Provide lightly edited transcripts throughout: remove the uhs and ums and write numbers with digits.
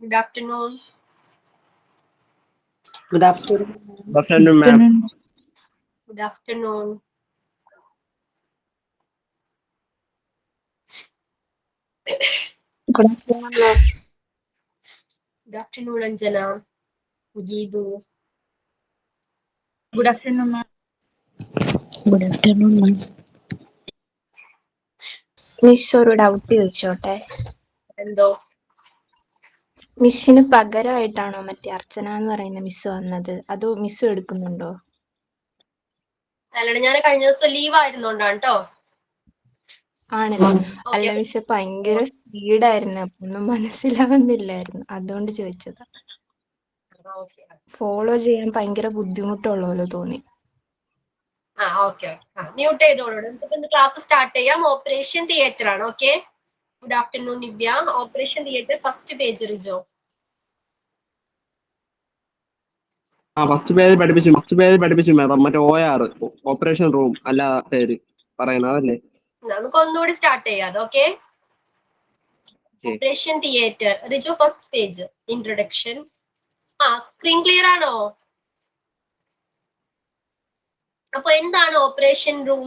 Good afternoon. Good afternoon. Good afternoon, ma'am. Good afternoon. Good afternoon, ma'am. Good afternoon, Anjana. Geedu. Good afternoon, ma'am. Good afternoon, ma'am. Miss ഒരു doubt ചോദിച്ചോട്ടെ? എന്തോ? മിസ്സിന് പകരമായിട്ടാണോ മറ്റേ അർച്ചന എന്ന് പറയുന്ന miss വന്നത്, അതോ മിസ് എടുക്കുന്നുണ്ടോ? അല്ലടാ, ഞാൻ കഴിഞ്ഞ ദിവസം ലീവ് ആയിരുന്നോണ്ടാണ് കേട്ടോ. ആണല്ലോ. അല്ല മിസ്, ഭയങ്കര സ്പീഡായിരുന്നു, അപ്പൊ ഒന്നും മനസ്സിലാവുന്നില്ലായിരുന്നു, അതുകൊണ്ട് ചോദിച്ചതാ. ഫോളോ ചെയ്യാൻ ഭയങ്കര ബുദ്ധിമുട്ടുള്ള പോലെ തോന്നി. ഓക്കെ. മ്യൂട്ട് ചെയ്തോളൂ. നമുക്ക് ക്ലാസ് സ്റ്റാർട്ട് ചെയ്യാം. ഓപ്പറേഷൻ തിയേറ്റർ ആണ്. Okay. Good afternoon Nivya. Operation theatre first page Rijo. First page പഠിപ്പിച്ചു മാഡം. മറ്റേ OR ഓപ്പറേഷൻ റൂം അല്ല പേര് പറയുന്നതല്ലേ? നമുക്ക് ഒന്നുകൂടി സ്റ്റാർട്ട് ചെയ്യാം. Okay. Operation theatre Rijo first page introduction. Screen clear ആണോ? അപ്പൊ എന്താണ് ഓപ്പറേഷൻ റൂം?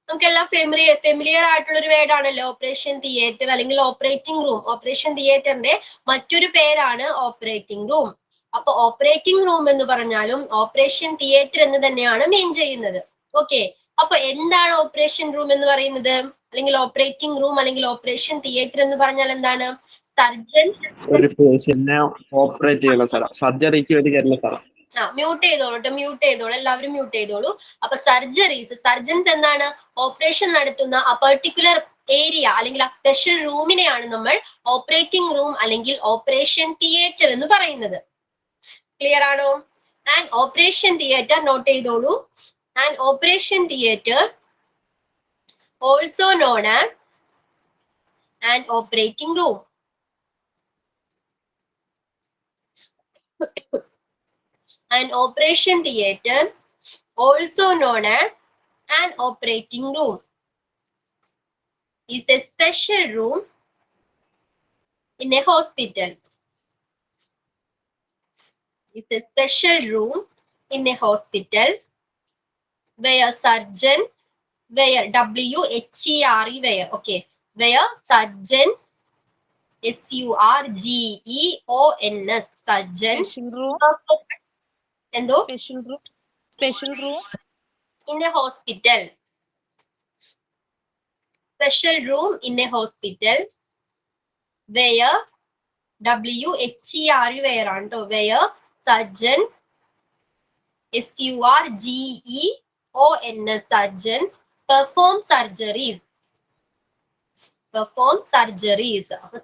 നമുക്കെല്ലാം ഫെമിലിയർ ആയിട്ടുള്ള ഒരു വേർഡ് ആണല്ലോ ഓപ്പറേഷൻ തിയേറ്റർ അല്ലെങ്കിൽ ഓപ്പറേറ്റിംഗ് റൂം. ഓപ്പറേഷൻ തിയേറ്ററിന്റെ മറ്റൊരു പേരാണ് ഓപ്പറേറ്റിംഗ് റൂം. അപ്പൊ ഓപ്പറേറ്റിംഗ് റൂം എന്ന് പറഞ്ഞാലും ഓപ്പറേഷൻ തിയേറ്റർ എന്ന് തന്നെയാണ് മീൻ ചെയ്യുന്നത്. ഓക്കെ. അപ്പൊ എന്താണ് ഓപ്പറേഷൻ റൂം എന്ന് പറയുന്നത്, അല്ലെങ്കിൽ ഓപ്പറേറ്റിംഗ് റൂം അല്ലെങ്കിൽ ഓപ്പറേഷൻ തിയേറ്റർ എന്ന് പറഞ്ഞാൽ എന്താണ്? സർജൻ ഒരു പേഷ്യന്റിനെ ഓപ്പറേറ്റ് ചെയ്യുന്ന സ്ഥലം, സർജറിക്ക് വേണ്ടി കയറുന്ന സ്ഥലം. മ്യൂട്ട് ചെയ്തോളൂ കേട്ടോ, മ്യൂട്ട് ചെയ്തോളൂ, എല്ലാവരും മ്യൂട്ട് ചെയ്തോളൂ. അപ്പൊ സർജൻസ് എന്താണ്? ഓപ്പറേഷൻ നടത്തുന്ന ആ പെർട്ടിക്കുലർ ഏരിയ അല്ലെങ്കിൽ ആ സ്പെഷ്യൽ റൂമിനെയാണ് നമ്മൾ ഓപ്പറേറ്റിംഗ് റൂം അല്ലെങ്കിൽ ഓപ്പറേഷൻ തിയേറ്റർ എന്ന് പറയുന്നത്. ക്ലിയർ ആണോ? ആൻഡ് ഓപ്പറേഷൻ തിയേറ്റർ നോട്ട് ചെയ്തോളൂ. And operation theatre also known as and operating room. An operation theatre, also known as an operating room, is a special room in a hospital. It's a special room in a hospital where surgeons, where W-H-E-R-E, where surgeons, S-U-R-G-E-O-N-S, surgeons. Special room. എന്തോ? Special room. In a hospital. Special room in a hospital where W-H-E-R-E, where surgeons, S-U-R-G-E-O-N-S, surgeons perform surgeries. അപ്പൊ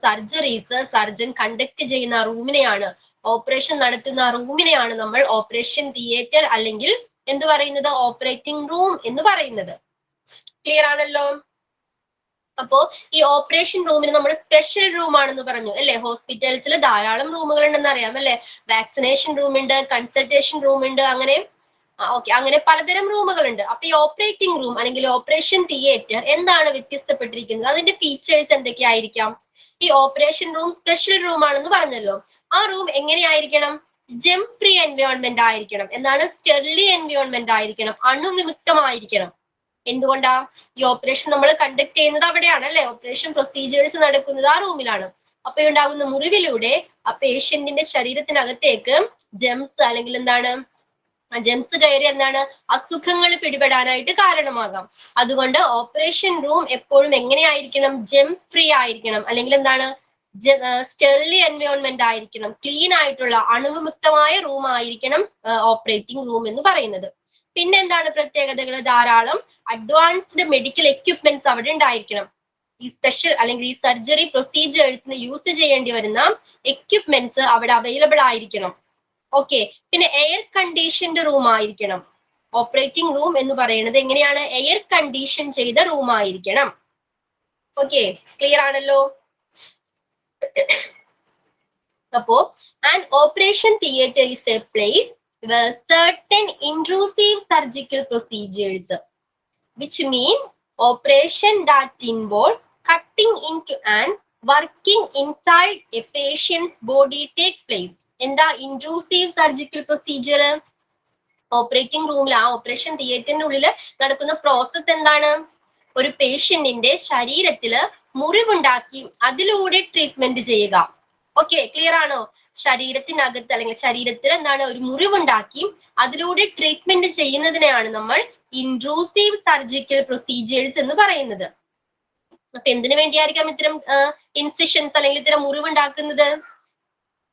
surgeries surgeon conduct ചെയ്യുന്ന റൂമിനെയാണ്, operation നടത്തുന്ന റൂമിനെയാണ് നമ്മൾ operation theatre അല്ലെങ്കിൽ എന്ത് പറയുന്നത്? Operating room എന്ന് പറയുന്നത്. ക്ലിയർ ആണല്ലോ? അപ്പോ ഈ ഓപ്പറേഷൻ റൂമിന് നമ്മൾ സ്പെഷ്യൽ റൂം ആണെന്ന് പറഞ്ഞു അല്ലെ. ഹോസ്പിറ്റൽസിൽ ധാരാളം റൂമുകൾ ഉണ്ടെന്ന് അറിയാം അല്ലെ. വാക്സിനേഷൻ റൂം ഉണ്ട്, കൺസൾട്ടേഷൻ റൂം ഉണ്ട്, അങ്ങനെ അങ്ങനെ പലതരം റൂമുകൾ ഉണ്ട്. അപ്പൊ ഈ ഓപ്പറേറ്റിംഗ് റൂം അല്ലെങ്കിൽ ഓപ്പറേഷൻ തിയേറ്റർ എന്താണ് വ്യത്യസ്തപ്പെട്ടിരിക്കുന്നത്, അതിന്റെ ഫീച്ചേഴ്സ് എന്തൊക്കെയായിരിക്കാം? ഈ ഓപ്പറേഷൻ റൂം സ്പെഷ്യൽ റൂം ആണെന്ന് പറഞ്ഞല്ലോ. ആ റൂം എങ്ങനെയായിരിക്കണം? ജെം ഫ്രീ എൻവയോൺമെന്റ് ആയിരിക്കണം. എന്താണ്? സ്റ്റെറിലി എൻവയോൺമെന്റ് ആയിരിക്കണം, അണുവിമുക്തമായിരിക്കണം. എന്തുകൊണ്ടാ? ഈ ഓപ്പറേഷൻ നമ്മൾ കണ്ടക്ട് ചെയ്യുന്നത് അവിടെയാണ് അല്ലെ. ഓപ്പറേഷൻ പ്രൊസീജിയേഴ്സ് നടക്കുന്നത് ആ റൂമിലാണ്. അപ്പൊ ഉണ്ടാകുന്ന മുറിവിലൂടെ ആ പേഷ്യന്റിന്റെ ശരീരത്തിനകത്തേക്ക് ജെംസ് അല്ലെങ്കിൽ എന്താണ് ജെംസ് കയറി എന്താണ് അസുഖങ്ങൾ പിടിപെടാനായിട്ട് കാരണമാകാം. അതുകൊണ്ട് ഓപ്പറേഷൻ റൂം എപ്പോഴും എങ്ങനെയായിരിക്കണം? ജെം ഫ്രീ ആയിരിക്കണം, അല്ലെങ്കിൽ എന്താണ് സ്റ്റെറിലി എൻവയോൺമെന്റ് ആയിരിക്കണം, ക്ലീൻ ആയിട്ടുള്ള അണുവിമുക്തമായ റൂം ആയിരിക്കണം ഓപ്പറേറ്റിംഗ് റൂം എന്ന് പറയുന്നത്. പിന്നെ എന്താണ് പ്രത്യേകതകൾ? ധാരാളം അഡ്വാൻസ്ഡ് മെഡിക്കൽ എക്യുപ്മെന്റ്സ് അവിടെ ഉണ്ടായിരിക്കണം. ഈ സ്പെഷ്യൽ അല്ലെങ്കിൽ ഈ സർജറി പ്രൊസീജിയേഴ്സിന് യൂസ് ചെയ്യേണ്ടി വരുന്ന എക്യുപ്മെന്റ്സ് അവിടെ അവൈലബിൾ ആയിരിക്കണം. ഓക്കെ. പിന്നെ എയർ കണ്ടീഷൻഡ് റൂം ആയിരിക്കണം. ഓപ്പറേറ്റിംഗ് റൂം എന്ന് പറയുന്നത് എങ്ങനെയാണ്? എയർ കണ്ടീഷൻ ചെയ്ത റൂം ആയിരിക്കണം. ഓക്കെ, ക്ലിയർ ആണല്ലോ? അപ്പോ an operation theatre is A place where certain intrusive surgical procedures, which means operation that involve cutting into an working inside a patient's body take place. എന്താ intrusive surgical procedure? Operating റൂമിൽ, ആ operation തിയേറ്ററിന്റെ ഉള്ളിൽ നടക്കുന്ന process എന്താണ്? ഒരു പേഷ്യന്റിന്റെ ശരീരത്തില് മുറിവുണ്ടാക്കി അതിലൂടെ ട്രീറ്റ്മെന്റ് ചെയ്യുക. ഓക്കെ, ക്ലിയർ ആണോ? ശരീരത്തിനകത്ത് അല്ലെങ്കിൽ ശരീരത്തിൽ എന്താണ് ഒരു മുറിവുണ്ടാക്കി അതിലൂടെ ട്രീറ്റ്മെന്റ് ചെയ്യുന്നതിനെയാണ് നമ്മൾ ഇൻട്രൂസീവ് സർജിക്കൽ പ്രൊസീജിയേഴ്സ് എന്ന് പറയുന്നത്. അപ്പൊ എന്തിനു വേണ്ടിയായിരിക്കാം ഇത്തരം ഇൻസിഷൻസ് അല്ലെങ്കിൽ ഇത്തരം മുറിവുണ്ടാക്കുന്നത്?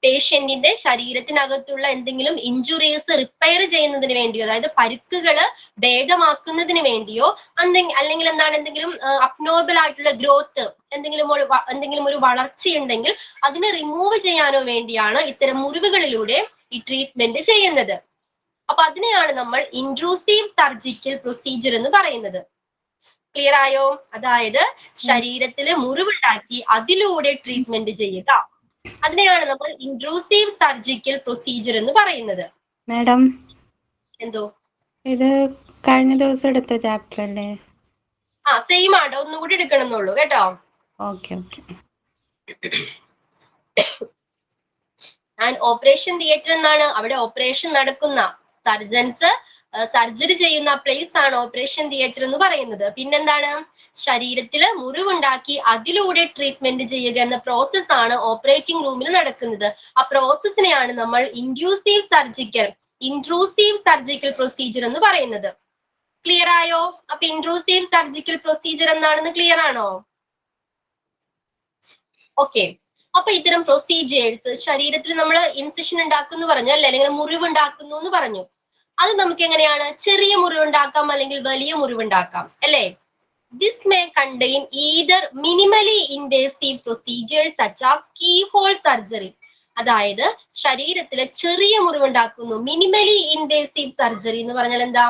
പേഷ്യന്റിന്റെ ശരീരത്തിനകത്തുള്ള എന്തെങ്കിലും ഇഞ്ചുറീസ് റിപ്പയർ ചെയ്യുന്നതിന് വേണ്ടിയോ, അതായത് പരുക്കുകള് ഭേദമാക്കുന്നതിന് വേണ്ടിയോ, അല്ലെങ്കിൽ എന്താണ് എന്തെങ്കിലും അബ്നോർമൽ ആയിട്ടുള്ള ഗ്രോത്ത്, എന്തെങ്കിലും ഒരു വളർച്ചയുണ്ടെങ്കിൽ അതിനെ റിമൂവ് ചെയ്യാനോ വേണ്ടിയാണ് ഇത്തരം മുറിവുകളിലൂടെ ഈ ട്രീറ്റ്മെന്റ് ചെയ്യുന്നത്. അപ്പൊ അതിനെയാണ് നമ്മൾ ഇൻട്രൂസീവ് സർജിക്കൽ പ്രൊസീജിയർ എന്ന് പറയുന്നത്. ക്ലിയർ ആയോ? അതായത് ശരീരത്തില് മുറിവുണ്ടാക്കി അതിലൂടെ ട്രീറ്റ്മെന്റ് ചെയ്യുക, അതിനെയാണ് നമ്മൾ ഇൻട്രൂസീവ് സർജിക്കൽ പ്രൊസീജിയർ എന്ന് പറയുന്നത്. മാഡം, എന്തോ ഇത് കഴിഞ്ഞ ദിവസം എടുത്ത ചാപ്റ്റർ അല്ലേ? സെയിം ആണ്, ഒന്നുകൂടി എടുക്കണമെന്നുള്ളൂ കേട്ടോ. Okay okay. And operation theatre എന്നാണ് അവിടെ ഓപ്പറേഷൻ നടക്കുന്ന സർജൻസ് സർജറി ചെയ്യുന്ന പ്ലേസ് ആണ് ഓപ്പറേഷൻ തിയേറ്റർ എന്ന് പറയുന്നത്. പിന്നെന്താണ്? ശരീരത്തില് മുറിവുണ്ടാക്കി അതിലൂടെ ട്രീറ്റ്മെന്റ് ചെയ്യുക എന്ന പ്രോസസ് ആണ് ഓപ്പറേറ്റിംഗ് റൂമിൽ നടക്കുന്നത്. ആ പ്രോസസ്സിനെയാണ് നമ്മൾ ഇൻട്രൂസീവ് സർജിക്കൽ പ്രൊസീജിയർ എന്ന് പറയുന്നത്. ക്ലിയർ ആയോ? അപ്പൊ ഇൻട്രൂസീവ് സർജിക്കൽ പ്രൊസീജിയർ എന്താണെന്ന് ക്ലിയർ ആണോ? ഓക്കെ. അപ്പൊ ഇത്തരം പ്രൊസീജിയേഴ്സ് ശരീരത്തിൽ നമ്മൾ ഇൻസിഷൻ ഉണ്ടാക്കുന്നു പറഞ്ഞു അല്ലെ, അല്ലെങ്കിൽ മുറിവുണ്ടാക്കുന്നു എന്ന് പറഞ്ഞു. അത് നമുക്ക് എങ്ങനെയാണ്? ചെറിയ മുറിവുണ്ടാക്കാം അല്ലെങ്കിൽ വലിയ മുറിവുണ്ടാക്കാം അല്ലെ. This may contain either minimally invasive procedures such as keyhole surgery. അതായത് ശരീരത്തിലെ ചെറിയ മുറിവുണ്ടാക്കുന്നു. മിനിമലി ഇൻവേസീവ് സർജറി എന്ന് പറഞ്ഞാൽ എന്താ?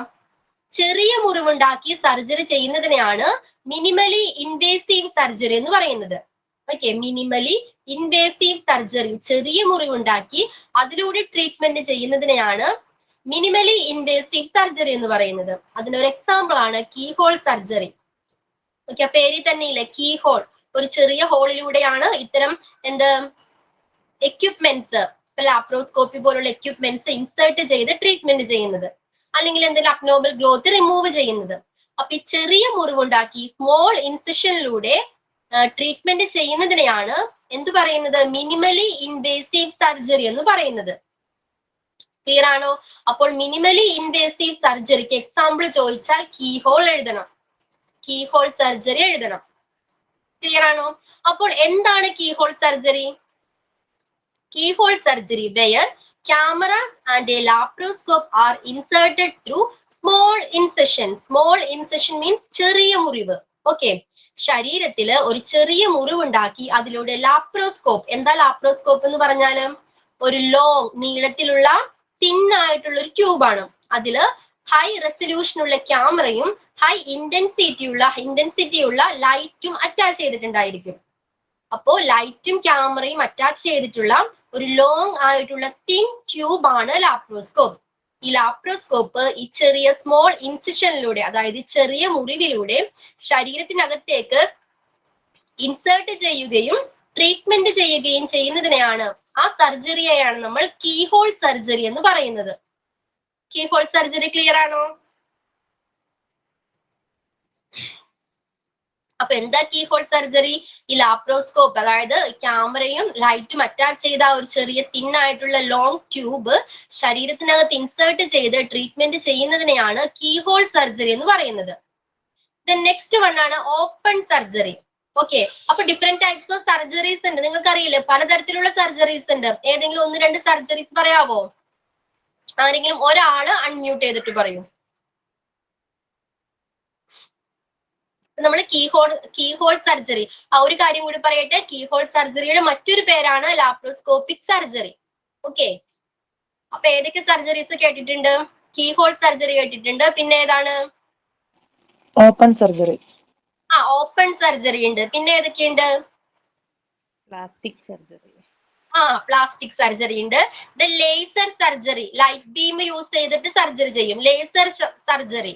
ചെറിയ മുറിവുണ്ടാക്കി സർജറി ചെയ്യുന്നതിനെയാണ് മിനിമലി ഇൻവേസീവ് സർജറി എന്ന് പറയുന്നത്. ഓക്കെ, മിനിമലി ഇൻവേസീവ് സർജറി, ചെറിയ മുറിവുണ്ടാക്കി അതിലൂടെ ട്രീറ്റ്മെന്റ് ചെയ്യുന്നതിനെയാണ് മിനിമലി ഇൻവേസീവ് സർജറി എന്ന് പറയുന്നത്. അതിനൊരു എക്സാമ്പിൾ ആണ് കീഹോൾ സർജറി. ഓക്കെ, പേരിൽ തന്നെ ഇല്ലേ കീ ഹോൾ, ഒരു ചെറിയ ഹോളിലൂടെയാണ് ഇത്തരം എക്യുപ്മെന്റ്സ്, ലാപ്രോസ്കോപ്പി പോലുള്ള എക്യുപ്മെന്റ്സ് ഇൻസേർട്ട് ചെയ്ത് ട്രീറ്റ്മെന്റ് ചെയ്യുന്നത്, അല്ലെങ്കിൽ എന്തെങ്കിലും അബ്നോർമൽ ഗ്രോത്ത് റിമൂവ് ചെയ്യുന്നത്. അപ്പൊ ഈ ചെറിയ മുറിവുണ്ടാക്കി സ്മോൾ ഇൻസിഷനിലൂടെ ട്രീറ്റ്മെന്റ് ചെയ്യുന്നതിനെയാണ് എന്ത് പറയുന്നത്? മിനിമലി ഇൻവേസീവ് സർജറി എന്ന് പറയുന്നത്. ക്ലിയർ ആണോ? അപ്പോൾ മിനിമലി ഇൻവേസീവ് സർജറിക്ക് എക്സാമ്പിൾ ചോദിച്ചാൽ കീഹോൾ എഴുതണം, കീഹോൾ സർജറി എഴുതണം. ക്ലിയർ ആണോ? അപ്പോൾ എന്താണ് keyhole surgery? Keyhole surgery where cameras and a laparoscope are inserted through small incision. Small incision means ചെറിയ മുറിവ്. ഓക്കെ, ശരീരത്തില് ഒരു ചെറിയ മുറിവുണ്ടാക്കി അതിലൂടെ ലാപ്രോസ്കോപ്പ്. എന്താ ലാപ്രോസ്കോപ്പ് എന്ന് പറഞ്ഞാല്? ഒരു ലോങ് നീളത്തിലുള്ള തിൻ ആയിട്ടുള്ള ഒരു ട്യൂബാണ്. അതില് ഹൈ റെസൊല്യൂഷൻ ഉള്ള ക്യാമറയും ഹൈ ഇന്റൻസിറ്റിയുള്ള ലൈറ്റും അറ്റാച്ച് ചെയ്തിട്ടുണ്ടായിരിക്കും. അപ്പോ ലൈറ്റും ക്യാമറയും അറ്റാച്ച് ചെയ്തിട്ടുള്ള ഒരു ലോങ് ആയിട്ടുള്ള തിൻ ട്യൂബ് ആണ് ലാപ്രോസ്കോപ്പ്. ഈ ലാപ്രോസ്കോപ്പ് ഈ ചെറിയ സ്മോൾ ഇൻസിഷനിലൂടെ, അതായത് ചെറിയ മുറിവിലൂടെ ശരീരത്തിനകത്തേക്ക് ഇൻസേർട്ട് ചെയ്യുകയും ട്രീറ്റ്മെന്റ് ചെയ്യുകയും ചെയ്യുന്നതിനെയാണ്, ആ സർജറിയെയാണ് നമ്മൾ കീഹോൾ സർജറി എന്ന് പറയുന്നത്. കീഹോൾ സർജറി ക്ലിയർ ആണോ? അപ്പൊ എന്താ കീഹോൾ സർജറി? ഈ ലാപ്രോസ്കോപ്പ്, അതായത് ക്യാമറയും ലൈറ്റും അറ്റാച്ച് ചെയ്ത ഒരു ചെറിയ തിന്നായിട്ടുള്ള ലോങ് ട്യൂബ് ശരീരത്തിനകത്ത് ഇൻസേർട്ട് ചെയ്ത് ട്രീറ്റ്മെന്റ് ചെയ്യുന്നതിനെയാണ് കീഹോൾ സർജറി എന്ന് പറയുന്നത്. നെക്സ്റ്റ് വൺ ആണ് ഓപ്പൺ സർജറി. ഓക്കെ, അപ്പൊ ഡിഫറെന്റ് ടൈപ്സ് ഓഫ് സർജറീസ് ഉണ്ട്. നിങ്ങൾക്ക് അറിയില്ലേ, പലതരത്തിലുള്ള സർജറീസ് ഉണ്ട്. ഏതെങ്കിലും ഒന്ന് രണ്ട് സർജറീസ് പറയാവോ? ആരെങ്കിലും ഒരാള് അൺമ്യൂട്ട് ചെയ്തിട്ട് പറയൂ. നമ്മൾ കീഹോൾ സർജറി, ആ ഒരു കാര്യം കൂടി പറയട്ടെ. കീഹോൾ സർജറിയുടെ മറ്റൊരു പേരാണ് ലാപ്രോസ്കോപ്പിക് സർജറി. ഓക്കെ, അപ്പൊ ഏതൊക്കെ സർജറീസ് കേട്ടിട്ടുണ്ട്? കീഹോൾ സർജറി കേട്ടിട്ടുണ്ട്. പിന്നെ ഏതാണ്? Open surgery. ഓപ്പൺ സർജറി ഉണ്ട്. പിന്നെ ഏതൊക്കെയുണ്ട്? Plastic surgery. പ്ലാസ്റ്റിക് സർജറി ഉണ്ട്. Laser surgery, light beam use ചെയ്തിട്ട് സർജറി ചെയ്യും. ലേസർ സർജറി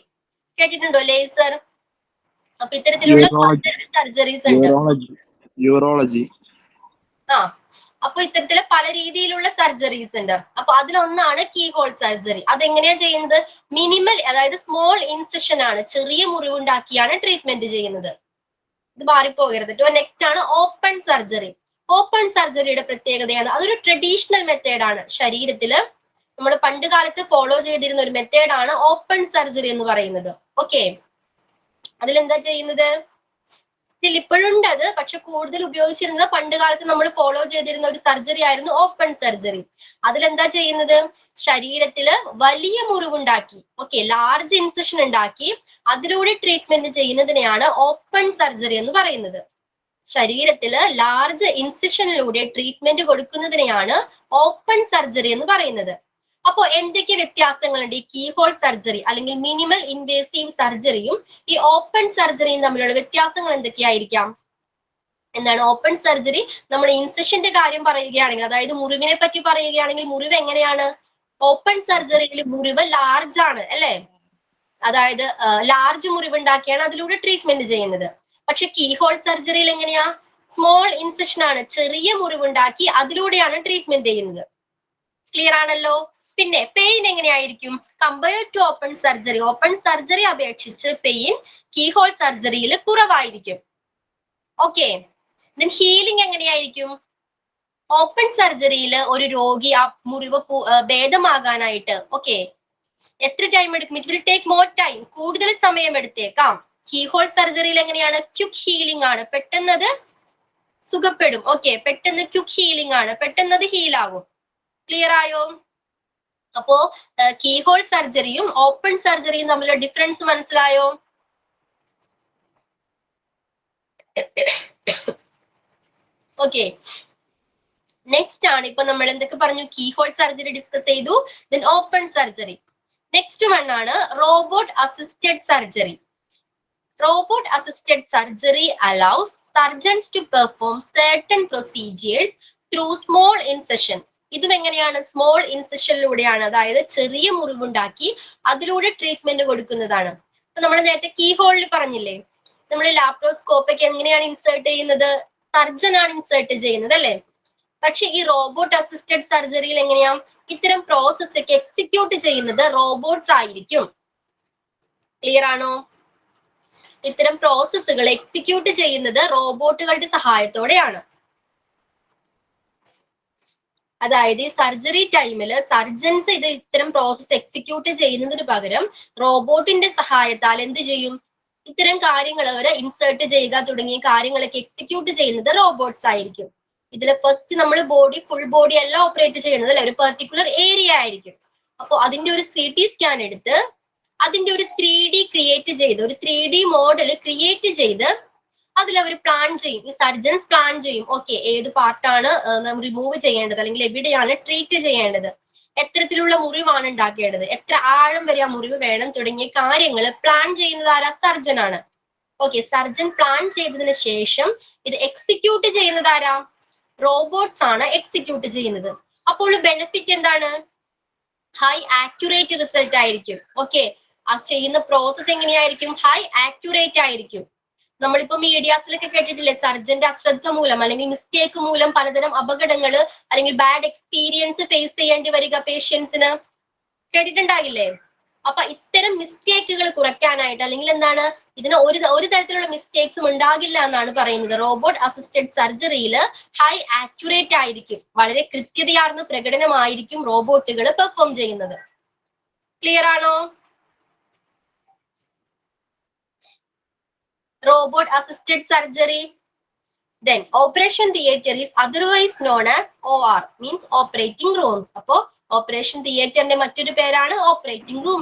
കേട്ടിട്ടുണ്ടോ? ലേസർ. അപ്പൊ ഇത്തരത്തിലുള്ള സർജറീസ് ഉണ്ട്. യൂറോളജി. ആ അപ്പൊ ഇത്തരത്തില് പല രീതിയിലുള്ള സർജറീസ് ഉണ്ട്. അപ്പൊ അതിലൊന്നാണ് കീ ഹോൾ സർജറി. അതെങ്ങനെയാ ചെയ്യുന്നത്? മിനിമൽ, അതായത് സ്മോൾ ഇൻസിഷൻ ആണ്, ചെറിയ മുറിവുണ്ടാക്കിയാണ് ട്രീറ്റ്മെന്റ് ചെയ്യുന്നത്. ഇത് മാറിപ്പോകരുത് കേട്ടോ. നെക്സ്റ്റ് ആണ് ഓപ്പൺ സർജറി. ഓപ്പൺ സർജറിയുടെ പ്രത്യേകതയാണ് അതൊരു ട്രഡീഷണൽ മെത്തേഡാണ്. ശരീരത്തില് നമ്മൾ പണ്ട് കാലത്ത് ഫോളോ ചെയ്തിരുന്ന ഒരു മെത്തേഡാണ് ഓപ്പൺ സർജറി എന്ന് പറയുന്നത്. ഓക്കെ, അതിലെന്താ ചെയ്യുന്നത്? സ്റ്റിൽ ഇപ്പോഴുണ്ട് അത്, പക്ഷെ കൂടുതൽ ഉപയോഗിച്ചിരുന്നത് പണ്ട് കാലത്ത് നമ്മൾ ഫോളോ ചെയ്തിരുന്ന ഒരു സർജറി ആയിരുന്നു ഓപ്പൺ സർജറി. അതിലെന്താ ചെയ്യുന്നത്? ശരീരത്തില് വലിയ മുറിവുണ്ടാക്കി, ഓക്കെ, ലാർജ് ഇൻസിഷൻ ഉണ്ടാക്കി അതിലൂടെ ട്രീറ്റ്മെന്റ് ചെയ്യുന്നതിനെയാണ് ഓപ്പൺ സർജറി എന്ന് പറയുന്നത്. ശരീരത്തില് ലാർജ് ഇൻസിഷനിലൂടെ ട്രീറ്റ്മെന്റ് കൊടുക്കുന്നതിനെയാണ് ഓപ്പൺ സർജറി എന്ന് പറയുന്നത്. അപ്പോ എന്തൊക്കെ വ്യത്യാസങ്ങളുണ്ട് ഈ കീ ഹോൾ സർജറി അല്ലെങ്കിൽ മിനിമൽ ഇൻവേസീവ് സർജറിയും ഈ ഓപ്പൺ സർജറിയും തമ്മിലുള്ള വ്യത്യാസങ്ങൾ എന്തൊക്കെയായിരിക്കാം? എന്താണ് ഓപ്പൺ സർജറി? നമ്മൾ ഇൻസിഷന്റെ കാര്യം പറയുകയാണെങ്കിൽ, അതായത് മുറിവിനെ പറ്റി പറയുകയാണെങ്കിൽ, മുറിവ് എങ്ങനെയാണ്? ഓപ്പൺ സർജറിയിൽ മുറിവ് ലാർജ് ആണ് അല്ലെ, അതായത് ലാർജ് മുറിവുണ്ടാക്കിയാണ് അതിലൂടെ ട്രീറ്റ്മെന്റ് ചെയ്യുന്നത്. പക്ഷെ കീ ഹോൾ സർജറിയിൽ എങ്ങനെയാ? സ്മോൾ ഇൻസിഷൻ ആണ്, ചെറിയ മുറിവുണ്ടാക്കി അതിലൂടെയാണ് ട്രീറ്റ്മെന്റ് ചെയ്യുന്നത്. ക്ലിയർ ആണല്ലോ? പിന്നെ പെയിൻ എങ്ങനെയായിരിക്കും compared to open surgery? Open surgery അപേക്ഷിച്ച് പെയിൻ കീ ഹോൾ സർജറിയിൽ കുറവായിരിക്കും. ഓക്കെ, ദെൻ ഹീലിംഗ് എങ്ങനെയായിരിക്കും? ഓപ്പൺ സർജറിയിൽ ഒരു രോഗി ആ മുറിവ് ഭേദമാകാനായിട്ട് ഓക്കെ എത്ര ടൈം എടുക്കും? It will take more time, കൂടുതൽ സമയം എടുത്തേക്കാം. കീ ഹോൾ സർജറിയിൽ എങ്ങനെയാണ്? ക്വിക്ക് ഹീലിംഗ് ആണ്, പെട്ടെന്നത് സുഖപ്പെടും. ഓക്കെ, പെട്ടെന്ന് ക്വിക്ക് ഹീലിംഗ് ആണ്, പെട്ടെന്നത് ഹീലാകും. ക്ലിയർ ആയോ? അപ്പോ കീ ഹോൾ സർജറിയും ഓപ്പൺ സർജറിയും തമ്മിലുള്ള ഡിഫറൻസ് മനസ്സിലായോ? ഓക്കെ, നെക്സ്റ്റ് ആണ് ഇപ്പൊ നമ്മൾ എന്തൊക്കെ പറഞ്ഞു? കീ ഹോൾ സർജറി ഡിസ്കസ് ചെയ്തു, then open surgery. Next one ആണ് robot assisted surgery. Robot assisted surgery allows surgeons to perform certain procedures through small incision. ഇതും എങ്ങനെയാണ്? സ്മോൾ ഇൻസിഷനിലൂടെയാണ്, അതായത് ചെറിയ മുറിവുണ്ടാക്കി അതിലൂടെ ട്രീറ്റ്മെന്റ് കൊടുക്കുന്നതാണ്. അപ്പൊ നമ്മൾ നേരത്തെ കീ ഹോളിൽ പറഞ്ഞില്ലേ, നമ്മൾ ലാപ്രോസ്കോപ്പ് ഒക്കെ എങ്ങനെയാണ് ഇൻസേർട്ട് ചെയ്യുന്നത്? സർജൻ ആണ് ഇൻസേർട്ട് ചെയ്യുന്നത് അല്ലെ. പക്ഷെ ഈ റോബോട്ട് അസിസ്റ്റഡ് സർജറിയിൽ എങ്ങനെയാ? ഇത്തരം പ്രോസസ് ഒക്കെ എക്സിക്യൂട്ട് ചെയ്യുന്നത് റോബോട്ട്സ് ആയിരിക്കും. ക്ലിയർ ആണോ? ഇത്തരം പ്രോസസ്സുകൾ എക്സിക്യൂട്ട് ചെയ്യുന്നത് റോബോട്ടുകളുടെ സഹായത്തോടെയാണ്. അതായത് ഈ സർജറി ടൈമിൽ സർജൻസ് ഇത്തരം പ്രോസസ് എക്സിക്യൂട്ട് ചെയ്യുന്നതിന് പകരം റോബോട്ടിന്റെ സഹായത്താൽ എന്ത് ചെയ്യും? ഇത്തരം കാര്യങ്ങൾ അവര് ഇൻസേർട്ട് ചെയ്യുക തുടങ്ങിയ കാര്യങ്ങളൊക്കെ എക്സിക്യൂട്ട് ചെയ്യുന്നത് റോബോട്ട്സ് ആയിരിക്കും. ഇതിൽ ഫസ്റ്റ് നമ്മൾ ഫുൾ ബോഡി അല്ല ഓപ്പറേറ്റ് ചെയ്യുന്നത് അല്ലെ, ഒരു പെർട്ടിക്കുലർ ഏരിയ ആയിരിക്കും. അപ്പൊ അതിന്റെ ഒരു CT സ്കാൻ എടുത്ത് അതിന്റെ ഒരു 3D ക്രിയേറ്റ് ചെയ്ത്, ഒരു 3D മോഡൽ ക്രിയേറ്റ് ചെയ്ത് അതിലവർ പ്ലാൻ ചെയ്യും. ഈ സർജൻസ് പ്ലാൻ ചെയ്യും, ഓക്കെ ഏത് പാർട്ടാണ് റിമൂവ് ചെയ്യേണ്ടത്, അല്ലെങ്കിൽ എവിടെയാണ് ട്രീറ്റ് ചെയ്യേണ്ടത്, എത്തരത്തിലുള്ള മുറിവാണ് ഉണ്ടാക്കേണ്ടത്, എത്ര ആഴം വരെ ആ മുറിവ് വേണം തുടങ്ങിയ കാര്യങ്ങൾ പ്ലാൻ ചെയ്യുന്നത് ആരാ? സർജൻ ആണ്. ഓക്കെ, സർജൻ പ്ലാൻ ചെയ്തതിന് ശേഷം ഇത് എക്സിക്യൂട്ട് ചെയ്യുന്നത് ആരാ? റോബോട്ട്സ് ആണ് എക്സിക്യൂട്ട് ചെയ്യുന്നത്. അപ്പോൾ ബെനിഫിറ്റ് എന്താണ്? ഹൈ ആക്യുറേറ്റ് റിസൾട്ട് ആയിരിക്കും. ഓക്കെ, ആ ചെയ്യുന്ന പ്രോസസ് എങ്ങനെയായിരിക്കും? ഹൈ ആക്യുറേറ്റ് ആയിരിക്കും. നമ്മളിപ്പോ മീഡിയാസിലൊക്കെ കേട്ടിട്ടില്ലേ, സർജന്റെ അശ്രദ്ധ മൂലം അല്ലെങ്കിൽ മിസ്റ്റേക്ക് മൂലം പലതരം അപകടങ്ങൾ അല്ലെങ്കിൽ ബാഡ് എക്സ്പീരിയൻസ് ഫേസ് ചെയ്യേണ്ടി വരിക പേഷ്യൻസിന്. കേട്ടിട്ടുണ്ടാകില്ലേ? അപ്പൊ ഇത്തരം മിസ്റ്റേക്കുകൾ കുറയ്ക്കാനായിട്ട്, അല്ലെങ്കിൽ എന്താണ്, ഇതിന് ഒരു തരത്തിലുള്ള മിസ്റ്റേക്സും ഉണ്ടാകില്ല എന്നാണ് പറയുന്നത്. റോബോട്ട് അസിസ്റ്റഡ് സർജറിയിൽ ഹൈ ആക്യുറേറ്റ് ആയിരിക്കും, വളരെ കൃത്യതയാർന്ന പ്രകടനമായിരിക്കും റോബോട്ടുകൾ പെർഫോം ചെയ്യുന്നത്. ക്ലിയർ ആണോ? Robot assisted surgery. Then operation theatre is otherwise known as OR, means operating rooms. അപ്പോ ഓപ്പറേഷൻ തിയേറ്ററിന്റെ മറ്റൊരു പേരാണ് ഓപ്പറേറ്റിംഗ് റൂം.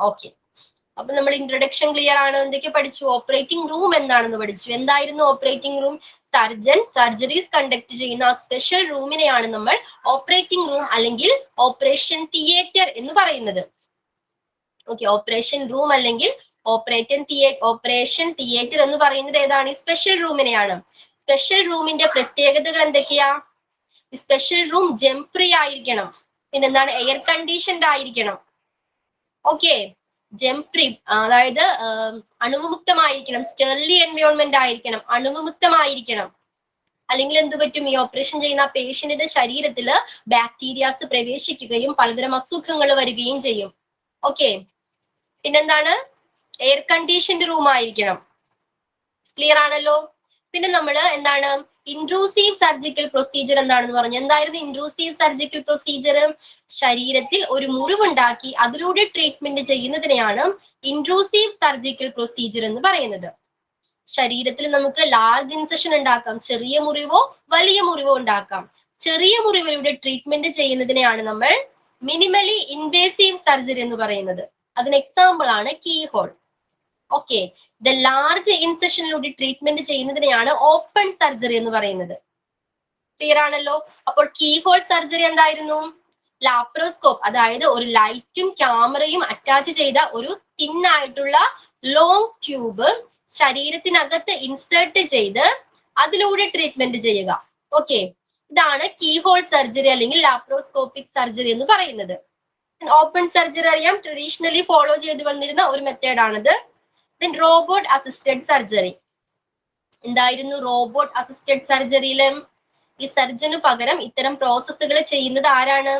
ഓക്കെ, അപ്പൊ നമ്മൾ ഇൻട്രൊഡക്ഷൻ ക്ലിയർ ആണ്. എന്തൊക്കെ പഠിച്ചു? ഓപ്പറേറ്റിംഗ് റൂം എന്താണെന്ന് പഠിച്ചു. എന്തായിരുന്നു operating room? Surgeon surgeries conduct ചെയ്യുന്ന ആ സ്പെഷ്യൽ റൂമിനെയാണ് നമ്മൾ ഓപ്പറേറ്റിംഗ് റൂം അല്ലെങ്കിൽ ഓപ്പറേഷൻ തിയേറ്റർ എന്ന് പറയുന്നത്. ഓക്കെ, ഓപ്പറേഷൻ റൂം അല്ലെങ്കിൽ ഓപ്പറേഷൻ തിയേറ്റർ എന്ന് പറയുന്നത് ഏതാണ്? ഈ സ്പെഷ്യൽ റൂമിനെയാണ്. സ്പെഷ്യൽ റൂമിന്റെ പ്രത്യേകതകൾ എന്തൊക്കെയാ? സ്പെഷ്യൽ റൂം ജെം ഫ്രീ ആയിരിക്കണം, പിന്നെന്താണ്, എയർ കണ്ടീഷൻഡ് ആയിരിക്കണം. ഓക്കെ, ജെം ഫ്രീ, അതായത് അണുവിമുക്തമായിരിക്കണം, സ്റ്റെറിലി എൻവയോൺമെന്റ് ആയിരിക്കണം, അണുവിമുക്തമായിരിക്കണം. അല്ലെങ്കിൽ എന്ത് പറ്റും, ഈ ഓപ്പറേഷൻ ചെയ്യുന്ന പേഷ്യന്റിന്റെ ശരീരത്തിൽ ബാക്ടീരിയാസ് പ്രവേശിക്കുകയും പലതരം അസുഖങ്ങൾ വരികയും ചെയ്യും. ഓക്കെ, പിന്നെന്താണ്, എയർ കണ്ടീഷൻഡ് റൂം ആയിരിക്കണം. ക്ലിയർ ആണല്ലോ. പിന്നെ നമ്മൾ എന്താണ്, ഇൻട്രൂസീവ് സർജിക്കൽ പ്രൊസീജിയർ എന്താണെന്ന് പറഞ്ഞു. എന്തായിരുന്നു ഇൻട്രൂസീവ് സർജിക്കൽ പ്രൊസീജിയർ? ശരീരത്തിൽ ഒരു മുറിവുണ്ടാക്കി അതിലൂടെ ട്രീറ്റ്മെന്റ് ചെയ്യുന്നതിനെയാണ് ഇൻട്രൂസീവ് സർജിക്കൽ പ്രൊസീജിയർ എന്ന് പറയുന്നത്. ശരീരത്തിൽ നമുക്ക് ലാർജ് ഇൻസെഷൻ ഉണ്ടാക്കാം, ചെറിയ മുറിവോ വലിയ മുറിവോ ഉണ്ടാക്കാം. ചെറിയ മുറിവിലൂടെ ട്രീറ്റ്മെന്റ് ചെയ്യുന്നതിനെയാണ് നമ്മൾ മിനിമലി ഇൻവേസീവ് സർജറി എന്ന് പറയുന്നത്. അതിന് എക്സാമ്പിൾ ആണ് key hole. Okay, the large ഇൻസെഷനിലൂടെ ട്രീറ്റ്മെന്റ് ചെയ്യുന്നതിനെയാണ് ഓപ്പൺ സർജറി എന്ന് പറയുന്നത്. ക്ലിയർ ആണല്ലോ. അപ്പോൾ കീ ഹോൾ സർജറി എന്തായിരുന്നു? ലാപ്രോസ്കോപ്പ്, അതായത് ഒരു ലൈറ്റും ക്യാമറയും അറ്റാച്ച് ചെയ്ത ഒരു തിന്നായിട്ടുള്ള ലോങ് ട്യൂബ് ശരീരത്തിനകത്ത് ഇൻസേർട്ട് ചെയ്ത് അതിലൂടെ ട്രീറ്റ്മെന്റ് ചെയ്യുക. ഓക്കെ, ഇതാണ് കീ ഹോൾ സർജറി അല്ലെങ്കിൽ ലാപ്രോസ്കോപ്പിക് സർജറി എന്ന് പറയുന്നത്. ഓപ്പൺ സർജറി അറിയാം, ട്രഡീഷണലി ഫോളോ ചെയ്ത് വന്നിരുന്ന ഒരു മെത്തേഡ് ആണിത്. Then robot assisted surgery. എന്തായിരുന്നു റോബോട്ട് അസിസ്റ്റഡ് സർജറിയില്? ഈ സർജന് പകരം ഇത്തരം പ്രോസസ്സുകൾ ചെയ്യുന്നത് ആരാണ്?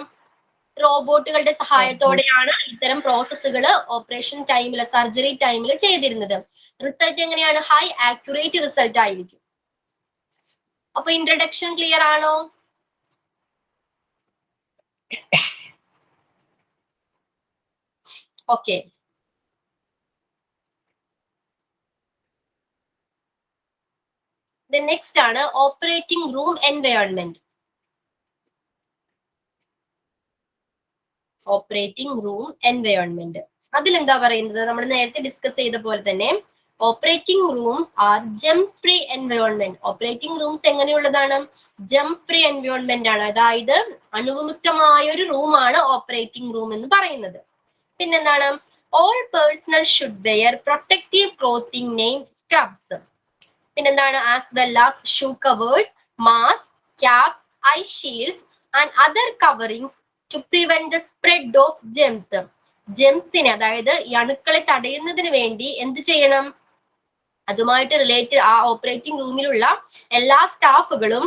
റോബോട്ടുകളുടെ സഹായത്തോടെയാണ് ഇത്തരം പ്രോസസ്സുകൾ ഓപ്പറേഷൻ ടൈമിൽ, സർജറി ടൈമിൽ ചെയ്തിരുന്നത്. റിസൾട്ട് എങ്ങനെയാണ്? ഹൈ ആക്യുറേറ്റ് റിസൾട്ട് ആയിരിക്കും. അപ്പൊ ഇൻട്രഡക്ഷൻ ക്ലിയർ ആണോ? ഓക്കെ, നെക്സ്റ്റ് ആണ് operating room environment. Operating room environment അതിലെന്താ പറയുന്നത്? നമ്മൾ നേരത്തെ ഡിസ്കസ് ചെയ്ത പോലെ തന്നെ operating rooms are germ free environment. Operating rooms എങ്ങനെയുള്ളതാണ്? ജെം ഫ്രീ എൻവയോൺമെന്റ് ആണ്. അതായത് അണുവിമുക്തമായ ഒരു റൂമാണ് ഓപ്പറേറ്റിംഗ് റൂം എന്ന് പറയുന്നത്. പിന്നെന്താണ്? All personnel should wear protective clothing name scrubs. പിന്നെന്താണ്? As well as shoe covers, mask, caps, eye shields and other coverings to prevent the spread of germs. ജെംസിനെ, അതായത് ഈ അണുക്കളെ തടയുന്നതിന് വേണ്ടി എന്ത് ചെയ്യണം? അതുമായിട്ട് റിലേറ്റഡ് ആ ഓപ്പറേറ്റിംഗ് റൂമിലുള്ള എല്ലാ സ്റ്റാഫുകളും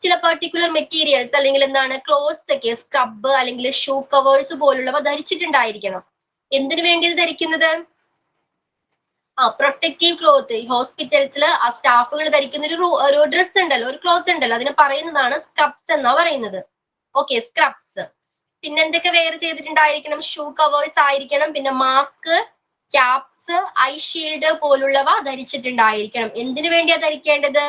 ചില പെർട്ടിക്കുലർ മെറ്റീരിയൽസ് അല്ലെങ്കിൽ എന്താണ് ക്ലോത്ത്സ് ഒക്കെ, സ്ക്രബ് അല്ലെങ്കിൽ ഷൂ കവേഴ്സ് പോലുള്ളവ ധരിച്ചിട്ടുണ്ടായിരിക്കണം. എന്തിനു വേണ്ടി ഇത് ധരിക്കുന്നത്? Protective cloth. ഈ ഹോസ്പിറ്റൽസിൽ ആ സ്റ്റാഫുകൾ ധരിക്കുന്ന ഒരു ഡ്രസ് ഉണ്ടല്ലോ, ഒരു ക്ലോത്ത് ഉണ്ടല്ലോ, അതിനെ പറയുന്നതാണ് സ്ക്രബ്സ് എന്നാ പറയുന്നത്. Okay, scrubs. പിന്നെ എന്തൊക്കെ വെയർ ചെയ്തിട്ടുണ്ടായിരിക്കണം? ഷൂ കവേഴ്സ് ആയിരിക്കണം, പിന്നെ മാസ്ക്, ക്യാപ്സ്, ഐ ഷീൽഡ് പോലുള്ളവ ധരിച്ചിട്ടുണ്ടായിരിക്കണം. എന്തിനു വേണ്ടിയാ ധരിക്കേണ്ടത്?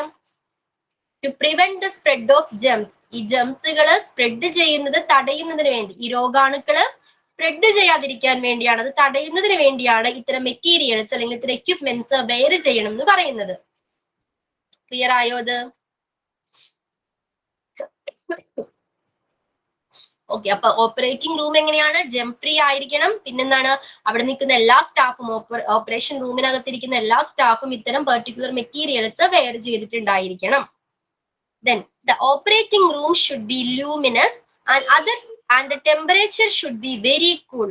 To prevent the spread of germs. ഈ ജെംസുകൾ സ്പ്രെഡ് ചെയ്യുന്നത് തടയുന്നതിന് വേണ്ടി, ഈ രോഗാണുക്കള് സ്പ്രെഡ് ചെയ്യാതിരിക്കാൻ വേണ്ടിയാണ്, അത് തടയുന്നതിന് വേണ്ടിയാണ് ഇത്തരം മെറ്റീരിയൽസ് അല്ലെങ്കിൽ ഇത്തരം എക്യുപ്മെന്റ്സ് വെയർ ചെയ്യണം എന്ന് പറയുന്നത്. ക്ലിയർ ആയോ അത്? ഓക്കെ, അപ്പൊ ഓപ്പറേറ്റിംഗ് റൂം എങ്ങനെയാണ്? ജെം ഫ്രീ ആയിരിക്കണം. പിന്നെന്താണ്? അവിടെ നിൽക്കുന്ന എല്ലാ സ്റ്റാഫും, ഓപ്പറേഷൻ റൂമിനകത്തിരിക്കുന്ന എല്ലാ സ്റ്റാഫും ഇത്തരം പെർട്ടിക്കുലർ മെറ്റീരിയൽസ് വെയർ ചെയ്തിട്ടുണ്ടായിരിക്കണം. Then the operating room should be luminous and the temperature should be very cool.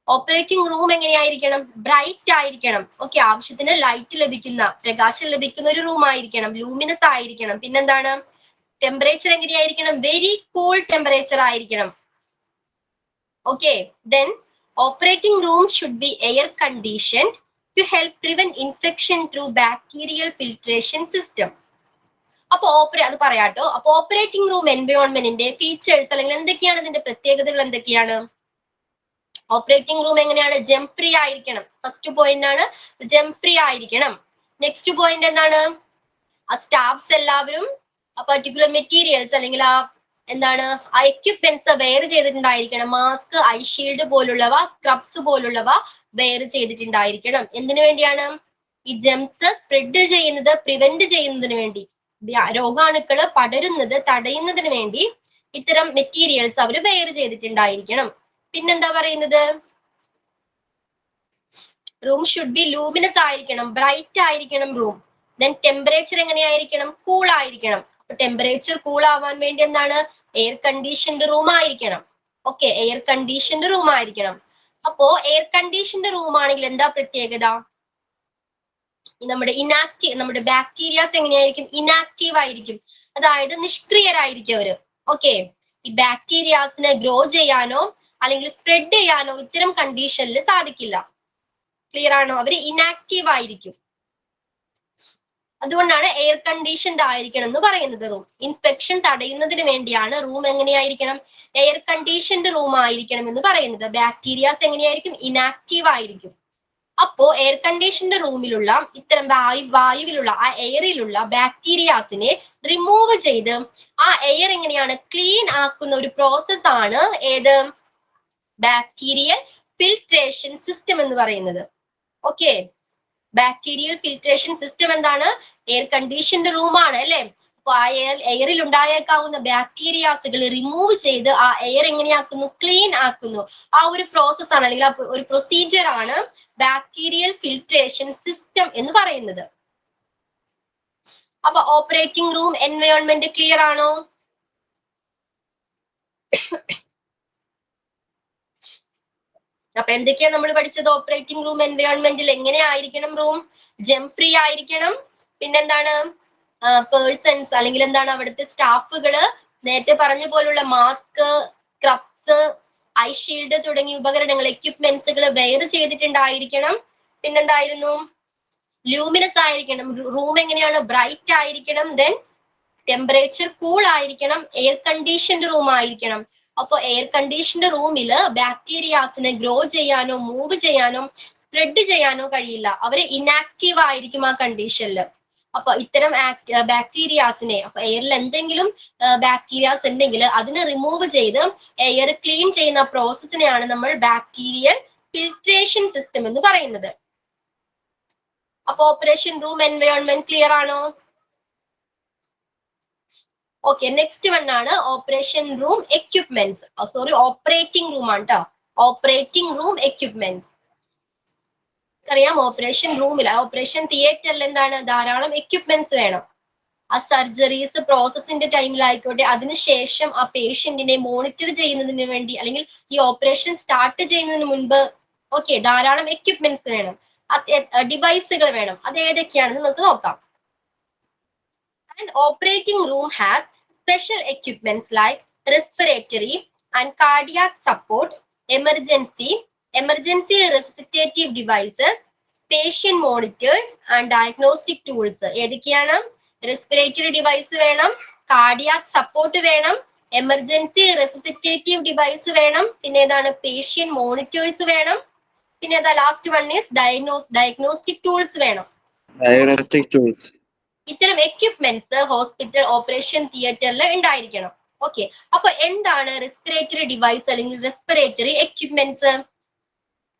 Operating room എങ്ങനെയായിരിക്കണം? ബ്രൈറ്റ് ആയിരിക്കണം. ഓക്കെ, ആവശ്യത്തിന് ലൈറ്റ് ലഭിക്കുന്ന, പ്രകാശം ലഭിക്കുന്ന ഒരു റൂം ആയിരിക്കണം. ലൂമിനസ് ആയിരിക്കണം. പിന്നെന്താണ്? ടെമ്പറേച്ചർ എങ്ങനെയായിരിക്കണം? വെരി കൂൾ ടെമ്പറേച്ചർ ആയിരിക്കണം. Okay, then operating rooms should be air conditioned to help prevent infection through bacterial filtration system. അപ്പൊ അത് പറയാട്ടോ. അപ്പൊ ഓപ്പറേറ്റിംഗ് റൂം എൻവയോൺമെന്റിന്റെ ഫീച്ചേഴ്സ് അല്ലെങ്കിൽ എന്തൊക്കെയാണ്, ഇതിന്റെ പ്രത്യേകതകൾ എന്തൊക്കെയാണ്? ഓപ്പറേറ്റിംഗ് റൂം എങ്ങനെയാണ്? ജെം ഫ്രീ ആയിരിക്കണം. ഫസ്റ്റ് പോയിന്റ് ആണ് ജെം ഫ്രീ ആയിരിക്കണം. നെക്സ്റ്റ് പോയിന്റ് എന്താണ്? ആ സ്റ്റാഫ്സ് എല്ലാവരും പെർട്ടിക്കുലർ മെറ്റീരിയൽസ് അല്ലെങ്കിൽ ആ എക്യുപ്മെന്റ്സ് വെയർ ചെയ്തിട്ടുണ്ടായിരിക്കണം. മാസ്ക്, ഐ ഷീൽഡ് പോലുള്ളവ, സ്ക്രബ്സ് പോലുള്ളവ വെയർ ചെയ്തിട്ടുണ്ടായിരിക്കണം. എന്തിനു വേണ്ടിയാണ്? ഈ ജെംസ് സ്പ്രെഡ് ചെയ്യുന്നത് പ്രിവെന്റ് ചെയ്യുന്നതിന് വേണ്ടി, രോഗാണുക്കള് പടരുന്നത് തടയുന്നതിന് വേണ്ടി ഇത്തരം മെറ്റീരിയൽസ് അവർ വെയർ ചെയ്തിട്ടുണ്ടായിരിക്കണം. പിന്നെന്താ പറയുന്നത്? റൂം ഷുഡ് ബി ലൂമിനസ് ആയിരിക്കണം, ബ്രൈറ്റ് ആയിരിക്കണം റൂം. ദെൻ ടെമ്പറേച്ചർ എങ്ങനെയായിരിക്കണം? കൂൾ ആയിരിക്കണം. അപ്പൊ ടെമ്പറേച്ചർ കൂൾ ആവാൻ വേണ്ടി എന്താണ്? എയർ കണ്ടീഷൻഡ് റൂം ആയിരിക്കണം. ഓക്കെ, എയർ കണ്ടീഷൻഡ് റൂം ആയിരിക്കണം. പിന്നെ എന്താണ്? ഓപ്പറേറ്റിംഗ് റൂം എൻവയോൺമെന്റ് എങ്ങനെയായിരിക്കണം? ജെം ഫ്രീ ആയിരിക്കണം. ഓപ്പറേറ്റിംഗ് റൂം എങ്ങനെയായിരിക്കണം? ജെം ഫ്രീ ആയിരിക്കണം. നെക്സ്റ്റ് പോയിന്റ് എന്താണ്? ആ സ്റ്റാഫ്സ് എല്ലാവരും പെർട്ടിക്കുലർ മെറ്റീരിയൽസ് അല്ലെങ്കിൽ അപ്പോ എയർ കണ്ടീഷന്റെ റൂം ആണെങ്കിൽ എന്താ പ്രത്യേകത? നമ്മുടെ ബാക്ടീരിയാസ് എങ്ങനെയായിരിക്കും? ഇനാക്റ്റീവ് ആയിരിക്കും, അതായത് നിഷ്ക്രിയരായിരിക്കും അവര്. ഓക്കെ, ഈ ബാക്ടീരിയാസിനെ ഗ്രോ ചെയ്യാനോ അല്ലെങ്കിൽ സ്പ്രെഡ് ചെയ്യാനോ ഇത്തരം കണ്ടീഷനിൽ സാധിക്കില്ല. ക്ലിയർ ആണോ? അവര് ഇനാക്റ്റീവ് ആയിരിക്കും. അതുകൊണ്ടാണ് എയർ കണ്ടീഷൻഡ് ആയിരിക്കണം എന്ന് പറയുന്നത് റൂം. ഇൻഫെക്ഷൻ തടയുന്നതിന് വേണ്ടിയാണ് റൂം എങ്ങനെയായിരിക്കണം? എയർ കണ്ടീഷൻഡ് റൂം ആയിരിക്കണം എന്ന് പറയുന്നത്. ബാക്ടീരിയാസ് എങ്ങനെയായിരിക്കും? ഇനാക്റ്റീവ് ആയിരിക്കും. അപ്പോ എയർ കണ്ടീഷൻഡ് റൂമിലുള്ള ഇത്തരം വായുവിലുള്ള ആ എയറിലുള്ള ബാക്ടീരിയാസിനെ റിമൂവ് ചെയ്ത് ആ എയർ എങ്ങനെയാണ് ക്ലീൻ ആക്കുന്ന ഒരു പ്രോസസ് ആണ് ഏത്? ബാക്ടീരിയൽ ഫിൽട്രേഷൻ സിസ്റ്റം എന്ന് പറയുന്നത്. ഓക്കെ, ബാക്ടീരിയൽ ഫിൽട്രേഷൻ സിസ്റ്റം എന്താണ്? എയർ കണ്ടീഷൻഡ് റൂം ആണ് അല്ലെ. അപ്പൊ ആ എയറിൽ ഉണ്ടായേക്കാവുന്ന ബാക്ടീരിയാസുകൾ റിമൂവ് ചെയ്ത് ആ എയർ എങ്ങനെയാക്കുന്നു? ക്ലീൻ ആക്കുന്നു. ആ ഒരു പ്രോസസ് ആണ് അല്ലെങ്കിൽ ഒരു പ്രൊസീജിയർ ആണ് ബാക്ടീരിയൽ ഫിൽട്രേഷൻ സിസ്റ്റം എന്ന് പറയുന്നത്. അപ്പൊ ഓപ്പറേറ്റിംഗ് റൂം എൻവയോൺമെന്റ് ക്ലിയർ ആണോ? അപ്പൊ എന്തൊക്കെയാ നമ്മൾ പഠിച്ചത്? ഓപ്പറേറ്റിംഗ് റൂം എൻവയോൺമെന്റിൽ എങ്ങനെ ആയിരിക്കണം റൂം? ജെം ഫ്രീ ആയിരിക്കണം. പിന്നെന്താണ്? പേഴ്സൺസ് അല്ലെങ്കിൽ എന്താണ് അവിടുത്തെ സ്റ്റാഫുകള് നേരത്തെ പറഞ്ഞ പോലുള്ള മാസ്ക്, സ്ക്രബ്സ്, ഐ ഷീൽഡ് തുടങ്ങിയ ഉപകരണങ്ങൾ, എക്യുപ്മെന്റ്സുകൾ വെയർ ചെയ്തിട്ടുണ്ടായിരിക്കണം. പിന്നെന്തായിരുന്നു? ലൂമിനസ് ആയിരിക്കണം. റൂം എങ്ങനെയാണ്? ബ്രൈറ്റ് ആയിരിക്കണം. ദെൻ ടെമ്പറേച്ചർ കൂൾ ആയിരിക്കണം. എയർ കണ്ടീഷൻഡ് റൂം ആയിരിക്കണം. അപ്പൊ എയർ കണ്ടീഷൻഡ് റൂമിൽ ബാക്ടീരിയാസിനെ ഗ്രോ ചെയ്യാനോ മൂവ് ചെയ്യാനോ സ്പ്രെഡ് ചെയ്യാനോ കഴിയില്ല. അവര് ഇനാക്റ്റീവ് ആയിരിക്കും ആ കണ്ടീഷനിൽ. അപ്പൊ ഇത്തരം ബാക്ടീരിയാസിനെ, അപ്പൊ എയറിൽ എന്തെങ്കിലും ബാക്ടീരിയാസ് ഉണ്ടെങ്കിൽ അതിനെ റിമൂവ് ചെയ്ത് എയർ ക്ലീൻ ചെയ്യുന്ന പ്രോസസ്സിനെയാണ് നമ്മൾ ബാക്ടീരിയൽ ഫിൽട്രേഷൻ സിസ്റ്റം എന്ന് പറയുന്നത്. അപ്പൊ ഓപ്പറേഷൻ റൂം എൻവയോൺമെന്റ് ക്ലിയർ ആണോ? ഓക്കെ, നെക്സ്റ്റ് വൺ ആണ് operation room equipments. Operating room ആണ് കേട്ടോ. ഓപ്പറേറ്റിംഗ് റൂം എക്യുപ്മെന്റ്സ് അറിയാം. ഓപ്പറേഷൻ റൂമിൽ, ഓപ്പറേഷൻ തിയേറ്ററിൽ എന്താണ്? ധാരാളം എക്യുപ്മെന്റ്സ് വേണം. ആ സർജറീസ് പ്രോസസ്സിന്റെ ടൈമിലായിക്കോട്ടെ, അതിനുശേഷം ആ പേഷ്യന്റിനെ മോണിറ്റർ ചെയ്യുന്നതിന് വേണ്ടി അല്ലെങ്കിൽ ഈ ഓപ്പറേഷൻ സ്റ്റാർട്ട് ചെയ്യുന്നതിന് മുൻപ് ധാരാളം എക്യുപ്മെന്റ്സ് വേണം, ഡിവൈസുകൾ വേണം. അത് ഏതൊക്കെയാണെന്ന് നമുക്ക് നോക്കാം. An operating room has special equipments like respiratory and cardiac support, emergency resuscitative devices, patient monitors and diagnostic tools. ഏതൊക്കെയാണ്? റെസ്പിറേറ്ററി ഡിവൈസ് വേണം, കാർഡിയാക് സപ്പോർട്ട് വേണം, എമർജൻസി റെസിസിറ്റേറ്റീവ് ഡിവൈസ് വേണം, പിന്നെ ഏതാണ്? പേഷ്യന്റ് മോണിറ്റേഴ്സ് വേണം, പിന്നെ ഏതാ? Last one is diagnostic tools വേണം. Diagnostic tools. ഇത്തരം എക്യുപ്മെന്റ്സ് ഹോസ്പിറ്റൽ ഓപ്പറേഷൻ തിയേറ്ററിൽ ഉണ്ടായിരിക്കണം. ഓക്കെ, അപ്പൊ എന്താണ് റെസ്പിറേറ്ററി ഡിവൈസ് അല്ലെങ്കിൽ റെസ്പിറേറ്ററി എക്യുപ്മെന്റ്സ്?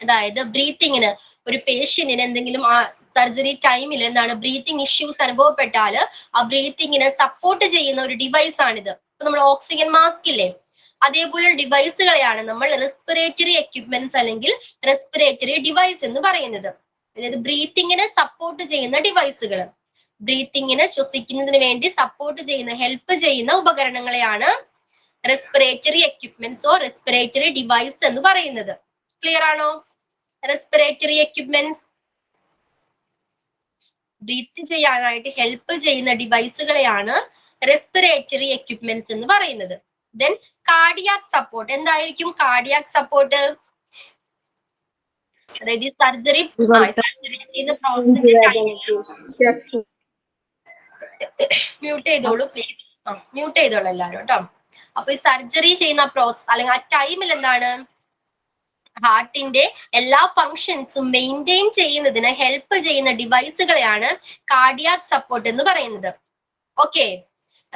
അതായത് ബ്രീത്തിങ്ങിന്, ഒരു പേഷ്യന്റിന് എന്തെങ്കിലും ആ സർജറി ടൈമിൽ എന്താണ് ബ്രീത്തിങ് ഇഷ്യൂസ് അനുഭവപ്പെട്ടാൽ ആ ബ്രീത്തിങ്ങിനെ സപ്പോർട്ട് ചെയ്യുന്ന ഒരു ഡിവൈസ് ആണിത്. ഇപ്പൊ നമ്മൾ ഓക്സിജൻ മാസ്ക് ഇല്ലേ, അതേപോലെ ഡിവൈസുകളെയാണ് നമ്മൾ റെസ്പിറേറ്ററി എക്യുപ്മെന്റ്സ് അല്ലെങ്കിൽ റെസ്പിറേറ്ററി ഡിവൈസ് എന്ന് പറയുന്നത്. അതായത് ബ്രീത്തിങ്ങിനെ സപ്പോർട്ട് ചെയ്യുന്ന ഡിവൈസുകൾ, ബ്രീത്തിങ്ങിനെ ശ്വസിക്കുന്നതിന് വേണ്ടി സപ്പോർട്ട് ചെയ്യുന്ന, ഹെൽപ്പ് ചെയ്യുന്ന ഉപകരണങ്ങളെയാണ് റെസ്പിറേറ്ററി എക്യുപ്മെന്റ്സോ റെസ്പിറേറ്ററി ഡിവൈസ് എന്ന് പറയുന്നത്. ക്ലിയർ ആണോ? റെസ്പിറേറ്ററി എക്യുപ്മെന്റ്സ് ബ്രീത്ത് ചെയ്യാനായിട്ട് ഹെൽപ്പ് ചെയ്യുന്ന ഡിവൈസുകളെയാണ് റെസ്പിറേറ്ററി എക്യുപ്മെന്റ്സ് എന്ന് പറയുന്നത്. Then cardiac support. എന്തായിരിക്കും കാർഡിയാക് സപ്പോർട്ട്? അതായത് ഈ സർജറി ചെയ്യുന്ന പ്രോസസ്സിന്റെ മ്യൂട്ട് ചെയ്തോളൂ പ്ലീസ്. മ്യൂട്ട് ചെയ്തോളൂ എല്ലാവരും കേട്ടോ. അപ്പൊ ഈ സർജറി ചെയ്യുന്ന പ്രോസസ് അല്ലെങ്കിൽ ആ ടൈമിൽ എന്താണ്? ഹാർട്ടിന്റെ എല്ലാ ഫങ്ഷൻസും മെയിൻറ്റെയിൻ ചെയ്യുന്നതിന് ഹെൽപ്പ് ചെയ്യുന്ന ഡിവൈസുകളെയാണ് കാർഡിയാക് സപ്പോർട്ട് എന്ന് പറയുന്നത്. ഓക്കെ,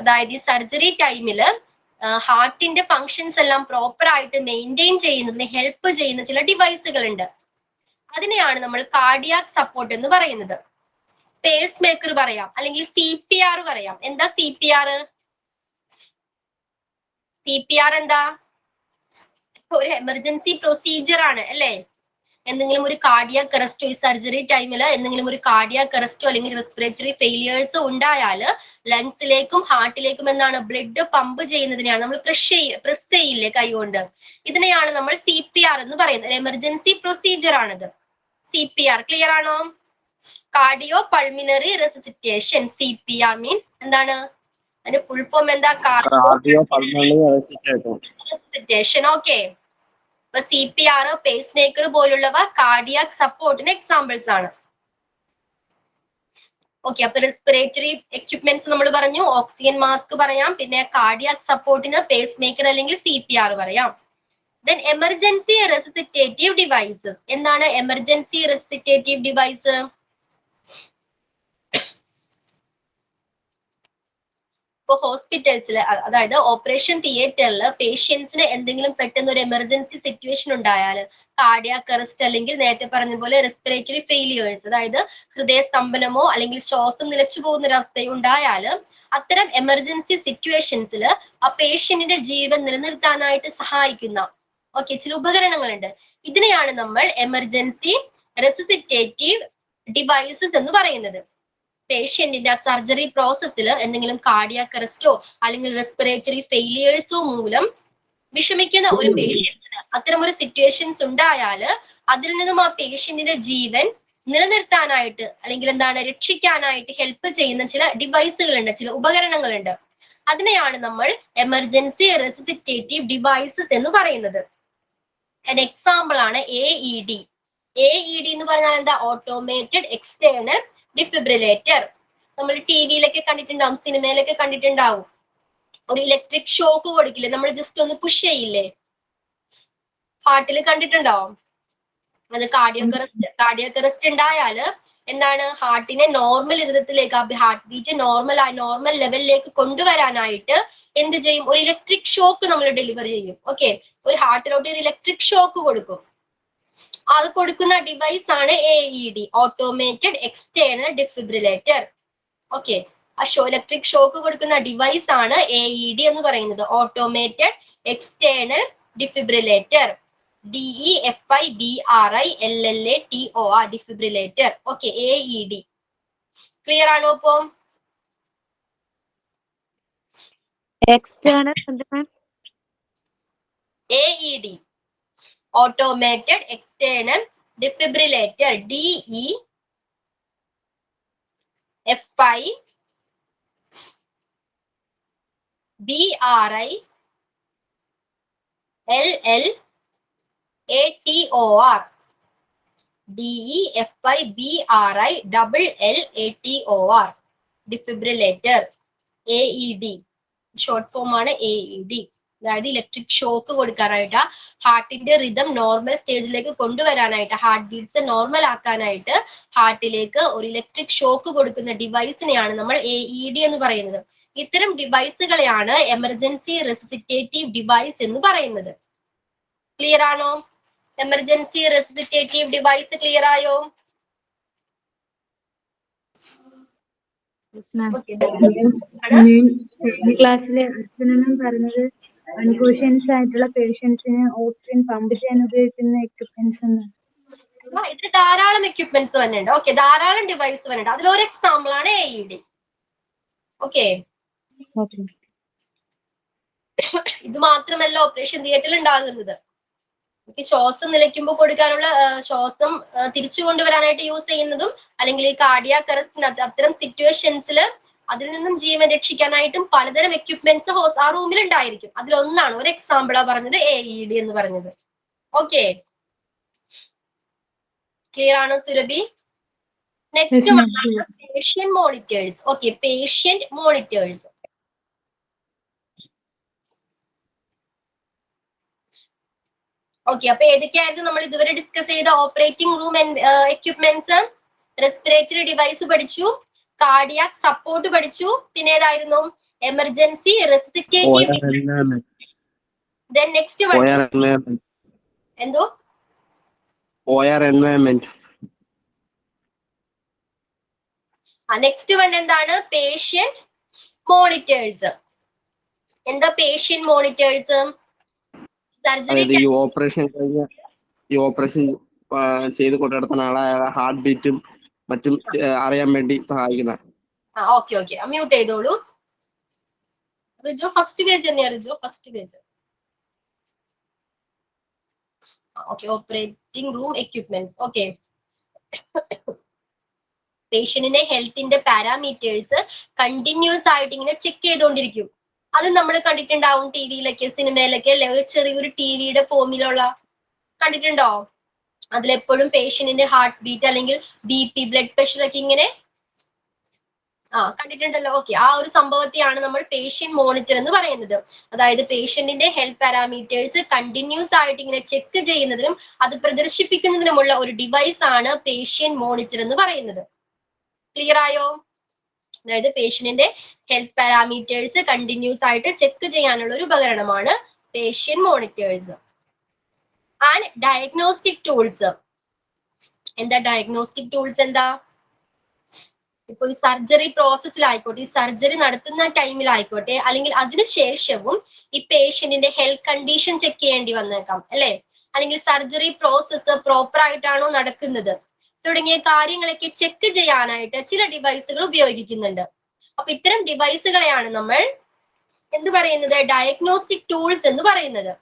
അതായത് ഈ സർജറി ടൈമില് ഹാർട്ടിന്റെ ഫങ്ഷൻസ് എല്ലാം പ്രോപ്പർ ആയിട്ട് മെയിൻറ്റെയിൻ ചെയ്യുന്നതിന് ഹെൽപ്പ് ചെയ്യുന്ന ചില ഡിവൈസുകൾ ഉണ്ട്. അതിനെയാണ് നമ്മൾ കാർഡിയാക് സപ്പോർട്ട് എന്ന് പറയുന്നത്. പേസ് മേക്കർ പറയാം, അല്ലെങ്കിൽ CPR പറയാം. എന്താ CPR? CPR എന്താ? ഒരു എമർജൻസി പ്രൊസീജിയർ ആണ് അല്ലേ? എന്തെങ്കിലും ഒരു കാർഡിയാക് അറസ്റ്റോ ഈ സർജറി ടൈമിൽ എന്തെങ്കിലും ഒരു കാർഡിയാക് അറസ്റ്റോ അല്ലെങ്കിൽ റെസ്പിറേറ്ററി ഫെയിലിയേഴ്സോ ഉണ്ടായാൽ ലങ്സിലേക്കും ഹാർട്ടിലേക്കും എന്താണ് ബ്ലഡ് പമ്പ് ചെയ്യുന്നതിനെയാണ് നമ്മൾ പ്രസ് ചെയ്യില്ലേ കൈകൊണ്ട്, ഇതിനെയാണ് നമ്മൾ CPR എന്ന് പറയുന്നത്. എമർജൻസി പ്രൊസീജിയർ ആണിത്. CPR ക്ലിയർ ആണോ? Cardio pulmonary resuscitation. CPR means എന്താണ്? അതിന്റെ ഫുൾ ഫോം എന്താ? Cardio pulmonary resuscitation. ഓക്കെ, അപ്പൊ CPR, പേസ് മേക്കർ പോലുള്ളവ കാർഡിയാക് സപ്പോർട്ടിന് എക്സാമ്പിൾസ് ആണ്. ഓക്കെ, അപ്പൊ റെസ്പിറേറ്ററി എക്യുപ്മെന്റ്സ് നമ്മൾ പറഞ്ഞു, ഓക്സിജൻ മാസ്ക് പറയാം, പിന്നെ കാർഡിയാക് സപ്പോർട്ടിന് പേസ് മേക്കർ അല്ലെങ്കിൽ CPR പറയാം. Then emergency resuscitative devices. എന്താണ് എമർജൻസി റെസിസിറ്റേറ്റീവ് ഡിവൈസ്? ഇപ്പൊ ഹോസ്പിറ്റൽസിൽ, അതായത് ഓപ്പറേഷൻ തിയേറ്ററിൽ പേഷ്യൻസിന് എന്തെങ്കിലും പെട്ടെന്ന് ഒരു എമർജൻസി സിറ്റുവേഷൻ ഉണ്ടായാൽ, കാർഡിയാക് അറസ്റ്റ് അല്ലെങ്കിൽ നേരത്തെ പറഞ്ഞ പോലെ റെസ്പിറേറ്ററി ഫെയിലിയേഴ്സ്, അതായത് ഹൃദയസ്തംഭനമോ അല്ലെങ്കിൽ ശ്വാസം നിലച്ചു പോകുന്ന ഒരു അവസ്ഥ ഉണ്ടായാൽ, അത്തരം എമർജൻസി സിറ്റുവേഷൻസിൽ ആ പേഷ്യന്റിന്റെ ജീവൻ നിലനിർത്താനായിട്ട് സഹായിക്കുന്ന ചില ഉപകരണങ്ങളുണ്ട്. ഇതിനെയാണ് നമ്മൾ എമർജൻസി റെസിസിറ്റേറ്റീവ് ഡിവൈസസ് എന്ന് പറയുന്നത്. പേഷ്യന്റിന്റെ സർജറി പ്രോസസ്സിൽ എന്തെങ്കിലും കാർഡിയാക് അറസ്റ്റോ അല്ലെങ്കിൽ റെസ്പിറേറ്ററി ഫെയിലിയേഴ്സോ മൂലം വിഷമിക്കുന്ന ഒരു പേഷ്യന്റിന് അത്തരം ഒരു സിറ്റുവേഷൻസ് ഉണ്ടായാൽ അതിൽ നിന്നും ആ പേഷ്യന്റിന്റെ ജീവൻ നിലനിർത്താനായിട്ട് അല്ലെങ്കിൽ എന്താണ് രക്ഷിക്കാനായിട്ട് ഹെൽപ്പ് ചെയ്യുന്ന ചില ഡിവൈസുകളുണ്ട്, ചില ഉപകരണങ്ങളുണ്ട്. അതിനെയാണ് നമ്മൾ എമർജൻസി റെസിസിറ്റേറ്റീവ് ഡിവൈസസ് എന്ന് പറയുന്നത്. എക്സാമ്പിൾ ആണ് AED. AED എന്ന് പറഞ്ഞാൽ എന്താ? Automated external defibrillator. നമ്മൾ ടിവിയിലൊക്കെ കണ്ടിട്ടുണ്ടാവും, സിനിമയിലൊക്കെ കണ്ടിട്ടുണ്ടാവും. ഒരു ഇലക്ട്രിക് ഷോക്ക് കൊടുക്കില്ലേ, നമ്മൾ ജസ്റ്റ് ഒന്ന് പുഷ് ചെയ്യില്ലേ, ഹാർട്ടിൽ കണ്ടിട്ടുണ്ടാവും. അത് കാർഡിയാക് അറസ്റ്റ് ഉണ്ടായാല് എന്താണ്? ഹാർട്ടിനെ നോർമൽ വിധത്തിലേക്ക്, ഹാർട്ട് ബീറ്റ് നോർമൽ ലെവലിലേക്ക് കൊണ്ടുവരാനായിട്ട് എന്ത് ചെയ്യും? ഒരു ഇലക്ട്രിക് ഷോക്ക് നമ്മൾ ഡെലിവർ ചെയ്യും. ഓക്കെ, ഒരു ഹാർട്ടിലോട്ട് ഒരു ഇലക്ട്രിക് ഷോക്ക് കൊടുക്കും. അത് കൊടുക്കുന്ന ഡിവൈസ് ആണ് AED, automated external defibrillator. Okay, ആ ഇലക്ട്രിക് ഷോക്ക് കൊടുക്കുന്ന ഡിവൈസ് ആണ് AED എന്ന് പറയുന്നത്, automated external defibrillator. DEFIBRILLATOR defibrillator. Okay, AED clear ആണോ? ഇപ്പോ external AED automated external defibrillator. DEFIBRILLATOR. DEFIBRILLATOR defibrillator. AED short form ആണ് AED. അതായത് ഇലക്ട്രിക് ഷോക്ക് കൊടുക്കാനായിട്ട്, ഹാർട്ടിന്റെ റിതം നോർമൽ സ്റ്റേജിലേക്ക് കൊണ്ടുവരാനായിട്ട്, ഹാർട്ട് ബീറ്റ്സ് നോർമൽ ആക്കാനായിട്ട് ഹാർട്ടിലേക്ക് ഒരു ഇലക്ട്രിക് ഷോക്ക് കൊടുക്കുന്ന ഡിവൈസിനെയാണ് നമ്മൾ AED എന്ന് പറയുന്നത്. ഇത്തരം ഡിവൈസുകളെയാണ് എമർജൻസി റെസിസിറ്റേറ്റീവ് ഡിവൈസ് എന്ന് പറയുന്നത്. ക്ലിയർ ആണോ? എമർജൻസി റെസിസിറ്റേറ്റീവ് ഡിവൈസ് ക്ലിയർ ആയോ? ക്ലാസ്സിലെ അച്ഛനും പറഞ്ഞത് അൺകോഷ്യൻസ് ആയിട്ടുള്ള പേഷ്യൻസിന് ഓക്സിജൻ പമ്പ് ചെയ്യാൻ ഉപയോഗിക്കുന്ന എക്യുപ്മെന്റ്സ് എന്നാണ്. ഇതിൽ ധാരാളം എക്യുപ്മെന്റ്സ് വന്നിട്ടുണ്ട്. ഓക്കെ, ധാരാളം ഡിവൈസ് വന്നിട്ടുണ്ട്. അതിലൊരു എക്സാമ്പിൾ ആണ് AED. ഓക്കെ, ഇത് മാത്രമല്ല ഓപ്പറേഷൻ തിയേറ്ററിൽ ഉണ്ടാകുന്നത്. ശ്വാസം നിലയ്ക്കുമ്പോൾ കൊടുക്കാനുള്ള ശ്വാസം തിരിച്ചു കൊണ്ടുവരാനായിട്ട് യൂസ് ചെയ്യുന്നതും, അല്ലെങ്കിൽ ഈ കാർഡിയാക് അറസ്റ്റിന് അത്തരം സിറ്റുവേഷൻസിൽ അതിൽ നിന്നും ജീവൻ രക്ഷിക്കാനായിട്ടും പലതരം എക്യുപ്മെന്റ്സ് ആ റൂമിൽ ഉണ്ടായിരിക്കും. അതിലൊന്നാണ്, ഒരു എക്സാമ്പിളാ പറഞ്ഞത് AED എന്ന് പറഞ്ഞത്. ഓക്കെ, ക്ലിയർ ആണോ Surabhi? Next patient monitors. Okay, patient monitors. Okay, അപ്പൊ ഏതൊക്കെയായിരുന്നു നമ്മൾ ഇതുവരെ ഡിസ്കസ് ചെയ്ത? Operating room equipments, respiratory device പഠിച്ചു, കാർഡിയാക് സപ്പോർട്ട് പഠിച്ചു, പിന്നെ ഏതായിരുന്നു? എമർജൻസി റെസിസിറ്റേറ്റീവ്. നെക്സ്റ്റ് എന്തോ? നെക്സ്റ്റ് വൺ എന്താണ്? Patient monitors. എന്താ പേഷ്യന്റ് മോണിറ്റേഴ്സ്? സർജറി ഈ ഓപ്പറേഷൻ ചെയ്ത് കൊണ്ടു നടത്തുന്ന ആളെ ഹാർട്ട് ബീറ്റും മറ്റും അറിയാൻ വേണ്ടി സഹായിക്കുന്ന. ഓക്കെ ഓക്കെ, മ്യൂട്ട് ചെയ്തോളൂ. റിജോ ഫസ്റ്റ് പേജ് തന്നെയാ, Rijo first page. Okay, operating room equipments. Okay, പേഷ്യന്റിന്റെ ഹെൽത്തിന്റെ പാരാമീറ്റേഴ്സ് കണ്ടിന്യൂസ് ആയിട്ട് ഇങ്ങനെ ചെക്ക് ചെയ്തുകൊണ്ടിരിക്കും. അത് നമ്മൾ കണ്ടിട്ടുണ്ടാവും ടിവിയിലൊക്കെ, സിനിമയിലൊക്കെ അല്ലെ, ഒരു ചെറിയൊരു ടിവിയുടെ ഫോമിലുള്ള കണ്ടിട്ടുണ്ടോ? അതിലെപ്പോഴും പേഷ്യന്റിന്റെ ഹാർട്ട് ബീറ്റ് അല്ലെങ്കിൽ BP, ബ്ലഡ് പ്രഷർ ഒക്കെ ഇങ്ങനെ കണ്ടിട്ടുണ്ടല്ലോ. ഓക്കെ, ആ ഒരു സംഭവത്തെയാണ് നമ്മൾ പേഷ്യന്റ് മോണിറ്റർ എന്ന് പറയുന്നത്. അതായത് പേഷ്യന്റിന്റെ ഹെൽത്ത് പാരാമീറ്റേഴ്സ് കണ്ടിന്യൂസ് ആയിട്ട് ഇങ്ങനെ ചെക്ക് ചെയ്യുന്നതിനും അത് പ്രദർശിപ്പിക്കുന്നതിനുമുള്ള ഒരു ഡിവൈസ് ആണ് പേഷ്യന്റ് മോണിറ്റർ എന്ന് പറയുന്നത്. ക്ലിയർ ആയോ? അതായത് പേഷ്യന്റിന്റെ ഹെൽത്ത് പാരാമീറ്റേഴ്സ് കണ്ടിന്യൂസ് ആയിട്ട് ചെക്ക് ചെയ്യാനുള്ള ഒരു ഉപകരണമാണ് patient monitors. And diagnostic tools. എന്താ ഡയഗ്നോസ്റ്റിക് ടൂൾസ്? എന്താ, ഇപ്പൊ ഈ സർജറി പ്രോസസ്സിലായിക്കോട്ടെ, ഈ സർജറി നടത്തുന്ന ടൈമിലായിക്കോട്ടെ, അല്ലെങ്കിൽ അതിനുശേഷവും ഈ പേഷ്യന്റിന്റെ ഹെൽത്ത് കണ്ടീഷൻ ചെക്ക് ചെയ്യേണ്ടി വന്നേക്കാം അല്ലെ, അല്ലെങ്കിൽ സർജറി പ്രോസസ്സ് പ്രോപ്പർ ആയിട്ടാണോ നടക്കുന്നത് തുടങ്ങിയ കാര്യങ്ങളൊക്കെ ചെക്ക് ചെയ്യാനായിട്ട് ചില ഡിവൈസുകൾ ഉപയോഗിക്കുന്നുണ്ട്. അപ്പൊ ഇത്തരം ഡിവൈസുകളെയാണ് നമ്മൾ എന്ത് പറയുന്നത്? ഡയഗ്നോസ്റ്റിക് ടൂൾസ് എന്ന് പറയുന്നത്.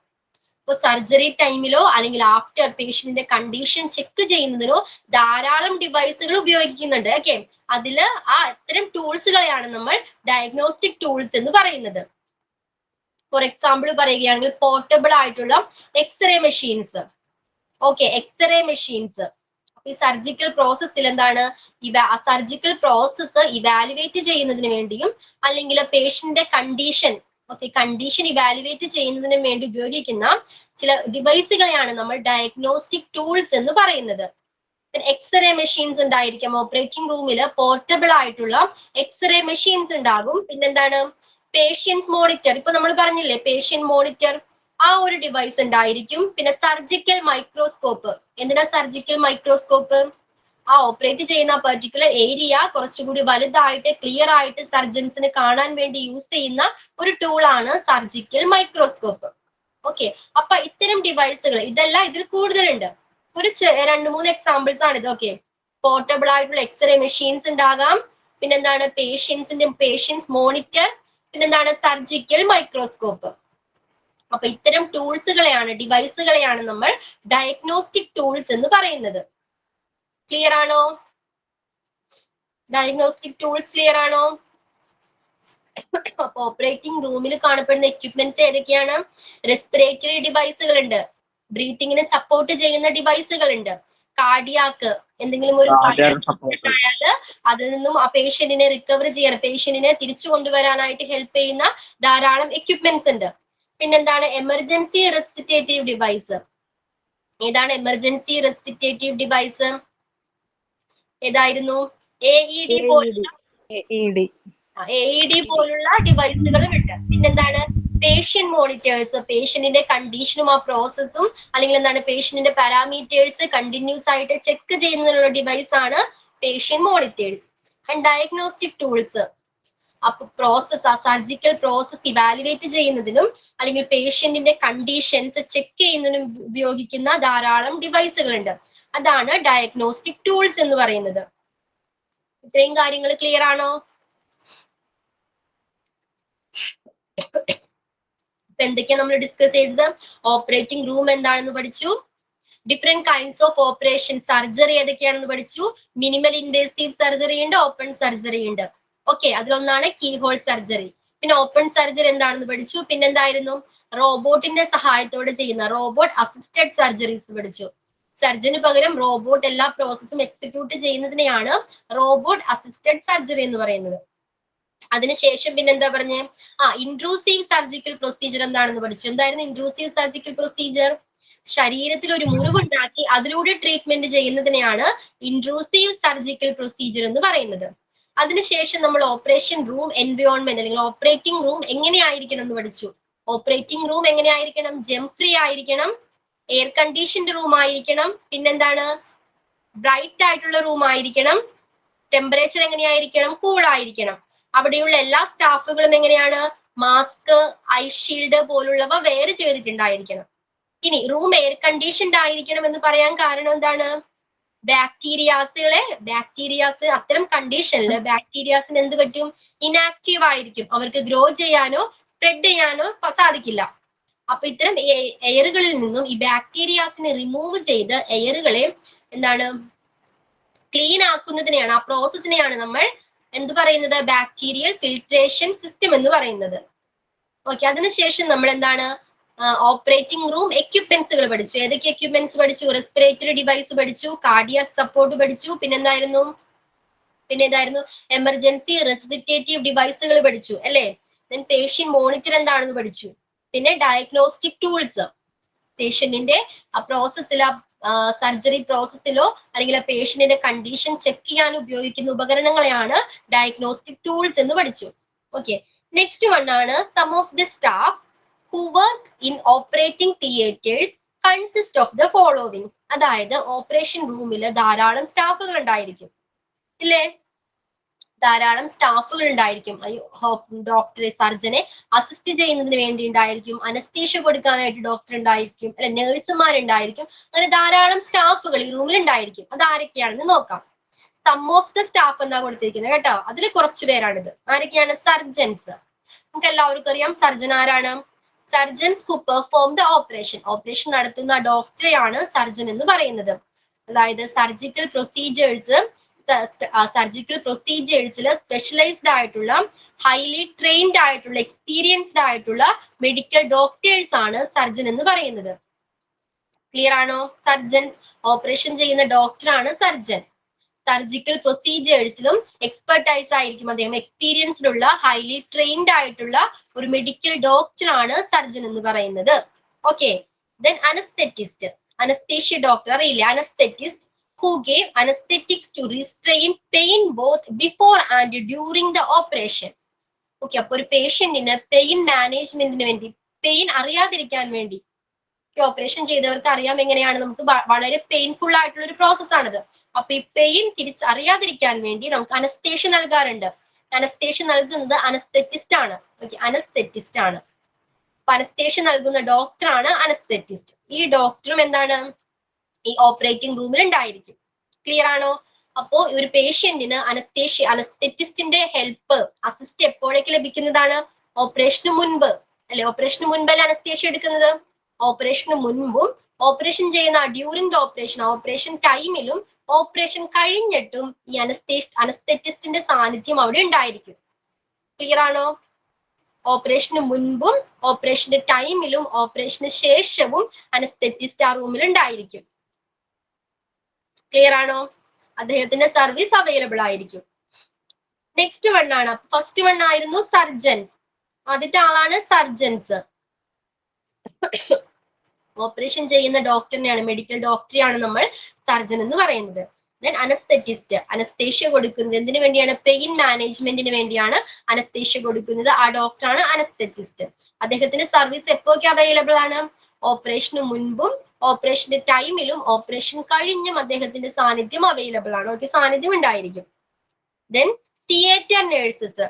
ഇപ്പൊ സർജറി ടൈമിലോ അല്ലെങ്കിൽ ആഫ്റ്റർ പേഷ്യന്റിന്റെ കണ്ടീഷൻ ചെക്ക് ചെയ്യുന്നതിനോ ധാരാളം ഡിവൈസുകൾ ഉപയോഗിക്കുന്നുണ്ട്. ഓക്കെ, അതില് ഇത്തരം ടൂൾസുകളെയാണ് നമ്മൾ ഡയഗ്നോസ്റ്റിക് ടൂൾസ് എന്ന് പറയുന്നത്. ഫോർ എക്സാമ്പിൾ പറയുകയാണെങ്കിൽ പോർട്ടബിൾ ആയിട്ടുള്ള x-ray machines. Okay, x-ray machines ഈ സർജിക്കൽ പ്രോസസ്സിൽ എന്താണ്, സർജിക്കൽ പ്രോസസ്സ് ഇവാലുവേറ്റ് ചെയ്യുന്നതിന് വേണ്ടിയും അല്ലെങ്കിൽ പേഷ്യന്റിന്റെ കണ്ടീഷൻ ഇവാലുവേറ്റ് ചെയ്യുന്നതിന് വേണ്ടി ഉപയോഗിക്കുന്ന ചില ഡിവൈസുകളെയാണ് നമ്മൾ ഡയഗ്നോസ്റ്റിക് ടൂൾസ് എന്ന് പറയുന്നത്. എക്സ്റേ മെഷീൻസ് ഉണ്ടായിരിക്കും ഓപ്പറേറ്റിംഗ് റൂമിൽ, പോർട്ടബിൾ ആയിട്ടുള്ള എക്സ്റേ മെഷീൻസ് ഉണ്ടാകും. പിന്നെന്താണ്, പേഷ്യൻസ് മോണിറ്റർ. ഇപ്പൊ നമ്മൾ പറഞ്ഞില്ലേ പേഷ്യന്റ് മോണിറ്റർ, ആ ഒരു ഡിവൈസ് ഉണ്ടായിരിക്കും. പിന്നെ സർജിക്കൽ മൈക്രോസ്കോപ്പ്. എന്തിനാ സർജിക്കൽ മൈക്രോസ്കോപ്പ്? ആ ഓപ്പറേറ്റ് ചെയ്യുന്ന പെർട്ടിക്കുലർ ഏരിയ കുറച്ചുകൂടി വലുതായിട്ട് ക്ലിയർ ആയിട്ട് സർജൻസിന് കാണാൻ വേണ്ടി യൂസ് ചെയ്യുന്ന ഒരു ടൂളാണ് സർജിക്കൽ മൈക്രോസ്കോപ്പ്. ഓക്കെ, അപ്പൊ ഇത്തരം ഡിവൈസുകൾ ഇതെല്ലാം ഇതിൽ കൂടുതലുണ്ട്. ഒരു 2-3 എക്സാമ്പിൾസ് ആണ് ഇത്. ഓക്കെ, പോർട്ടബിൾ ആയിട്ടുള്ള എക്സ്റേ മെഷീൻസ് ഉണ്ടാകാം, പിന്നെന്താണ് പേഷ്യൻസ് മോണിറ്റർ, പിന്നെന്താണ് സർജിക്കൽ മൈക്രോസ്കോപ്പ്. അപ്പൊ ഇത്തരം ടൂൾസുകളെയാണ്, ഡിവൈസുകളെയാണ് നമ്മൾ ഡയഗ്നോസ്റ്റിക് ടൂൾസ് എന്ന് പറയുന്നത്. ക്ലിയർ ആണോ? ഡയഗ്നോസ്റ്റിക് ടൂൾസ് ക്ലിയർ ആണോ? അപ്പൊ ഓപ്പറേറ്റിംഗ് റൂമിൽ കാണപ്പെടുന്ന എക്യുപ്മെന്റ്സ് ഏതൊക്കെയാണ്? റെസ്പിറേറ്ററി ഡിവൈസുകൾ ഉണ്ട്, ബ്രീത്തിങ്ങിനെ സപ്പോർട്ട് ചെയ്യുന്ന ഡിവൈസുകൾ ഉണ്ട്, കാർഡിയാക്ക് എന്തെങ്കിലും ഒരു ആയാല് അതിൽ നിന്നും ആ പേഷ്യന്റിനെ റിക്കവർ ചെയ്യാൻ, പേഷ്യന്റിനെ തിരിച്ചു കൊണ്ടുവരാനായിട്ട് ഹെൽപ്പ് ചെയ്യുന്ന ധാരാളം എക്യുപ്മെന്റ്സ് ഉണ്ട്. പിന്നെന്താണ്, എമർജൻസി റെസിറ്റേറ്റീവ് ഡിവൈസ്. ഏതാണ് എമർജൻസി റെസിറ്റേറ്റീവ് ഡിവൈസ്? ഏതായിരുന്നു? AED പോലുള്ള ഡിവൈസുകളും ഉണ്ട്. പിന്നെന്താണ്, പേഷ്യന്റ് മോണിറ്റേഴ്സ്. പേഷ്യന്റിന്റെ കണ്ടീഷനും ആ പ്രോസസ്സും അല്ലെങ്കിൽ എന്താണ് പേഷ്യന്റിന്റെ പാരാമീറ്റേഴ്സ് കണ്ടിന്യൂസ് ആയിട്ട് ചെക്ക് ചെയ്യുന്നതിനുള്ള ഡിവൈസ് ആണ് patient monitors. And diagnostic tools. അപ്പൊ സർജിക്കൽ പ്രോസസ് ഇവാലുവേറ്റ് ചെയ്യുന്നതിനും അല്ലെങ്കിൽ പേഷ്യന്റിന്റെ കണ്ടീഷൻസ് ചെക്ക് ചെയ്യുന്നതിനും ഉപയോഗിക്കുന്ന ധാരാളം ഡിവൈസുകൾ ഉണ്ട്. അതാണ് ഡയഗ്നോസ്റ്റിക് ടൂൾസ് എന്ന് പറയുന്നത്. ഇത്രയും കാര്യങ്ങൾ ക്ലിയർ ആണോ? ഇപ്പൊ എന്തൊക്കെയാ നമ്മൾ ഡിസ്കസ് ചെയ്തത്? ഓപ്പറേറ്റിംഗ് റൂം എന്താണെന്ന് പഠിച്ചു, different kinds of operation, surgery ഏതൊക്കെയാണെന്ന് പഠിച്ചു. മിനിമൽ ഇൻവേസീവ് സർജറി ഉണ്ട്, ഓപ്പൺ സർജറി ഉണ്ട്. ഓക്കെ, അതിലൊന്നാണ് കീ ഹോൾ സർജറി. പിന്നെ ഓപ്പൺ സർജറി എന്താണെന്ന് പഠിച്ചു. പിന്നെന്തായിരുന്നു, റോബോട്ടിന്റെ സഹായത്തോടെ ചെയ്യുന്ന റോബോട്ട് അസിസ്റ്റഡ് സർജറീസ് പഠിച്ചു. സർജന് പകരം റോബോട്ട് എല്ലാ പ്രോസസ്സും എക്സിക്യൂട്ട് ചെയ്യുന്നതിനെയാണ് റോബോട്ട് അസിസ്റ്റഡ് സർജറി എന്ന് പറയുന്നത്. അതിനുശേഷം പിന്നെന്താ പറഞ്ഞേ? ഇൻട്രൂസീവ് സർജിക്കൽ പ്രൊസീജിയർ എന്താണെന്ന് പഠിച്ചു. എന്തായിരുന്നു ഇൻട്രൂസീവ് സർജിക്കൽ പ്രൊസീജിയർ? ശരീരത്തിൽ ഒരു മുറിവുണ്ടാക്കി അതിലൂടെ ട്രീറ്റ്മെന്റ് ചെയ്യുന്നതിനെയാണ് ഇൻട്രൂസീവ് സർജിക്കൽ പ്രൊസീജിയർ എന്ന് പറയുന്നത്. അതിനുശേഷം നമ്മൾ ഓപ്പറേഷൻ റൂം എൻവയോൺമെന്റ് അല്ലെങ്കിൽ ഓപ്പറേറ്റിംഗ് റൂം എങ്ങനെയായിരിക്കണം എന്ന് പഠിച്ചു. ഓപ്പറേറ്റിംഗ് റൂം എങ്ങനെയായിരിക്കണം? ജെം ഫ്രീ ആയിരിക്കണം, എയർ കണ്ടീഷൻഡ് റൂം ആയിരിക്കണം, പിന്നെന്താണ് ബ്രൈറ്റ് ആയിട്ടുള്ള റൂം ആയിരിക്കണം, ടെമ്പറേച്ചർ എങ്ങനെയായിരിക്കണം? കൂൾ ആയിരിക്കണം. അവിടെയുള്ള എല്ലാ സ്റ്റാഫുകളും എങ്ങനെയാണ്? മാസ്ക്, ഐ ഷീൽഡ് പോലുള്ളവ വെയർ ചെയ്തിട്ടുണ്ടായിരിക്കണം. ഇനി റൂം എയർ കണ്ടീഷൻഡ് ആയിരിക്കണം എന്ന് പറയാൻ കാരണം എന്താണ്? ബാക്ടീരിയാസ് അത്തരം കണ്ടീഷനിൽ ബാക്ടീരിയാസിന് എന്ത് പറ്റും? ഇനാക്റ്റീവ് ആയിരിക്കും. അവർക്ക് ഗ്രോ ചെയ്യാനോ സ്പ്രെഡ് ചെയ്യാനോ സാധിക്കില്ല. അപ്പൊ ഇത്തരം എയറുകളിൽ നിന്നും ഈ ബാക്ടീരിയാസിനെ റിമൂവ് ചെയ്ത് എയറുകളെ എന്താണ് ക്ലീൻ ആക്കുന്നതിനെയാണ്, ആ പ്രോസസ്സിനെയാണ് നമ്മൾ എന്ത് പറയുന്നത്? ബാക്ടീരിയൽ ഫിൽട്രേഷൻ സിസ്റ്റം എന്ന് പറയുന്നത്. ഓക്കെ, അതിനുശേഷം നമ്മൾ എന്താണ് ഓപ്പറേറ്റിംഗ് റൂം എക്യുപ്മെന്റ്സുകൾ പഠിച്ചു. ഏതൊക്കെ എക്യുപ്മെന്റ്സ് പഠിച്ചു? റെസ്പിറേറ്ററി ഡിവൈസ് പഠിച്ചു, കാർഡിയാക് സപ്പോർട്ട് പഠിച്ചു, പിന്നെന്തായിരുന്നു എമർജൻസി റെസിസിറ്റേറ്റീവ് ഡിവൈസുകൾ പഠിച്ചു അല്ലേ. ദെൻ പേഷ്യന്റ് മോണിറ്റർ എന്താണെന്ന് പഠിച്ചു. പിന്നെ ഡയഗ്നോസ്റ്റിക് ടൂൾസ്, പേഷ്യന്റിന്റെ ആ പ്രോസസ്സിൽ, സർജറി പ്രോസസ്സിലോ അല്ലെങ്കിൽ ആ പേഷ്യന്റിന്റെ കണ്ടീഷൻ ചെക്ക് ചെയ്യാൻ ഉപയോഗിക്കുന്ന ഉപകരണങ്ങളെയാണ് ഡയഗ്നോസ്റ്റിക് ടൂൾസ് എന്ന് പഠിച്ചു. ഓക്കെ, നെക്സ്റ്റ് വൺ ആണ് some of the staff who work in operating theaters consist of the following. അതായത് ഓപ്പറേഷൻ റൂമിൽ ധാരാളം സ്റ്റാഫുകൾ ഉണ്ടായിരിക്കും ഇല്ലേ? ധാരാളം സ്റ്റാഫുകൾ ഉണ്ടായിരിക്കും. ഡോക്ടറെ, സർജനെ അസിസ്റ്റ് ചെയ്യുന്നതിന് വേണ്ടി ഉണ്ടായിരിക്കും, അനസ്തീഷ്യ കൊടുക്കാനായിട്ട് ഡോക്ടർ ഉണ്ടായിരിക്കും, അല്ലെ നേഴ്സുമാരുണ്ടായിരിക്കും. അങ്ങനെ ധാരാളം സ്റ്റാഫുകൾ ഈ റൂമിൽ ഉണ്ടായിരിക്കും. അത് ആരൊക്കെയാണെന്ന് നോക്കാം. സം ഓഫ് ദ സ്റ്റാഫ് എന്നാ കൊടുത്തിരിക്കുന്നത് കേട്ടോ. അതിൽ കുറച്ചു പേരാണിത്. ആരൊക്കെയാണ്? സർജൻസ്. നമുക്ക് എല്ലാവർക്കും അറിയാം സർജൻ ആരാണ്? Surgeons who perform the operation. Operation നടത്തുന്ന ഡോക്ടറെയാണ് സർജൻ എന്ന് പറയുന്നത്. അതായത് സർജിക്കൽ പ്രൊസീജിയേഴ്സിൽ സ്പെഷ്യലൈസ്ഡ് ആയിട്ടുള്ള, ഹൈലി ട്രെയിൻഡ് ആയിട്ടുള്ള, എക്സ്പീരിയൻസ്ഡ് ആയിട്ടുള്ള മെഡിക്കൽ ഡോക്ടേഴ്സ് ആണ് സർജൻ എന്ന് പറയുന്നത്. ക്ലിയർ ആണോ? സർജൻ, ഓപ്പറേഷൻ ചെയ്യുന്ന ഡോക്ടറാണ് സർജൻ. സർജിക്കൽ പ്രൊസീജിയേഴ്സിലും എക്സ്പെർട്ടൈസ് ആയിരിക്കും അദ്ദേഹം. എക്സ്പീരിയൻസ്ഡ് ഉള്ള, ഹൈലി ട്രെയിൻഡ് ആയിട്ടുള്ള ഒരു മെഡിക്കൽ ഡോക്ടറാണ് സർജൻ എന്ന് പറയുന്നത്. Okay, then anaesthetist, anaesthesia doctor അറിയില്ലേ? Anaesthetist who gave anesthetics to restrain pain both before and during the operation. Okay, അപ്പൊ ഒരു പേഷ്യന്റിന് പെയിൻ മാനേജ്മെന്റിന് വേണ്ടി, പെയിൻ അറിയാതിരിക്കാൻ വേണ്ടി, ഓപ്പറേഷൻ ചെയ്തവർക്ക് അറിയാം എങ്ങനെയാണ്, നമുക്ക് വളരെ പെയിൻഫുൾ ആയിട്ടുള്ള ഒരു പ്രോസസ് ആണിത്. അപ്പൊ ഈ പെയിൻ അറിയാതിരിക്കാൻ വേണ്ടി നമുക്ക് അനസ്തേഷ്യ നൽകാറുണ്ട്. അനസ്തേഷ്യ നൽകുന്നത് അനസ്തെറ്റിസ്റ്റ് ആണ്. ഓക്കെ, അനസ്തെറ്റിസ്റ്റ് ആണ്. അപ്പൊ അനസ്തേഷ്യ നൽകുന്ന ഡോക്ടറാണ് അനസ്തെറ്റിസ്റ്റ്. ഈ ഡോക്ടറും എന്താണ് ഈ ഓപ്പറേറ്റിംഗ് റൂമിൽ ഉണ്ടായിരിക്കും. ക്ലിയർ ആണോ? അപ്പോ ഒരു പേഷ്യന്റിന് അനസ്തെറ്റിസ്റ്റിന്റെ ഹെൽപ്പ്, അസിസ്റ്റ് എപ്പോഴൊക്കെ ലഭിക്കുന്നതാണ്? ഓപ്പറേഷന് മുൻപ് അല്ലെ? ഓപ്പറേഷന് മുൻപല്ലേ അനസ്തേഷ്യ എടുക്കുന്നത്? ഓപ്പറേഷന് മുൻപും, ഓപ്പറേഷൻ ചെയ്യുന്ന ഡ്യൂറിംഗ് ദ ഓപ്പറേഷൻ ടൈമിലും, ഓപ്പറേഷൻ കഴിഞ്ഞിട്ടും ഈ അനസ്തെറ്റിസ്റ്റിന്റെ സാന്നിധ്യം അവിടെ ഉണ്ടായിരിക്കും. ക്ലിയർ ആണോ? ഓപ്പറേഷന് മുൻപും, ഓപ്പറേഷന്റെ ടൈമിലും, ഓപ്പറേഷന് ശേഷവും അനസ്തെറ്റിസ്റ്റ് ആ റൂമിൽ ഉണ്ടായിരിക്കും. ക്ലിയർ ആണോ? അദ്ദേഹത്തിന്റെ സർവീസ് അവൈലബിൾ ആയിരിക്കും. നെക്സ്റ്റ് വൺ ആണ്, ഫസ്റ്റ് വൺ ആയിരുന്നു സർജൻസ്. ആദ്യത്തെ ആളാണ് സർജൻസ്. ഓപ്പറേഷൻ ചെയ്യുന്ന ഡോക്ടറിനെയാണ്, മെഡിക്കൽ ഡോക്ടറെയാണ് നമ്മൾ സർജൻ എന്ന് പറയുന്നത്. ദെൻ അനസ്തെറ്റിസ്റ്റ്, അനസ്തേഷ്യ കൊടുക്കുന്നത് എന്തിനു വേണ്ടിയാണ്? പെയിൻ മാനേജ്മെന്റിന് വേണ്ടിയാണ് അനസ്തേഷ്യ കൊടുക്കുന്നത്. ആ ഡോക്ടറാണ് അനസ്തെറ്റിസ്റ്റ്. അദ്ദേഹത്തിന്റെ സർവീസ് എപ്പോഴൊക്കെ അവൈലബിൾ ആണ്? ഓപ്പറേഷന് മുൻപും, ഓപ്പറേഷന്റെ ടൈമിലും, ഓപ്പറേഷൻ കഴിഞ്ഞും അദ്ദേഹത്തിന്റെ സാന്നിധ്യം അവൈലബിൾ ആണ്. ഓക്കെ, സാന്നിധ്യം ഉണ്ടായിരിക്കും. ദെൻ തിയേറ്റർ നേഴ്സസ്,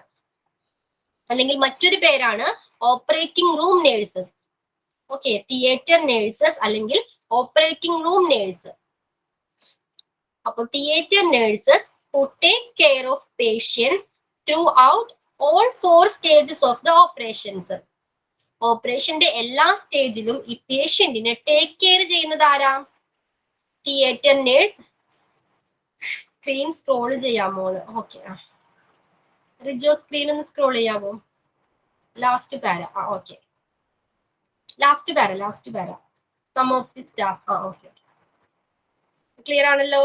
അല്ലെങ്കിൽ മറ്റൊരു പേരാണ് operating room nurses. Okay, theatre nurses അല്ലെങ്കിൽ ഓപ്പറേറ്റിംഗ് റൂം നേഴ്സ്. അപ്പൊ theatre nurses who take care of patients throughout all 4 stages of the operations. ഓപ്പറേഷന്റെ എല്ലാ സ്റ്റേജിലും ഈ പേഷ്യന്റിനെ ടേക്ക് കെയർ ചെയ്യുന്നത് ആരാ? Theatre nurse. സ്ക്രീൻ സ്ക്രോൾ ചെയ്യാമോ? ഓക്കെ, റിജോ സ്ക്രീൻ ഒന്ന് സ്ക്രോൾ ചെയ്യാമോ? Last para. Okay, last para some of the staff. Okay, clear ആണല്ലോ?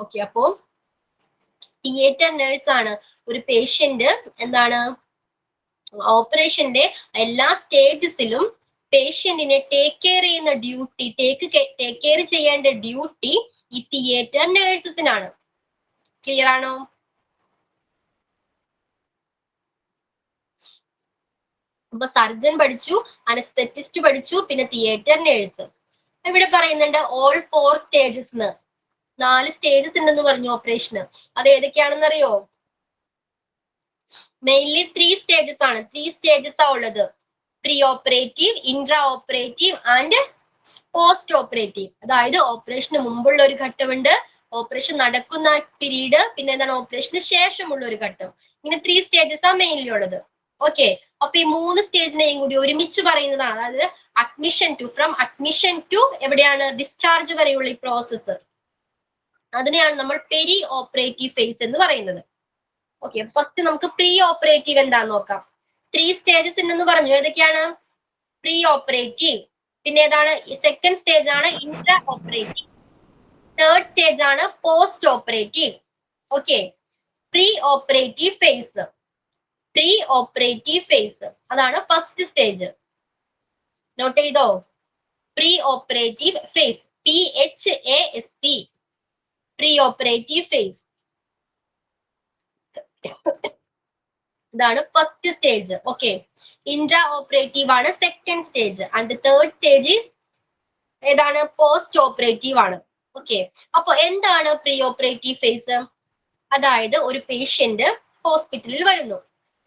ഓക്കെ, അപ്പോ തിയേറ്റർ നേഴ്സ് ആണ് ഒരു പേഷ്യന്റ് എന്താണ് ഓപ്പറേഷന്റെ എല്ലാ സ്റ്റേജസിലും പേഷ്യന്റിനെ ടേക്ക് കെയർ ചെയ്യുന്ന ഡ്യൂട്ടി, ടേക്ക് കെയർ ചെയ്യേണ്ട ഡ്യൂട്ടി ഈ തിയേറ്റർ നേഴ്സസിനാണ്. ക്ലിയർ ആണോ? അപ്പൊ സർജൻ പഠിച്ചു, അനസ്തെറ്റിസ്റ്റ് പഠിച്ചു, പിന്നെ തിയേറ്റർ നേഴ്സ്. ഇവിടെ പറയുന്നുണ്ട് ഓൾ 4 സ്റ്റേജസ്. 4 സ്റ്റേജസ് ഉണ്ടെന്ന് പറഞ്ഞു ഓപ്പറേഷന്. അത് ഏതൊക്കെയാണെന്ന് അറിയോ? മെയിൻലി 3 സ്റ്റേജസ് ആണ്. 3 സ്റ്റേജസ് ആ ഉള്ളത്. Pre operative, intra operative and post operative. അതായത് ഓപ്പറേഷന് മുമ്പുള്ള ഒരു ഘട്ടമുണ്ട്, ഓപ്പറേഷൻ നടക്കുന്ന പീരീഡ്, പിന്നെ എന്താണ് ഓപ്പറേഷന് ശേഷമുള്ള ഒരു ഘട്ടം. ഇങ്ങനെ 3 സ്റ്റേജസ് ആ മെയിൻലി ഉള്ളത്. ഓക്കെ, അപ്പൊ ഈ 3 സ്റ്റേജിനെയും കൂടി ഒരുമിച്ച് പറയുന്നതാണ്. അതായത് ഫ്രം അഡ്മിഷൻ ടു എവിടെയാണ് ഡിസ്ചാർജ് വരെയുള്ള ഈ പ്രോസസ്സ്, അതിനെയാണ് നമ്മൾ പെരി ഓപ്പറേറ്റീവ് ഫേസ് എന്ന് പറയുന്നത്. ഓക്കെ, ഫസ്റ്റ് നമുക്ക് പ്രീ ഓപ്പറേറ്റീവ് എന്താന്ന് നോക്കാം. 3 സ്റ്റേജസ് ഉണ്ടെന്ന് പറഞ്ഞു. ഏതൊക്കെയാണ്? പ്രീ ഓപ്പറേറ്റീവ്, പിന്നെ ഏതാണ് സെക്കൻഡ് സ്റ്റേജ് ആണ് ഇൻട്രാ ഓപ്പറേറ്റീവ്, തേർഡ് സ്റ്റേജ് ആണ് post operative. Okay, pre operative phase, pre operative phase അതാണ് ഫസ്റ്റ് സ്റ്റേജ്. നോട്ട് ചെയ്തോ? Pre operative phase, PHASE, pre operative phase. ഇതാണ് first stage. Okay, intra operative ആണ് second stage and third stage ഏതാണ്? Post operative ആണ്. Okay, അപ്പൊ എന്താണ് pre operative phase? അതായത് ഒരു പേഷ്യന്റ് ഹോസ്പിറ്റലിൽ വരുന്നു,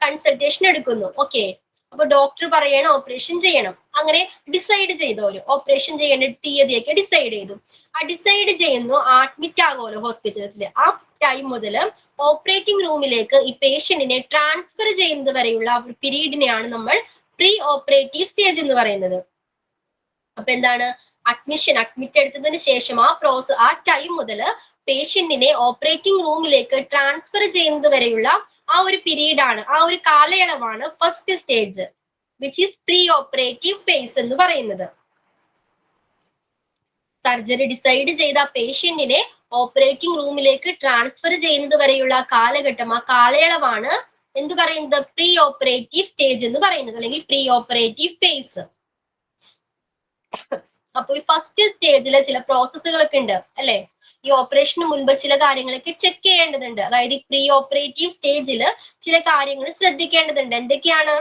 കൺസൾട്ടേഷൻ എടുക്കുന്നു. ഓക്കെ, അപ്പൊ ഡോക്ടർ പറയണ ഓപ്പറേഷൻ ചെയ്യണം. അങ്ങനെ ഡിസൈഡ് ചെയ്തു, ഒരു ഓപ്പറേഷൻ ചെയ്യേണ്ട തീയതിയൊക്കെ ഡിസൈഡ് ചെയ്തു. ആ ഡിസൈഡ് ചെയ്യുന്നു, അഡ്മിറ്റ് ആകുമല്ലോ ഹോസ്പിറ്റൽസിൽ. ആ ടൈം മുതൽ ഓപ്പറേറ്റിംഗ് റൂമിലേക്ക് ഈ പേഷ്യന്റിനെ ട്രാൻസ്ഫർ ചെയ്യുന്നത് വരെയുള്ള ഒരു പീരീഡിനെയാണ് നമ്മൾ പ്രീ ഓപ്പറേറ്റീവ് സ്റ്റേജ് എന്ന് പറയുന്നത്. അപ്പൊ എന്താണ്? അഡ്മിറ്റ് എടുത്തതിന് ശേഷം ആ ടൈം മുതൽ പേഷ്യന്റിനെ ഓപ്പറേറ്റിംഗ് റൂമിലേക്ക് ട്രാൻസ്ഫർ ചെയ്യുന്നത് വരെയുള്ള ആ ഒരു പീരീഡ് ആണ്, ആ ഒരു കാലയളവാണ് first stage, which is pre operative phase എന്ന് പറയുന്നത്. സർജറി ഡിസൈഡ് ചെയ്ത പേഷ്യന്റിനെ ഓപ്പറേറ്റിംഗ് റൂമിലേക്ക് ട്രാൻസ്ഫർ ചെയ്യുന്നത് വരെയുള്ള കാലഘട്ടം, ആ കാലയളവാണ് എന്ത് പറയുന്നത്? പ്രീ ഓപ്പറേറ്റീവ് സ്റ്റേജ് എന്ന് പറയുന്നത്, അല്ലെങ്കിൽ പ്രീ ഓപ്പറേറ്റീവ് ഫേസ്. അപ്പൊ ഈ ഫസ്റ്റ് സ്റ്റേജില് ചില പ്രോസസ്സുകളൊക്കെ ഉണ്ട് അല്ലെ? ഈ ഓപ്പറേഷന് മുൻപ് ചില കാര്യങ്ങളൊക്കെ ചെക്ക് ചെയ്യേണ്ടതുണ്ട്. അതായത് ഈ പ്രീ ഓപ്പറേറ്റീവ് സ്റ്റേജിൽ ചില കാര്യങ്ങൾ ശ്രദ്ധിക്കേണ്ടതുണ്ട്. എന്തൊക്കെയാണ്?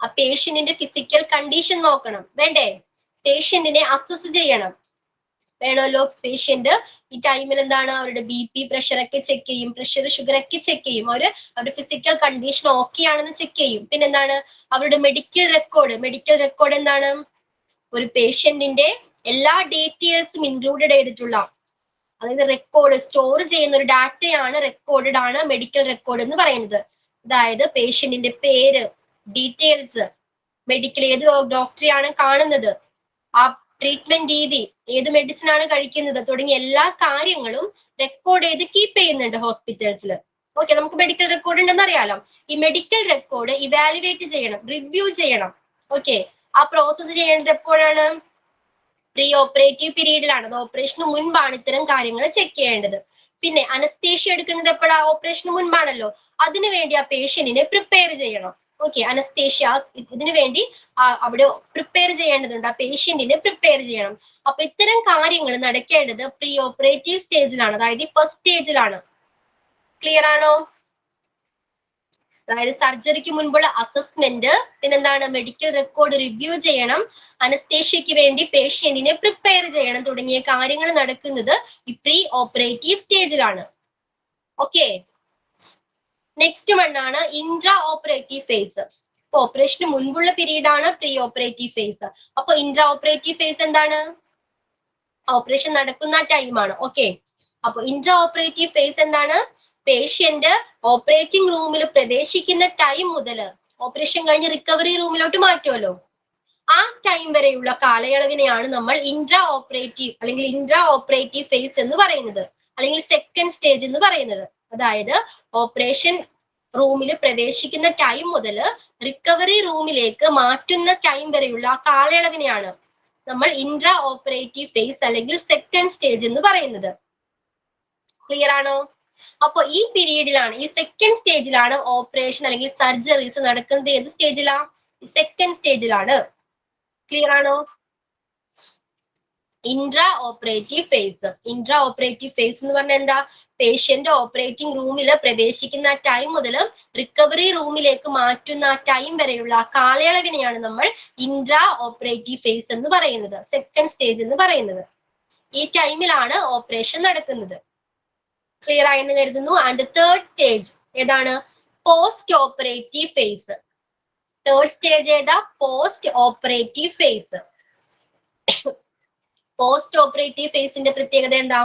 ആ പേഷ്യന്റിന്റെ ഫിസിക്കൽ കണ്ടീഷൻ നോക്കണം, വേണ്ടേ? പേഷ്യന്റിനെ അസസ് ചെയ്യണം, വേണമല്ലോ. പേഷ്യന്റ് ഈ ടൈമിൽ എന്താണ് അവരുടെ BP, പ്രഷർ ഒക്കെ ചെക്ക് ചെയ്യും, പ്രഷർ ഷുഗർ ഒക്കെ ചെക്ക് ചെയ്യും. അവരുടെ ഫിസിക്കൽ കണ്ടീഷൻ ഓക്കെ ആണെന്ന് ചെക്ക് ചെയ്യും. പിന്നെന്താണ്? അവരുടെ മെഡിക്കൽ റെക്കോർഡ് എന്താണ്? ഒരു പേഷ്യന്റിന്റെ എല്ലാ ഡീറ്റെയിൽസും ഇൻക്ലൂഡഡ് ചെയ്തിട്ടുള്ള, അതായത് റെക്കോർഡ് സ്റ്റോർ ചെയ്യുന്ന ഒരു ഡാറ്റയാണ് റെക്കോർഡഡ് ആണ് മെഡിക്കൽ റെക്കോർഡ് എന്ന് പറയുന്നത്. അതായത് പേഷ്യന്റിന്റെ പേര്, ഡീറ്റെയിൽസ്, മെഡിക്കൽ ഏത് ഡോക്ടറെയാണ് കാണുന്നത്, ആ ട്രീറ്റ്മെന്റ് രീതി, ഏത് മെഡിസിൻ ആണ് കഴിക്കുന്നത് തുടങ്ങിയ എല്ലാ കാര്യങ്ങളും റെക്കോർഡ് ചെയ്ത് കീപ്പ് ചെയ്യുന്നുണ്ട് ഹോസ്പിറ്റൽസിൽ. ഓക്കെ, നമുക്ക് മെഡിക്കൽ റെക്കോർഡ് ഉണ്ടെന്ന് അറിയാലോ. ഈ മെഡിക്കൽ റെക്കോർഡ് ഇവാലുവേറ്റ് ചെയ്യണം, റിവ്യൂ ചെയ്യണം. ഓക്കെ, ആ പ്രോസസ്സ് ചെയ്യേണ്ടത് എപ്പോഴാണ്? പ്രീ ഓപ്പറേറ്റീവ് പീരീഡിലാണ്. അത് ഓപ്പറേഷന് മുൻപാണ് ഇത്തരം കാര്യങ്ങൾ ചെക്ക് ചെയ്യേണ്ടത്. പിന്നെ അനസ്തേഷ്യ എടുക്കുന്നത് എപ്പോഴാ? ഓപ്പറേഷന് മുൻപാണല്ലോ. അതിനുവേണ്ടി ആ പേഷ്യന്റിനെ പ്രിപ്പയർ ചെയ്യണം. ഓക്കെ, അനസ്തേഷ്യാസ് ഇതിനു വേണ്ടി അവിടെ പ്രിപ്പയർ ചെയ്യേണ്ടതുണ്ട്, ആ പേഷ്യന്റിനെ പ്രിപ്പയർ ചെയ്യണം. അപ്പൊ ഇത്തരം കാര്യങ്ങൾ നടക്കേണ്ടത് പ്രീ ഓപ്പറേറ്റീവ് സ്റ്റേജിലാണ്, അതായത് ഫസ്റ്റ് സ്റ്റേജിലാണ്. ക്ലിയർ ആണോ? അതായത് സർജറിക്ക് മുൻപുള്ള അസസ്മെന്റ്, പിന്നെന്താണ്? മെഡിക്കൽ റെക്കോർഡ് റിവ്യൂ ചെയ്യണം, അനസ്തേഷ്യക്ക് വേണ്ടി പേഷ്യന്റിനെ പ്രിപ്പയർ ചെയ്യണം തുടങ്ങിയ കാര്യങ്ങൾ നടക്കുന്നത് ഈ പ്രീ ഓപ്പറേറ്റീവ് സ്റ്റേജിലാണ്. ഓക്കെ, നെക്സ്റ്റ് വണ്ണാണ് ഇൻട്രാ ഓപ്പറേറ്റീവ് ഫേസ്. ഓപ്പറേഷന് മുൻപുള്ള പീരീഡ് ആണ് പ്രീ ഓപ്പറേറ്റീവ് ഫേസ്. അപ്പൊ ഇൻട്രാ ഓപ്പറേറ്റീവ് ഫേസ് എന്താണ്? ഓപ്പറേഷൻ നടക്കുന്ന ടൈമാണ്. ഓക്കെ, അപ്പൊ ഇൻട്രാ ഓപ്പറേറ്റീവ് ഫേസ് എന്താണ്? പേഷ്യന്റ് ഓപ്പറേറ്റിംഗ് റൂമിൽ പ്രവേശിക്കുന്ന ടൈം മുതൽ ഓപ്പറേഷൻ കഴിഞ്ഞ് റിക്കവറി റൂമിലോട്ട് മാറ്റുമല്ലോ, ആ ടൈം വരെയുള്ള കാലയളവിനെയാണ് നമ്മൾ ഇൻട്രാ ഓപ്പറേറ്റീവ് ഫേസ് എന്ന് പറയുന്നത്, അല്ലെങ്കിൽ സെക്കൻഡ് സ്റ്റേജ് എന്ന് പറയുന്നത്. അതായത് ഓപ്പറേഷൻ റൂമിൽ പ്രവേശിക്കുന്ന ടൈം മുതൽ റിക്കവറി റൂമിലേക്ക് മാറ്റുന്ന ടൈം വരെയുള്ള ആ കാലയളവിനെയാണ് നമ്മൾ ഇൻട്രാ ഓപ്പറേറ്റീവ് ഫേസ് അല്ലെങ്കിൽ സെക്കൻഡ് സ്റ്റേജ് എന്ന് പറയുന്നത്. ക്ലിയർ ആണോ? അപ്പൊ ഈ പീരീഡിലാണ്, ഈ സെക്കൻഡ് സ്റ്റേജിലാണ് ഓപ്പറേഷൻ അല്ലെങ്കിൽ സർജറീസ് നടക്കുന്നത്. ഏത് സ്റ്റേജിലാ? സെക്കൻഡ് സ്റ്റേജിലാണ്. ക്ലിയർ ആണോ? Intra operative phase. Intra operative phase എന്ന് പറഞ്ഞാൽ എന്താ? പേഷ്യന്റ് ഓപ്പറേറ്റിംഗ് റൂമിൽ പ്രവേശിക്കുന്ന ടൈം മുതൽ റിക്കവറി റൂമിലേക്ക് മാറ്റുന്ന ടൈം വരെയുള്ള ആ കാലയളവിനെയാണ് നമ്മൾ ഇൻട്രാ ഓപ്പറേറ്റീവ് ഫേസ് എന്ന് പറയുന്നത്, സെക്കൻഡ് സ്റ്റേജ് എന്ന് പറയുന്നത്. ഈ ടൈമിലാണ് ഓപ്പറേഷൻ നടക്കുന്നത്. ക്ലിയർ ആയെന്ന് കരുതുന്നു. ആൻഡ് തേർഡ് സ്റ്റേജ്, ഏതാണ്? Post operative phase. Third stage ഏതാ? Post operative phase. Post operative ഫേസിന്റെ പ്രത്യേകത എന്താ?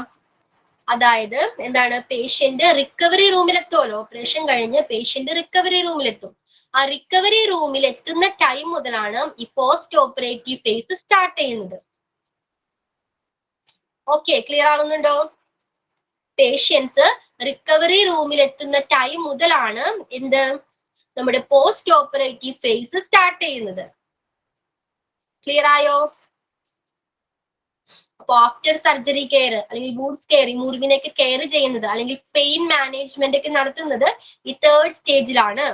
അതായത് എന്താണ്? പേഷ്യന്റ് റിക്കവറി റൂമിലെത്തുമല്ലോ. ഓപ്പറേഷൻ കഴിഞ്ഞ് പേഷ്യന്റ് റിക്കവറി റൂമിലെത്തും. ആ റിക്കവറി റൂമിൽ എത്തുന്ന ടൈം മുതലാണ് ഈ പോസ്റ്റ് ഓപ്പറേറ്റീവ് ഫേസ് സ്റ്റാർട്ട് ചെയ്യുന്നത്. ഓക്കെ, ക്ലിയർ ആകുന്നുണ്ടോ? പേഷ്യൻസ് റിക്കവറി റൂമിൽ എത്തുന്ന ടൈം മുതലാണ് എന്ത്? നമ്മുടെ പോസ്റ്റ് ഓപ്പറേറ്റീവ് ഫേസ് സ്റ്റാർട്ട് ചെയ്യുന്നത്. ക്ലിയർ ആയോ? അപ്പൊ ആഫ്റ്റർ സർജറി കെയർ അല്ലെങ്കിൽ വൂൺസ് കെയർ, ഈ മുറിവിനൊക്കെ കെയർ ചെയ്യുന്നത് അല്ലെങ്കിൽ പെയിൻ മാനേജ്മെന്റ് ഒക്കെ നടത്തുന്നത് ഈ തേർഡ് സ്റ്റേജിലാണ്.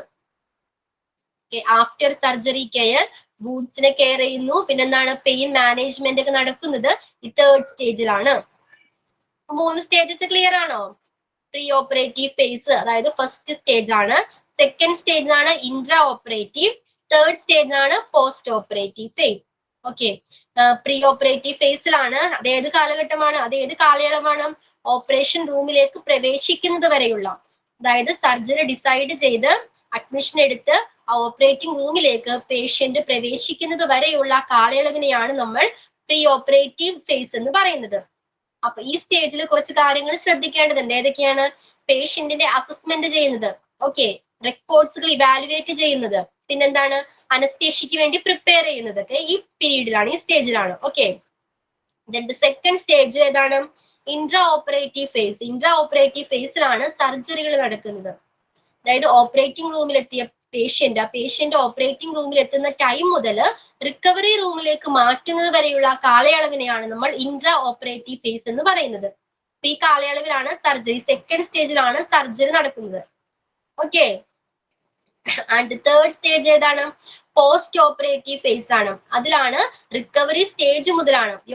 ആഫ്റ്റർ സർജറി കെയർ, വൂൺസിനെ കെയർ ചെയ്യുന്നു, പിന്നെന്താണ്? പെയിൻ മാനേജ്മെന്റ് ഒക്കെ നടക്കുന്നത് ഈ തേർഡ് സ്റ്റേജിലാണ്. 3 സ്റ്റേജസ് ക്ലിയർ ആണോ? പ്രീ ഓപ്പറേറ്റീവ് ഫേസ് അതായത് ഫസ്റ്റ് സ്റ്റേജ് ആണ്. സെക്കൻഡ് സ്റ്റേജ് ആണ് ഇൻട്രാ ഓപ്പറേറ്റീവ്. തേർഡ് സ്റ്റേജ് ആണ് post operative phase. Okay, pre operative ഫേസിലാണ്. അത് ഏത് കാലഘട്ടമാണ്? അത് ഏത് കാലയളവാണ്? ഓപ്പറേഷൻ റൂമിലേക്ക് പ്രവേശിക്കുന്നത് വരെയുള്ള, അതായത് സർജറി ഡിസൈഡ് ചെയ്ത് അഡ്മിഷൻ എടുത്ത് ആ ഓപ്പറേറ്റിംഗ് റൂമിലേക്ക് പേഷ്യന്റ് പ്രവേശിക്കുന്നത് വരെയുള്ള കാലയളവിനെയാണ് നമ്മൾ പ്രീ ഓപ്പറേറ്റീവ് ഫേസ് എന്ന് പറയുന്നത്. അപ്പൊ ഈ സ്റ്റേജിൽ കുറച്ച് കാര്യങ്ങൾ ശ്രദ്ധിക്കേണ്ടതുണ്ട്. ഏതൊക്കെയാണ്? പേഷ്യന്റിന്റെ അസസ്മെന്റ് ചെയ്യുന്നത്, ഓക്കെ, റെക്കോർഡ്സുകൾ ഇവാലുവേറ്റ് ചെയ്യുന്നത്, പിന്നെന്താണ്? അനസ്തേഷ്യക്ക് വേണ്ടി പ്രിപ്പയർ ചെയ്യുന്നതൊക്കെ ഈ പീരീഡിലാണ്, ഈ സ്റ്റേജിലാണ്. ഓക്കെ, സെക്കൻഡ് സ്റ്റേജ് ഏതാണ്? Intra operative phase. Intra operative ഫേസിലാണ് സർജറികൾ നടക്കുന്നത്. അതായത് ഓപ്പറേറ്റിംഗ് റൂമിലെത്തിയ പേഷ്യന്റ് ഓപ്പറേറ്റിംഗ് റൂമിൽ എത്തുന്ന ടൈം മുതൽ റിക്കവറി റൂമിലേക്ക് മാറ്റുന്നത് വരെയുള്ള കാലയളവിനെയാണ് നമ്മൾ ഇൻട്രാ ഓപ്പറേറ്റീവ് ഫേസ് എന്ന് പറയുന്നത്. അപ്പൊ ഈ കാലയളവിലാണ് സർജറി, സെക്കൻഡ് സ്റ്റേജിലാണ് സർജറി നടക്കുന്നത്. ഓക്കെ, ആൻഡ് തേർഡ് സ്റ്റേജ് ഏതാണ്? പോസ്റ്റ് ഓപ്പറേറ്റീവ് ഫേസ് ആണ്. അതിലാണ് റിക്കവറി സ്റ്റേജ് മുതലാണ് ഈ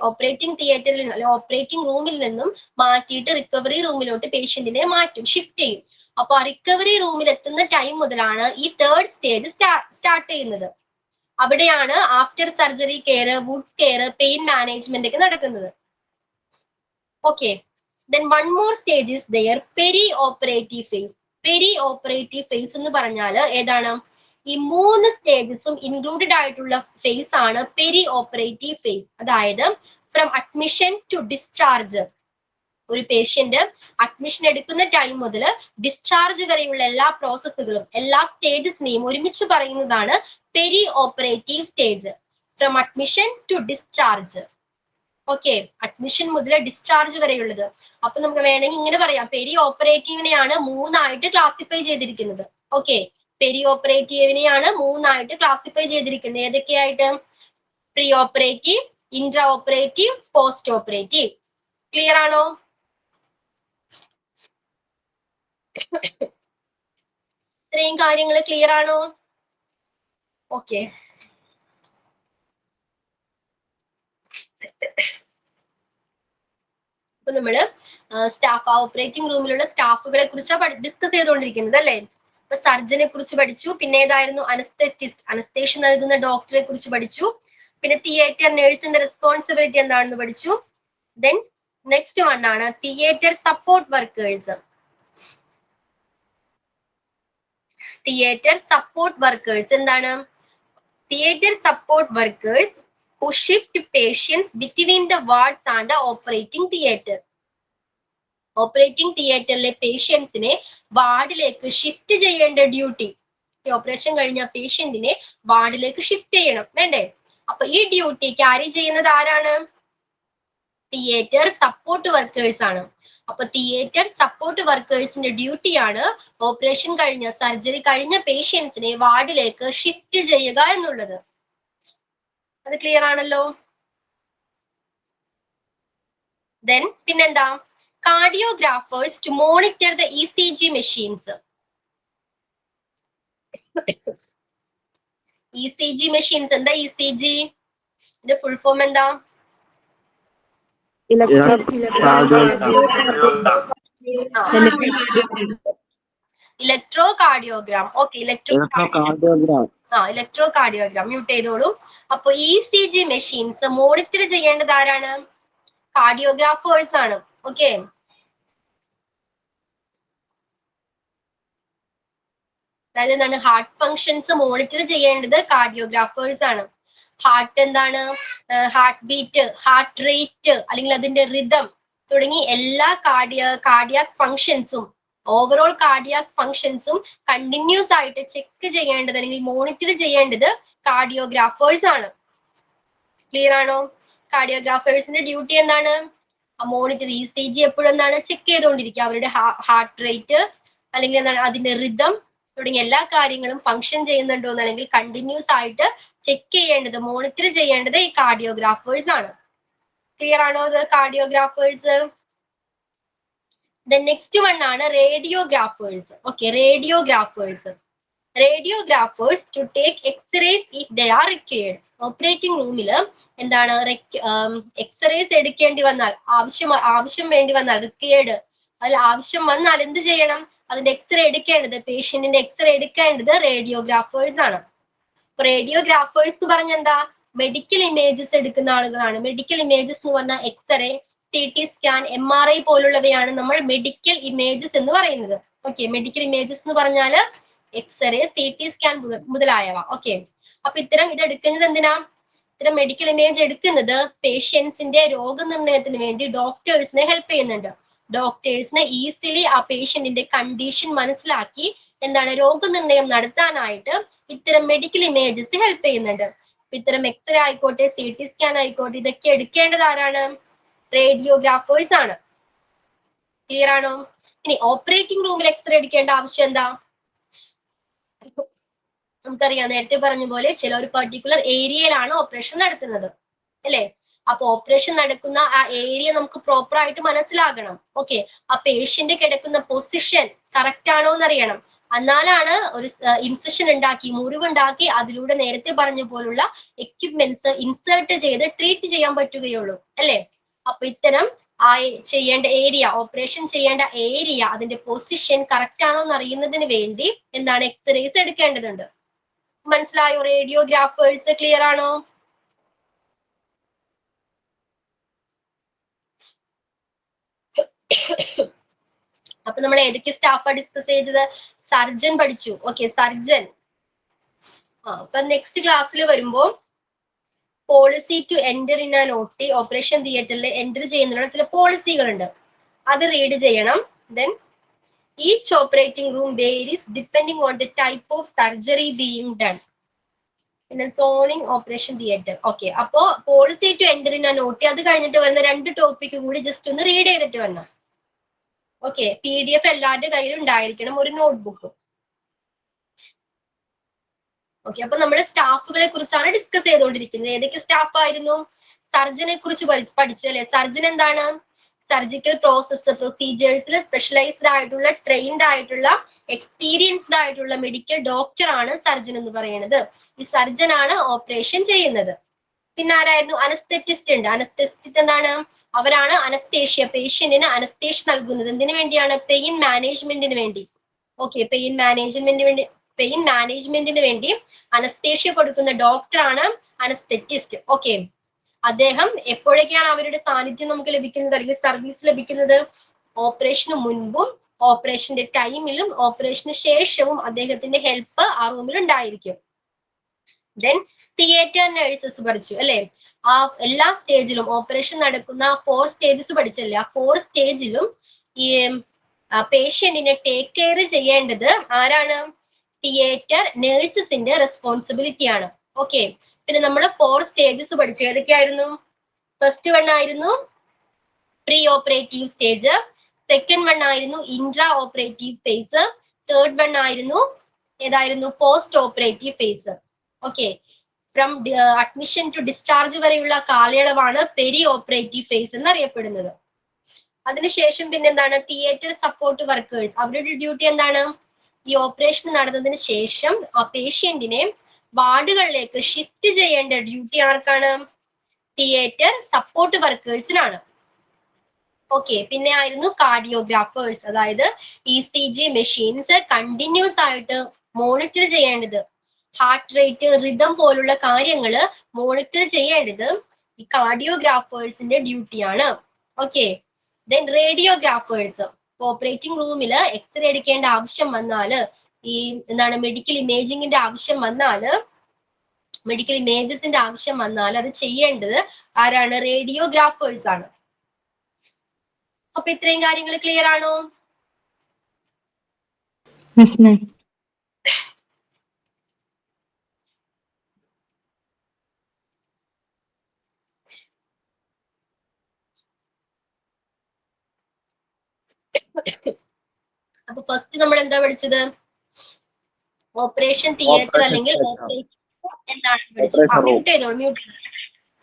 ഓപ്പറേറ്റിംഗ് തിയേറ്ററിൽ നിന്ന് അല്ലെങ്കിൽ ഓപ്പറേറ്റിംഗ് റൂമിൽ നിന്നും മാറ്റിയിട്ട് റിക്കവറി റൂമിലോട്ട് പേഷ്യന്റിനെ മാറ്റും, ഷിഫ്റ്റ് ചെയ്യും. അപ്പൊ ആ റിക്കവറി റൂമിൽ എത്തുന്ന ടൈം മുതലാണ് ഈ തേർഡ് സ്റ്റേജ് സ്റ്റാർട്ട് ചെയ്യുന്നത്. അവിടെയാണ് after surgery care, wounds care, pain management ഒക്കെ നടക്കുന്നത്. Okay, then one more stage is there, peri operative phase. Peri operative phase എന്ന് പറഞ്ഞാൽ ഏതാണ്? ഈ 3 സ്റ്റേജസും ഇൻക്ലൂഡഡ് ആയിട്ടുള്ള ഫേസ് ആണ് പെരി ഓപ്പറേറ്റീവ് ഫേസ്. അതായത് ഫ്രം അഡ്മിഷൻ ടു ഡിസ്ചാർജ്, ഒരു പേഷ്യന്റ് അഡ്മിഷൻ എടുക്കുന്ന ടൈം മുതൽ ഡിസ്ചാർജ് വരെയുള്ള എല്ലാ പ്രോസസ്സുകളും, എല്ലാ സ്റ്റേജസിനെയും ഒരുമിച്ച് പറയുന്നതാണ് perioperative stage. From admission to discharge. Okay, admission മുതൽ ഡിസ്ചാർജ് വരെയുള്ളത്. അപ്പൊ നമുക്ക് വേണമെങ്കിൽ ഇങ്ങനെ പറയാം, പെരി ഓപ്പറേറ്റീവിനെയാണ് 3 ക്ലാസിഫൈ ചെയ്തിരിക്കുന്നത്. ഓക്കെ, പെരി ഓപ്പറേറ്റീവിനെയാണ് 3 ക്ലാസിഫൈ ചെയ്തിരിക്കുന്നത്. ഏതൊക്കെയായിട്ട്? Pre operative, intra operative, post operative. Clear ആണോ? ഇത്രയും കാര്യങ്ങൾ ക്ലിയർ ആണോ? ഓക്കെ, അപ്പൊ നമ്മള് സ്റ്റാഫ്, ഓപ്പറേറ്റിംഗ് റൂമിലുള്ള സ്റ്റാഫുകളെ കുറിച്ചാണ് ഡിസ്കസ് ചെയ്തുകൊണ്ടിരിക്കുന്നത് അല്ലേ? അപ്പൊ സർജനെ കുറിച്ച് പഠിച്ചു, പിന്നെ ഏതായിരുന്നു? അനസ്തെറ്റിസ്റ്റ്, അനസ്തേഷ്യ നൽകുന്ന ഡോക്ടറെ കുറിച്ച് പഠിച്ചു, പിന്നെ തിയേറ്റർ നേഴ്സിന്റെ റെസ്പോൺസിബിലിറ്റി എന്താണെന്ന് പഠിച്ചു. ദെൻ നെക്സ്റ്റ് വൺ ആണ് theatre support workers. Theatre support workers എന്താണ്? Theatre support workers who shift patients between the wards and the operating theatre. Operating തിയേറ്ററിലെ പേഷ്യൻസിനെ വാർഡിലേക്ക് ഷിഫ്റ്റ് ചെയ്യേണ്ട ഡ്യൂട്ടി, ഓപ്പറേഷൻ കഴിഞ്ഞ പേഷ്യന്റിനെ വാർഡിലേക്ക് ഷിഫ്റ്റ് ചെയ്യണം, വേണ്ടേ? അപ്പൊ ഈ ഡ്യൂട്ടി ക്യാരി ചെയ്യുന്നത് ആരാണ്? തിയേറ്റർ സപ്പോർട്ട് വർക്കേഴ്സ് ആണ്. അപ്പൊ തിയേറ്റർ സപ്പോർട്ട് വർക്കേഴ്സിന്റെ ഡ്യൂട്ടിയാണ് ഓപ്പറേഷൻ കഴിഞ്ഞ, സർജറി കഴിഞ്ഞ പേഷ്യൻസിനെ വാർഡിലേക്ക് ഷിഫ്റ്റ് ചെയ്യുക എന്നുള്ളത്. അത് ക്ലിയർ ആണല്ലോ? ദെൻ പിന്നെന്താ? Cardiographers to monitor the ECG machines. ECG machines എന്താ? ECG ന്റെ ഫുൾ ഫോം എന്താ? Electrocardiogram. Okay, electrocardiogram mute ചെയ്തോളൂ. അപ്പൊ ECG മെഷീൻസ് മോണിറ്റർ ചെയ്യേണ്ടത് ആരാണ്? കാർഡിയോഗ്രാഫേഴ്സ് ആണ്. ഓക്കെ, അതായത് എന്താണ് ഹാർട്ട് ഫങ്ഷൻസ് മോണിറ്റർ ചെയ്യേണ്ടത് കാർഡിയോഗ്രാഫേഴ്സ് ആണ്. ഹാർട്ട് എന്താണ്, ഹാർട്ട് ബീറ്റ്, ഹാർട്ട് റേറ്റ് അല്ലെങ്കിൽ അതിന്റെ റിതം തുടങ്ങി എല്ലാ കാർഡിയാക് ഫങ്ഷൻസും ഓവറോൾ കാർഡിയാക് ഫങ്ഷൻസും കണ്ടിന്യൂസ് ആയിട്ട് ചെക്ക് ചെയ്യേണ്ടത് അല്ലെങ്കിൽ മോണിറ്റർ ചെയ്യേണ്ടത് കാർഡിയോഗ്രാഫേഴ്സ് ആണ്. ക്ലിയർ ആണോ? കാർഡിയോഗ്രാഫേഴ്സിന്റെ ഡ്യൂട്ടി എന്താണ്? മോണിറ്റർ ECG എപ്പോഴും എന്താണ് ചെക്ക് ചെയ്തുകൊണ്ടിരിക്കുക. അവരുടെ ഹാർട്ട് റേറ്റ് അല്ലെങ്കിൽ എന്താണ് അതിന്റെ റിതം തുടങ്ങിയ എല്ലാ കാര്യങ്ങളും ഫങ്ഷൻ ചെയ്യുന്നുണ്ടോ എന്ന് അല്ലെങ്കിൽ കണ്ടിന്യൂസ് ആയിട്ട് ചെക്ക് ചെയ്യേണ്ടത് മോണിറ്റർ ചെയ്യേണ്ടത് ഈ കാർഡിയോഗ്രാഫേഴ്സ് ആണ്. ക്ലിയർ ആണോ ഇത് കാർഡിയോഗ്രാഫേഴ്സ്? നെക്സ്റ്റ് വൺ ആണ് radiographers. Okay, radiographers to take x-rays if they are required. Operating റൂമിൽ എന്താണ് എക്സ്റേസ് എടുക്കേണ്ടി വന്നാൽ, ആവശ്യം വേണ്ടി വന്നാൽ, റിക്വയർഡ് അതിൽ ആവശ്യം വന്നാൽ എന്ത് ചെയ്യണം? അതിന്റെ എക്സ്റേ എടുക്കേണ്ടത്, പേഷ്യന്റിന്റെ എക്സ്റേ എടുക്കേണ്ടത് റേഡിയോഗ്രാഫേഴ്സ് ആണ്. റേഡിയോഗ്രാഫേഴ്സ് എന്ന് പറഞ്ഞ എന്താ? മെഡിക്കൽ ഇമേജസ് എടുക്കുന്ന ആളുകളാണ്. മെഡിക്കൽ ഇമേജസ് എന്ന് പറഞ്ഞാൽ എക്സ്റേ, CT സ്കാൻ, MRI പോലുള്ളവയാണ് നമ്മൾ മെഡിക്കൽ ഇമേജസ് എന്ന് പറയുന്നത്. ഓക്കെ, മെഡിക്കൽ ഇമേജസ് എന്ന് പറഞ്ഞാല് എക്സ്റേ, CT സ്കാൻ മുതലായവ. ഓക്കെ, അപ്പൊ ഇത് എടുക്കുന്നത് എന്തിനാ? ഇത്തരം മെഡിക്കൽ ഇമേജ് എടുക്കുന്നത് പേഷ്യൻസിന്റെ രോഗനിർണയത്തിന് വേണ്ടി ഡോക്ടേഴ്സിനെ ഹെൽപ്പ് ചെയ്യുന്നുണ്ട്. ഡോക്ടേഴ്സിന് ഈസിലി ആ പേഷ്യന്റിന്റെ കണ്ടീഷൻ മനസ്സിലാക്കി എന്താണ് രോഗനിർണയം നടത്താനായിട്ട് ഇത്തരം മെഡിക്കൽ ഇമേജസ് ഹെൽപ്പ് ചെയ്യുന്നുണ്ട്. ഇത്തരം എക്സ്റേ ആയിക്കോട്ടെ, CT സ്കാൻ ആയിക്കോട്ടെ, ഇതൊക്കെ എടുക്കേണ്ടത് ആരാണ്? റേഡിയോഗ്രാഫേഴ്സ് ആണ്. ക്ലിയർ ആണോ? ഇനി ഓപ്പറേറ്റിംഗ് റൂമിൽ എക്സ്റേ എടുക്കേണ്ട ആവശ്യം എന്താ? നമുക്കറിയാം, നേരത്തെ പറഞ്ഞ പോലെ ചില ഒരു പെർട്ടിക്കുലർ ഏരിയയിലാണ് ഓപ്പറേഷൻ നടത്തുന്നത് അല്ലെ? അപ്പൊ ഓപ്പറേഷൻ നടക്കുന്ന ആ ഏരിയ നമുക്ക് പ്രോപ്പർ ആയിട്ട് മനസ്സിലാകണം. ഓക്കെ, ആ പേഷ്യന്റ് കിടക്കുന്ന പൊസിഷൻ കറക്റ്റ് ആണോ എന്നറിയണം. എന്നാലാണ് ഒരു ഇൻസിഷൻ ഉണ്ടാക്കി, മുറിവുണ്ടാക്കി അതിലൂടെ നേരത്തെ പറഞ്ഞ പോലുള്ള എക്യുപ്മെന്റ്സ് ഇൻസേർട്ട് ചെയ്ത് ട്രീറ്റ് ചെയ്യാൻ പറ്റുകയുള്ളൂ അല്ലെ? അപ്പൊ ഇത്തരം ആ ചെയ്യേണ്ട ഏരിയ, ഓപ്പറേഷൻ ചെയ്യേണ്ട ഏരിയ, അതിന്റെ പൊസിഷൻ കറക്റ്റ് ആണോ എന്ന് അറിയുന്നതിന് വേണ്ടി എന്താണ് എക്സ്റേസ് എടുക്കേണ്ടതുണ്ട്. മനസ്സിലായോ? റേഡിയോഗ്രാഫേഴ്സ് ക്ലിയർ ആണോ? അപ്പൊ നമ്മൾ ഏതൊക്കെ സ്റ്റാഫാ ഡിസ്കസ് ചെയ്തത്? സർജൻ പഠിച്ചു. Okay, surgeon. അപ്പൊ നെക്സ്റ്റ് ക്ലാസ്സിൽ വരുമ്പോ policy to enter in an OT, operation തിയേറ്ററിൽ എൻറ്റർ ചെയ്യുന്നതിനുള്ള ചില പോളിസികളുണ്ട്, അത് റീഡ് ചെയ്യണം. Then each operating room varies depending on the type of surgery being done. പിന്നെ സോണിങ് ഓപ്പറേഷൻ തിയേറ്റർ. ഓക്കെ, അപ്പോ policy to enter in an OT അത് കഴിഞ്ഞിട്ട് വരുന്ന 2 ടോപ്പിക് കൂടി ജസ്റ്റ് ഒന്ന് റീഡ് ചെയ്തിട്ട് വരണം. ഓക്കെ, PDF എല്ലാവരുടെ കയ്യിലും ഉണ്ടായിരിക്കണം, ഒരു നോട്ട്ബുക്കും. ഓക്കെ, അപ്പൊ നമ്മൾ സ്റ്റാഫുകളെ കുറിച്ചാണ് ഡിസ്കസ് ചെയ്തുകൊണ്ടിരിക്കുന്നത്. ഏതൊക്കെ സ്റ്റാഫ് ആയിരുന്നു? സർജനെ കുറിച്ച് പഠിച്ചു അല്ലെ? സർജൻ എന്താണ്? സർജിക്കൽ പ്രൊസീജിയേഴ്സിൽ സ്പെഷ്യലൈസ്ഡ് ആയിട്ടുള്ള, ട്രെയിൻഡ് ആയിട്ടുള്ള, എക്സ്പീരിയൻസ്ഡ് ആയിട്ടുള്ള മെഡിക്കൽ ഡോക്ടർ ആണ് സർജൻ എന്ന് പറയുന്നത്. ഈ സർജൻ ആണ് ഓപ്പറേഷൻ ചെയ്യുന്നത്. പിന്നെ ആരായിരുന്നു? അനസ്തെറ്റിസ്റ്റ് ഉണ്ട്. അനസ്തെറ്റിസ്റ്റ് എന്താണ്? അവരാണ് അനസ്തേഷ്യ, പേഷ്യന്റിന് അനസ്തേഷ്യ നൽകുന്നത്. എന്തിനു വേണ്ടിയാണ്? പെയിൻ മാനേജ്മെന്റിന് വേണ്ടി. ഓക്കെ, പെയിൻ മാനേജ്മെന്റിന് വേണ്ടി അനസ്തേഷ്യ കൊടുക്കുന്ന ഡോക്ടറാണ് അനസ്തെറ്റിസ്റ്റ്. ഓക്കെ, അദ്ദേഹം എപ്പോഴൊക്കെയാണ് അവരുടെ സാന്നിധ്യം നമുക്ക് ലഭിക്കുന്നത് അല്ലെങ്കിൽ സർവീസ് ലഭിക്കുന്നത്? ഓപ്പറേഷന് മുൻപും ഓപ്പറേഷന്റെ ടൈമിലും ഓപ്പറേഷന് ശേഷവും അദ്ദേഹത്തിന്റെ ഹെൽപ്പ് ആ റൂമിൽ ഉണ്ടായിരിക്കും. ദെൻ തിയേറ്റർ നഴ്സസ് പഠിച്ചു അല്ലെ? ആ എല്ലാ സ്റ്റേജിലും ഓപ്പറേഷൻ നടക്കുന്ന 4 സ്റ്റേജസ് പഠിച്ചല്ലേ? ആ 4 സ്റ്റേജിലും ഈ പേഷ്യന്റിനെ ടേക്ക് കെയർ ചെയ്യേണ്ടത് ആരാണ്? തിയേറ്റർ നഴ്സസിന്റെ റെസ്പോൺസിബിലിറ്റി ആണ്. ഓക്കെ, പിന്നെ നമ്മൾ 4 സ്റ്റേജസ് പഠിച്ചു. ഏതൊക്കെയായിരുന്നു? ഫസ്റ്റ് വൺ ആയിരുന്നു pre operative stage, second one ആയിരുന്നു intra operative phase, third one ആയിരുന്നു ഏതായിരുന്നു? Post operative phase. Okay, from admission to discharge വരെയുള്ള കാലയളവാണ് പെരി ഓപ്പറേറ്റീവ് ഫേസ് എന്നറിയപ്പെടുന്നത്. അതിനുശേഷം പിന്നെ എന്താണ്? Theatre support workers. അവരുടെ ഡ്യൂട്ടി എന്താണ്? ഈ ഓപ്പറേഷൻ നടന്നതിന് ശേഷം ആ പേഷ്യന്റിനെ വാർഡുകളിലേക്ക് ഷിഫ്റ്റ് ചെയ്യേണ്ട ഡ്യൂട്ടി ആർക്കാണ്? തിയേറ്റർ സപ്പോർട്ട് വർക്കേഴ്സിനാണ്. ഓക്കെ, പിന്നെ ആയിരുന്നു കാർഡിയോഗ്രാഫേഴ്സ്. അതായത് ECG മെഷീൻസ് കണ്ടിന്യൂസ് ആയിട്ട് മോണിറ്റർ ചെയ്യേണ്ടത്, ഹാർട്ട് റേറ്റ്, റിതം പോലുള്ള കാര്യങ്ങൾ മോണിറ്റർ ചെയ്യേണ്ടത് ഈ കാർഡിയോഗ്രാഫേഴ്സിന്റെ ഡ്യൂട്ടിയാണ്. ഓക്കെ, ദെൻ റേഡിയോഗ്രാഫേഴ്സ്. ഓപ്പറേറ്റിംഗ് റൂമിൽ എക്സ്റേ എടുക്കേണ്ട ആവശ്യം വന്നാല് ഈ എന്താണ് മെഡിക്കൽ ഇമേജിങ്ങിന്റെ ആവശ്യം വന്നാല്, മെഡിക്കൽ ഇമേജസിന്റെ ആവശ്യം വന്നാൽ അത് ചെയ്യേണ്ടത് ആരാണ്? റേഡിയോഗ്രാഫേഴ്സ് ആണ്. അപ്പൊ ഇത്രയും കാര്യങ്ങൾ ക്ലിയർ ആണോ? Yes ma'am. അപ്പൊ ഫസ്റ്റ് നമ്മൾ എന്താ പഠിച്ചത്? ഓപ്പറേഷൻ തിയേറ്റർ അല്ലെങ്കിൽ എന്താണ് പഠിച്ചത്? മ്യൂട്ട് ചെയ്തോളൂ, മ്യൂട്ട്.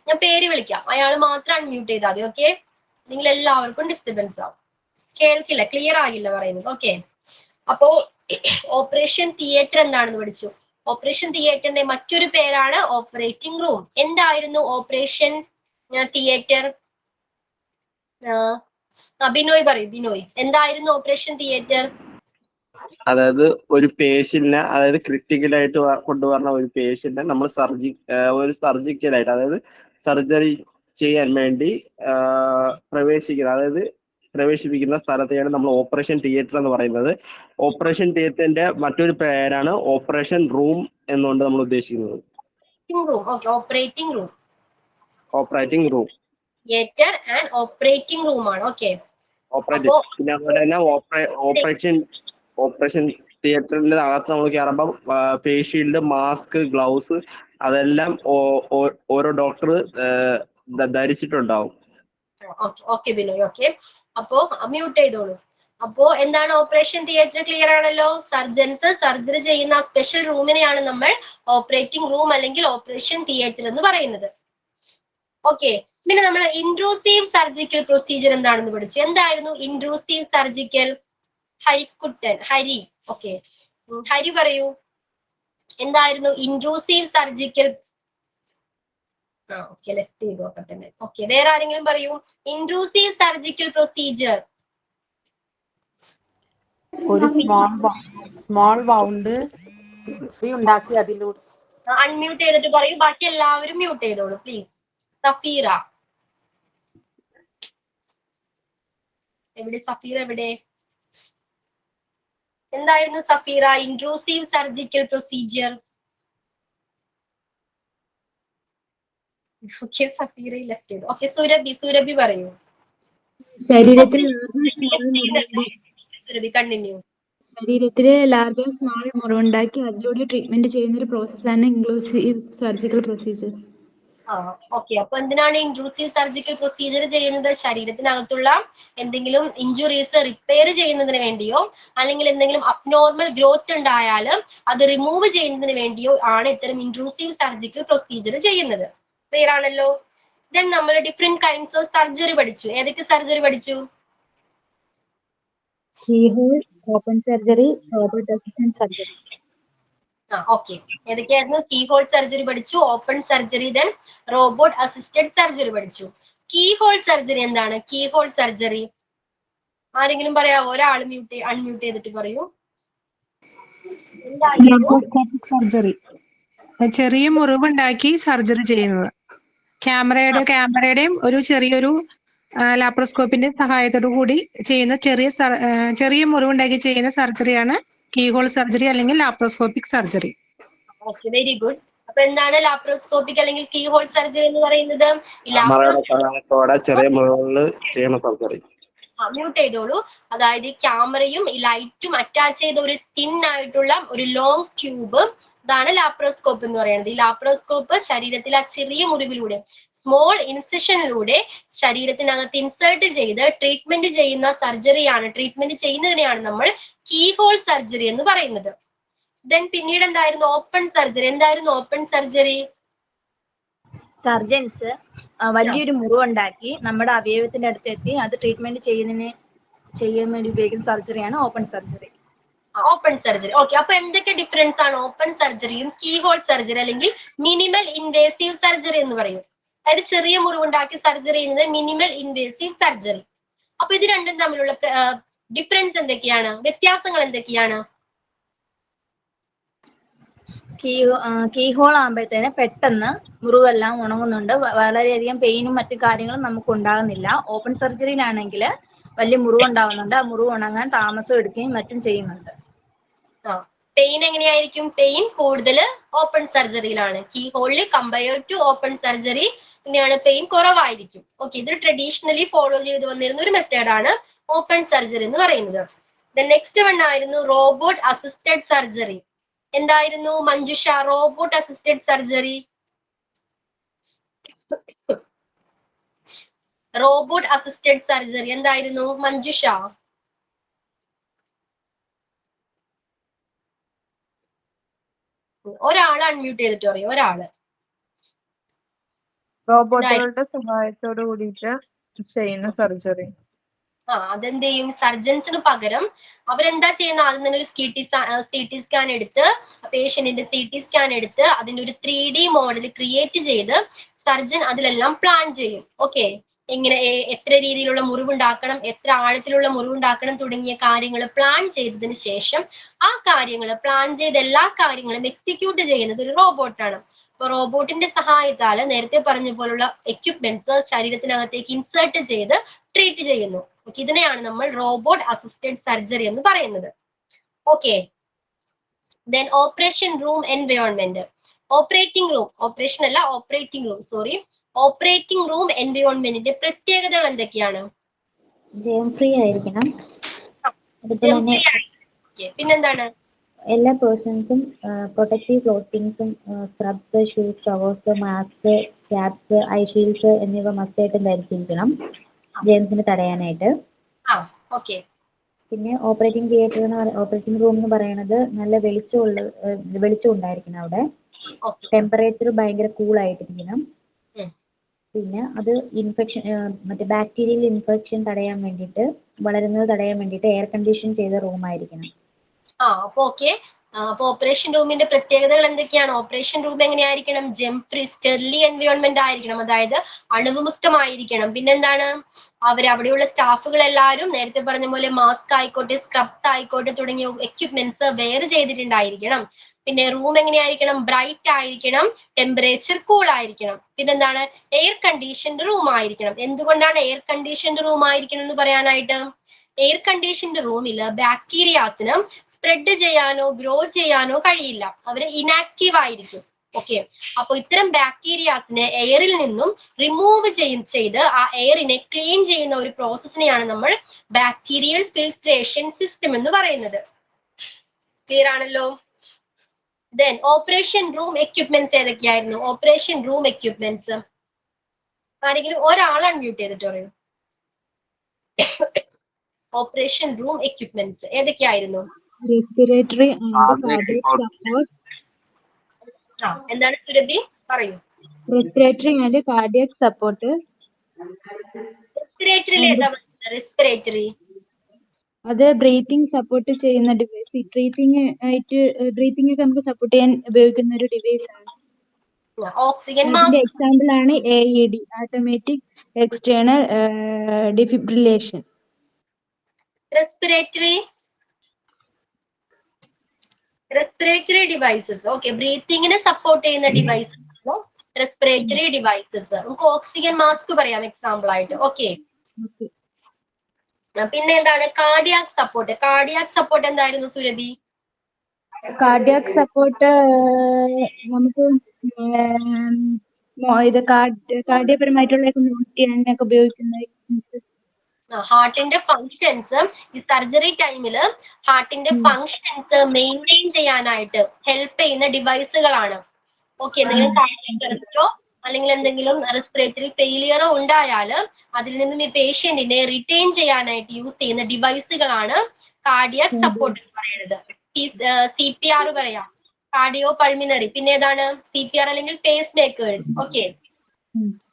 ഞാൻ പേര് വിളിക്കാം, അയാൾ മാത്രം അൺമ്യൂട്ട് ചെയ്താൽ മതി. ഓക്കെ, നിങ്ങൾ എല്ലാവർക്കും ഡിസ്റ്റർബൻസ് ആവും, കേൾക്കില്ല, ക്ലിയർ ആകില്ല പറയുന്നത്. ഓക്കെ, അപ്പോ ഓപ്പറേഷൻ തിയേറ്റർ എന്താണെന്ന് പഠിച്ചു. ഓപ്പറേഷൻ തിയേറ്ററിന്റെ മറ്റൊരു പേരാണ് ഓപ്പറേറ്റിംഗ് റൂം. എന്തായിരുന്നു ഓപ്പറേഷൻ തിയേറ്റർ? ബിനോയ് പറയൂ, ബിനോയ്, എന്തായിരുന്നു ഓപ്പറേഷൻ തിയേറ്റർ? അതായത് ഒരു പേഷ്യന്റിനെ, അതായത് ക്രിട്ടിക്കലായിട്ട് കൊണ്ടുവരുന്ന ഒരു പേഷ്യന്റിനെ നമ്മൾ ഒരു സർജിക്കലായിട്ട്, അതായത് സർജറി ചെയ്യാൻ വേണ്ടി പ്രവേശിപ്പിക്കുന്ന സ്ഥലത്തെയാണ് നമ്മൾ ഓപ്പറേഷൻ തിയേറ്റർ എന്ന് പറയുന്നത്. ഓപ്പറേഷൻ തിയേറ്ററിന്റെ മറ്റൊരു പേരാണ് ഓപ്പറേഷൻ റൂം എന്നുകൊണ്ട് നമ്മൾ ഉദ്ദേശിക്കുന്നത്. Operating room, operating room, theatre and operating room ആണ്. ഓക്കെ, പിന്നെ അതുപോലെ തന്നെ ഓപ്പറേഷൻ തിയേറ്ററിന്റെ അകത്ത് നമ്മൾ കയറുമ്പോൾ ഫേസ് ഷീൽഡ്, മാസ്ക്, ഗ്ലൗസ് അതെല്ലാം ഓരോ ഡോക്ടർ ധരിച്ചിട്ടുണ്ടാവും. Okay Binoy, okay. അപ്പോ മ്യൂട്ട് ചെയ്തോളൂ. അപ്പോ എന്താണ് ഓപ്പറേഷൻ തിയേറ്റർ? ക്ലിയർ ആണല്ലോ. സർജൻസ് സർജറി ചെയ്യുന്ന സ്പെഷ്യൽ റൂമിനെയാണ് നമ്മൾ ഓപ്പറേറ്റിംഗ് റൂം അല്ലെങ്കിൽ ഓപ്പറേഷൻ തിയേറ്റർ എന്ന് പറയുന്നത്. ഓക്കെ, പിന്നെ നമ്മൾ ഇൻട്രൂസീവ് സർജിക്കൽ പ്രൊസീജിയർ എന്താണെന്ന് പഠിച്ചു. എന്തായിരുന്നു intrusive surgical? Harikuttan, Hari. Okay, Hari പറയൂ, എന്തായിരുന്നു ഇൻട്രൂസീവ് സർജിക്കൽ? ഓക്കെ, ലെഫ്റ്റ് ചെയ്തു ഒക്കെ തന്നെ. ഓക്കെ, വേറെ ആരെങ്കിലും പറയൂ, ഇൻട്രൂസീവ് സർജിക്കൽ പ്രൊസീജിയർ. ഒരു സ്മോൾ വൗണ്ട് ഉണ്ടാക്കി അതിലൂടെ. അൺമ്യൂട്ട് ചെയ്തിട്ട് പറയൂ, ബാക്കി എല്ലാവരും മ്യൂട്ട് ചെയ്തോളൂ പ്ലീസ്. സഫീറ എവിടെ? സഫീറ എവിടെ? എന്തായിരുന്നു Safeera intrusive surgical procedure? Okay, Safeera left ചെയ്തു. ഓക്കെ, സുരഭി പറയൂ. ശരീരത്തിൽ സുരഭി കണ്ടിന്യൂ. ശരീരത്തില് ലാർജ് സ്മാൾ മുറിവുണ്ടാക്കി അതിലൂടെ ട്രീറ്റ്മെന്റ് ചെയ്യുന്ന ഒരു പ്രോസസ്സാണ് ഇൻക്ലൂസീവ് സർജിക്കൽ പ്രൊസീജിയേഴ്സ്. ഓക്കെ, അപ്പൊ എന്തിനാണ് ഇൻട്രൂസീവ് സർജിക്കൽ പ്രൊസീജിയർ ചെയ്യുന്നത്? ശരീരത്തിനകത്തുള്ള എന്തെങ്കിലും ഇഞ്ചുറീസ് റിപ്പയർ ചെയ്യുന്നതിന് വേണ്ടിയോ അല്ലെങ്കിൽ എന്തെങ്കിലും അബ്നോർമൽ ഗ്രോത്ത് ഉണ്ടായാൽ അത് റിമൂവ് ചെയ്യുന്നതിന് വേണ്ടിയോ ആണ് ഇത്തരം ഇൻട്രൂസീവ് സർജിക്കൽ പ്രൊസീജിയർ ചെയ്യുന്നത്. ക്ലിയർ ആണല്ലോ. ദെൻ നമ്മൾ ഡിഫറെന്റ് കൈൻഡ്സ് ഓഫ് സർജറി പഠിച്ചു. ഏതൊക്കെ സർജറി പഠിച്ചു? Keyhole, open surgery, robot assistant surgery. Okay, ഏതൊക്കെയായിരുന്നു? കീഹോൾ സർജറി പഠിച്ചു, open surgery, then robot assisted surgery പഠിച്ചു. കീഹോൾ സർജറി എന്താണ്? കീഹോൾ സർജറി ആരെങ്കിലും പറയാമോ? ഒരാൾ അൺമ്യൂട്ട് ചെയ്തിട്ട് പറയൂ. സർജറി, ചെറിയ മുറിവുണ്ടാക്കി സർജറി ചെയ്യുന്നത്. ക്യാമറയുടെയും ഒരു ചെറിയൊരു ലാപ്രോസ്കോപ്പിന്റെ സഹായത്തോടു കൂടി ചെയ്യുന്ന ചെറിയ മുറിവുണ്ടാക്കി ചെയ്യുന്ന സർജറിയാണ് കീഹോൾ സർജറി അല്ലെങ്കിൽ laparoscopic surgery. Okay, very good. അപ്പൊ എന്താണ് ലാപ്രോസ്കോപ്പിക് അല്ലെങ്കിൽ കീഹോൾ സർജറി എന്ന് പറയുന്നത്? സഹായത്തോടെ ചെറിയ മുറിവുകൾ ചെയ്യുന്ന സർജറി. മ്യൂട്ട് ചെയ്തോളൂ. അതായത് ക്യാമറയും ഈ ലൈറ്റും അറ്റാച്ച് ചെയ്ത ഒരു തിൻ ആയിട്ടുള്ള ഒരു ലോങ് ട്യൂബ്, ഇതാണ് ലാപ്രോസ്കോപ്പ് എന്ന് പറയുന്നത്. ഈ ലാപ്രോസ്കോപ്പ് ശരീരത്തിലെ ആ ചെറിയ മുറിവിലൂടെ, സ്മോൾ ഇൻസിഷനിലൂടെ ശരീരത്തിനകത്ത് ഇൻസേർട്ട് ചെയ്ത് ട്രീറ്റ്മെന്റ് ചെയ്യുന്ന സർജറിയാണ്, ട്രീറ്റ്മെന്റ് ചെയ്യുന്നതിനെയാണ് നമ്മൾ കീഹോൾ സർജറി എന്ന് പറയുന്നത്. ദെൻ പിന്നീട് എന്തായിരുന്നു? Open surgery. എന്തായിരുന്നു ഓപ്പൺ സർജറി? സർജൻസ് വലിയൊരു മുറിവുണ്ടാക്കി നമ്മുടെ അവയവത്തിന്റെ അടുത്ത് എത്തി അത് ട്രീറ്റ്മെന്റ് ചെയ്യാൻ വേണ്ടി ഉപയോഗിക്കുന്ന സർജറിയാണ് open surgery. Open surgery. Okay, അപ്പൊ എന്തൊക്കെ ഡിഫറൻസ് ആണ് ഓപ്പൺ സർജറിയും കീഹോൾ സർജറി അല്ലെങ്കിൽ മിനിമൽ ഇൻവേസീവ് സർജറി എന്ന് പറയും? അതായത് ചെറിയ മുറിവുണ്ടാക്കി സർജറി ചെയ്യുന്നത് മിനിമൽ ഇൻവേസീവ് സർജറി. അപ്പൊ ഇത് രണ്ടും തമ്മിലുള്ള ഡിഫറൻസ് എന്തൊക്കെയാണ്? വ്യത്യാസങ്ങൾ എന്തൊക്കെയാണ്? കീഹോൾ ആകുമ്പോഴത്തേന് പെട്ടെന്ന് മുറിവെല്ലാം ഉണങ്ങുന്നുണ്ട്, വളരെയധികം പെയിനും മറ്റു കാര്യങ്ങളും നമുക്ക് ഉണ്ടാകുന്നില്ല. ഓപ്പൺ സർജറിയിലാണെങ്കിൽ വലിയ മുറിവുണ്ടാകുന്നുണ്ട്, ആ മുറിവ് ഉണങ്ങാൻ താമസം എടുക്കുകയും മറ്റും ചെയ്യുന്നുണ്ട്. പെയിൻ എങ്ങനെയായിരിക്കും? പെയിൻ കൂടുതൽ ഓപ്പൺ സർജറിയിലാണ്. കീ ഹോളിൽ കമ്പയർ ടു ഓപ്പൺ സർജറി ഇങ്ങനെയാണ് പെയിൻ കുറവായിരിക്കും. ഓക്കെ, ഇത് ട്രഡീഷണലി ഫോളോ ചെയ്ത് വന്നിരുന്ന ഒരു മെത്തേഡാണ് ഓപ്പൺ സർജറി എന്ന് പറയുന്നത്. നെക്സ്റ്റ് വൺ ആയിരുന്നു റോബോട്ട് അസിസ്റ്റഡ് സർജറി. എന്തായിരുന്നു Manjusha robot assisted surgery? Robot assisted surgery എന്തായിരുന്നു മഞ്ജുഷ? ഒരാള് അൺമ്യൂട്ട് ചെയ്തിട്ട് പറയും. ഒരാള്. റോബോട്ടുകളുടെ സഹായത്തോട് കൂടിയിട്ട് ചെയ്യുന്ന സർജറി. അതെന്ത് ചെയ്യും? സർജൻസിന് പകരം അവരെന്താ ചെയ്യുന്ന? ആദ്യം തന്നെ ഒരു CT സ്കാൻ എടുത്ത് പേഷ്യന്റിന്റെ CT സ്കാൻ എടുത്ത് അതിന്റെ ഒരു 3D മോഡൽ ക്രിയേറ്റ് ചെയ്ത് സർജൻ അതിലെല്ലാം പ്ലാൻ ചെയ്യും. ഓക്കെ, എങ്ങനെ എത്ര രീതിയിലുള്ള മുറിവുണ്ടാക്കണം, എത്ര ആഴത്തിലുള്ള മുറിവുണ്ടാക്കണം തുടങ്ങിയ കാര്യങ്ങൾ പ്ലാൻ ചെയ്തതിന് ശേഷം ആ കാര്യങ്ങൾ പ്ലാൻ ചെയ്ത എല്ലാ കാര്യങ്ങളും എക്സിക്യൂട്ട് ചെയ്യുന്നത് ഒരു റോബോട്ടാണ്. അപ്പൊ റോബോട്ടിന്റെ സഹായത്താല് നേരത്തെ പറഞ്ഞ പോലുള്ള എക്യുപ്മെന്റ്സ് ശരീരത്തിനകത്തേക്ക് ഇൻസേർട്ട് ചെയ്ത് ട്രീറ്റ് ചെയ്യുന്നു. ഇതിനെയാണ് നമ്മൾ റോബോട്ട് അസിസ്റ്റഡ് സർജറി എന്ന് പറയുന്നത്. Okay, then operation room environment. Operating room, operation അല്ല operating room, sorry, operating room എൻവയോൺമെന്റിന്റെ പ്രത്യേകതകൾ എന്തൊക്കെയാണ്? ജയം ഫ്രീ ആയിരിക്കണം. പിന്നെന്താണ്? എല്ലാ പേഴ്സൺസും പ്രൊട്ടക്റ്റീവ് ക്ലോത്തിങ്സും scrubs, shoes, covers, mask, caps, eye shields എന്നിവ മസ്റ്റായിട്ടും ധരിച്ചിരിക്കണം ജെയിംസിന് തടയാനായിട്ട്. പിന്നെ ഓപ്പറേറ്റിംഗ് തിയേറ്റർ ഓപ്പറേറ്റിംഗ് റൂം എന്ന് പറയുന്നത് നല്ല വെളിച്ചം ഉണ്ടായിരിക്കണം അവിടെ. ടെമ്പറേച്ചർ ഭയങ്കര കൂളായിട്ടിരിക്കണം. പിന്നെ അത് ഇൻഫെക്ഷൻ മറ്റേ ബാക്ടീരിയൽ ഇൻഫെക്ഷൻ തടയാൻ വേണ്ടിയിട്ട് വളരുന്നത് തടയാൻ വേണ്ടിയിട്ട് എയർ കണ്ടീഷൻ ചെയ്ത റൂം ആയിരിക്കണം. അപ്പൊ ഓപ്പറേഷൻ റൂമിന്റെ പ്രത്യേകതകൾ എന്തൊക്കെയാണ്? ഓപ്പറേഷൻ റൂം എങ്ങനെയായിരിക്കണം? ജെം ഫ്രീ സ്റ്റെർലി എൻവയോൺമെന്റ് ആയിരിക്കണം, അതായത് അണുവിമുക്തമായിരിക്കണം. പിന്നെന്താണ്? അവിടെയുള്ള സ്റ്റാഫുകൾ എല്ലാവരും നേരത്തെ പറഞ്ഞ പോലെ മാസ്ക് ആയിക്കോട്ടെ, സ്ക്രബ്സ് ആയിക്കോട്ടെ തുടങ്ങിയ എക്യുപ്മെന്റ്സ് വെയർ ചെയ്തിട്ടുണ്ടായിരിക്കണം. പിന്നെ റൂം എങ്ങനെയായിരിക്കണം? ബ്രൈറ്റ് ആയിരിക്കണം, ടെമ്പറേച്ചർ കൂൾ ആയിരിക്കണം. പിന്നെന്താണ്? എയർ കണ്ടീഷൻഡ് റൂം ആയിരിക്കണം. എന്തുകൊണ്ടാണ് എയർ കണ്ടീഷൻഡ് റൂം ആയിരിക്കണം എന്ന് പറയാനായിട്ട്? എയർ കണ്ടീഷൻഡ് റൂമില് ബാക്ടീരിയാസിന് സ്പ്രെഡ് ചെയ്യാനോ ഗ്രോ ചെയ്യാനോ കഴിയില്ല, അവര് ഇനാക്റ്റീവ് ആയിരിക്കും. ഓക്കെ, അപ്പൊ ഇത്തരം ബാക്ടീരിയാസിനെ എയറിൽ നിന്നും റിമൂവ് ചെയ്ത് ആ എയറിനെ ക്ലീൻ ചെയ്യുന്ന ഒരു പ്രോസസ്സിനെയാണ് നമ്മൾ ബാക്ടീരിയൽ ഫിൽട്രേഷൻ സിസ്റ്റം എന്ന് പറയുന്നത്. ക്ലിയർ ആണല്ലോ? ദെൻ ഓപ്പറേഷൻ റൂം എക്യുപ്മെന്റ്സ് ഏതൊക്കെയായിരുന്നു? ഓപ്പറേഷൻ റൂം എക്യുപ്മെന്റ്സ് ആരെങ്കിലും ഒരാൾ അൺമ്യൂട്ട് ചെയ്തിട്ട് പറയൂ. ഓപ്പറേഷൻ റൂം എക്യുപ്മെന്റ്സ് ഏതൊക്കെയായിരുന്നു? Respiratory and cardiac support. എന്താണ് സുരഭി പറയൂ. Respiratory and cardiac support. Respiratory അത് ബ്രീത്തിങ് സപ്പോർട്ട് ചെയ്യുന്ന ഡിവൈസ്. ബ്രീത്തിങ് ഒക്കെ നമുക്ക് സപ്പോർട്ട് ചെയ്യാൻ ഉപയോഗിക്കുന്ന ഒരു ഡിവൈസ് ആണ്. ഓക്സിജൻ അതിന്റെ എക്സാമ്പിൾ ആണ് AED, automatic external defibrillation. Respiratory devices. Okay, ബ്രീത്തിങ്ങിനെ സപ്പോർട്ട് ചെയ്യുന്ന ഡിവൈസസ് റെസ്പിറേറ്ററി ഡിവൈസസ്. നമുക്ക് ഓക്സിജൻ മാസ്ക് പറയാം എക്സാമ്പിൾ ആയിട്ട്. ഓക്കെ, പിന്നെ എന്താണ്? Cardiac support. കാർഡിയാക് സപ്പോർട്ട് എന്തായിരുന്നു സുരഭി? കാർഡിയാക് സപ്പോർട്ട് നമുക്ക് ഇത് കാർഡിയപരമായിട്ടുള്ള നോട്ട് ചെയ്യാനൊക്കെ ഉപയോഗിക്കുന്ന ഹാർട്ടിന്റെ ഫങ്ഷൻസ് ഈ സർജറി ടൈമില് ഹാർട്ടിന്റെ ഫങ്ഷൻസ് മെയിൻറ്റെയിൻ ചെയ്യാനായിട്ട് ഹെൽപ്പ് ചെയ്യുന്ന ഡിവൈസുകളാണ്. ഓക്കെ, എന്തെങ്കിലും കാർഡിയക് അറസ്റ്റോ അല്ലെങ്കിൽ എന്തെങ്കിലും റെസ്പിറേറ്ററി ഫെയിലിയറോ ഉണ്ടായാല് അതിൽ നിന്നും ഈ പേഷ്യന്റിനെ റിറ്റെയിൻ ചെയ്യാനായിട്ട് യൂസ് ചെയ്യുന്ന ഡിവൈസുകളാണ് കാർഡിയാക് സപ്പോർട്ട് എന്ന് പറയുന്നത്. CPR പറയാം, കാർഡിയോ പൾമിനറി. പിന്നെ ഏതാണ്? CPR അല്ലെങ്കിൽ പേസ് മേക്കേഴ്സ്. ഓക്കെ,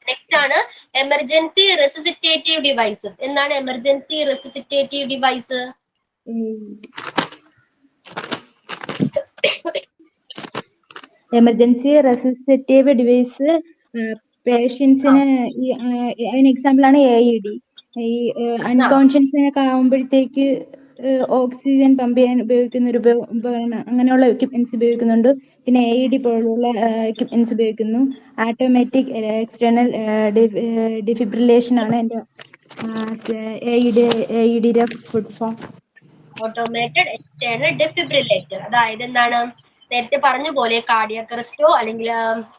നെക്സ്റ്റ് ആണ് എമർജൻസി റെസിസിറ്റേറ്റീവ് ഡിവൈസസ്. എന്താണ് emergency resuscitative device? Emergency resuscitative device പേഷ്യൻസിന് അതിന് എക്സാമ്പിൾ ആണ് AED. ഈ അൺകോൺഷ്യസിനൊക്കെ ആവുമ്പോഴത്തേക്ക് ഓക്സിജൻ പമ്പ് ചെയ്യാൻ ഉപയോഗിക്കുന്ന ഒരു ഉപകരണം, അങ്ങനെയുള്ള എക്യുപ്മെന്റ്സ് ഉപയോഗിക്കുന്നുണ്ട്. പിന്നെ AED പോലുള്ള എക്യുപ്മെന്റ്സ് ഉപയോഗിക്കുന്നു. ഓട്ടോമാറ്റിക് എക്സ്റ്റേണൽ ഡിഫിബ്രിലേഷൻ ആണ് എൻ്റെ AED full form. Automated external defibrillator. അതായത് എന്താണ്, നേരത്തെ പറഞ്ഞ പോലെ കാർഡിയക് അറസ്റ്റോ അല്ലെങ്കിൽ